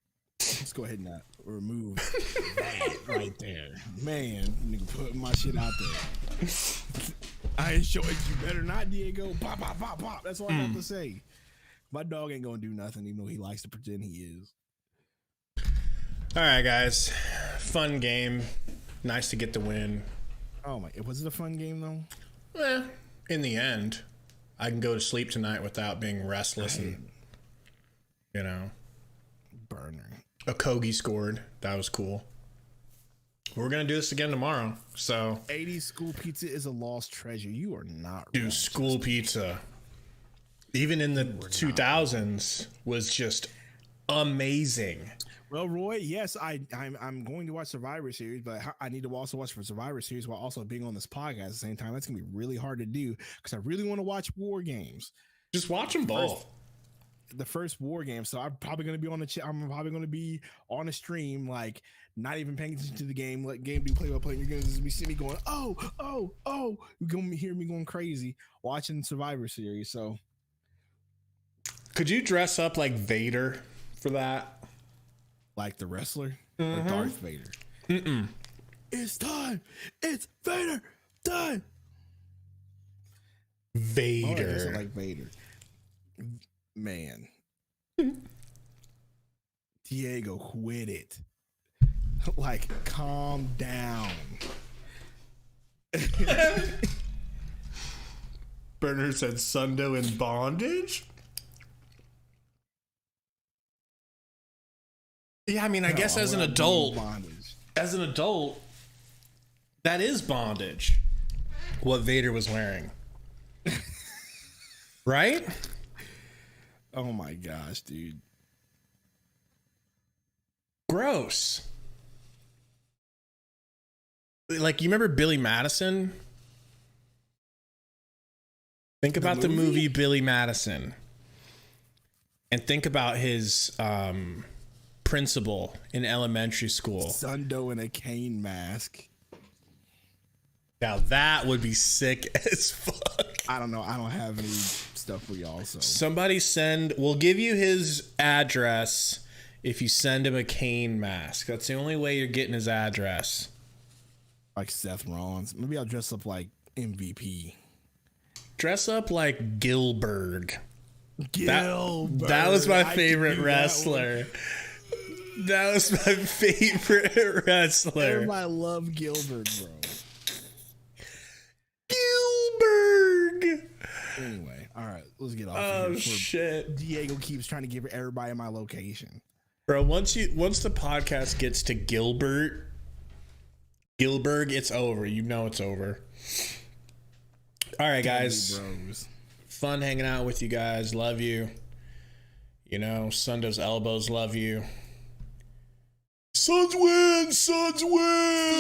Let's go ahead and remove that right there. Man, nigga putting my shit out there. I ain't showing you better not, Diego. Pop, pop, pop, pop. That's all I have to say. My dog ain't gonna do nothing, even though he likes to pretend he is. All right, guys. Fun game. Nice to get the win. Oh my, was it a fun game though? Well, in the end, I can go to sleep tonight without being restless and, you know. Burner. Okogie scored. That was cool. We're going to do this again tomorrow. So 80s school pizza is a lost treasure. You are not dude, school pizza. Even in the 2000s was just amazing. Well, Roy, yes, I'm going to watch Survivor Series, but I need to also watch for Survivor Series while also being on this podcast at the same time. That's going to be really hard to do because I really want to watch War Games. Just watch them both. The first War Game, so I'm probably going to be on I'm probably going to be on a stream, like not even paying attention to the game, let game be play by play. You're going to see me going, oh, you're going to hear me going crazy watching Survivor Series. So, could you dress up like Vader for that? Like the wrestler, or Darth Vader? It's time. It's Vader time. Vader, oh, like Vader. Man, Diego, quit it. Like, calm down. Burner said Sundo in bondage. Yeah, I mean, I guess as an adult, that is bondage. What Vader was wearing, right? Oh my gosh, dude. Gross. Like, you remember Billy Madison? Think about the movie Billy Madison. And think about his principal in elementary school. Sundo in a cane mask. Now that would be sick as fuck. I don't know. I don't have any stuff for y'all. So somebody we'll give you his address if you send him a cane mask. That's the only way you're getting his address. Like Seth Rollins. Maybe I'll dress up like MVP. Dress up like Gilbert. That was my favorite wrestler. That was my favorite wrestler. Everybody love Gilbert, bro. Gilbert. Anyway, all right, let's get off. Oh shit! Diego keeps trying to give everybody my location, bro. Once the podcast gets to Gilbert, it's over. You know it's over. All right, guys. Bros. Fun hanging out with you guys. Love you. You know, Sundo's elbows love you. Suns win! Suns win!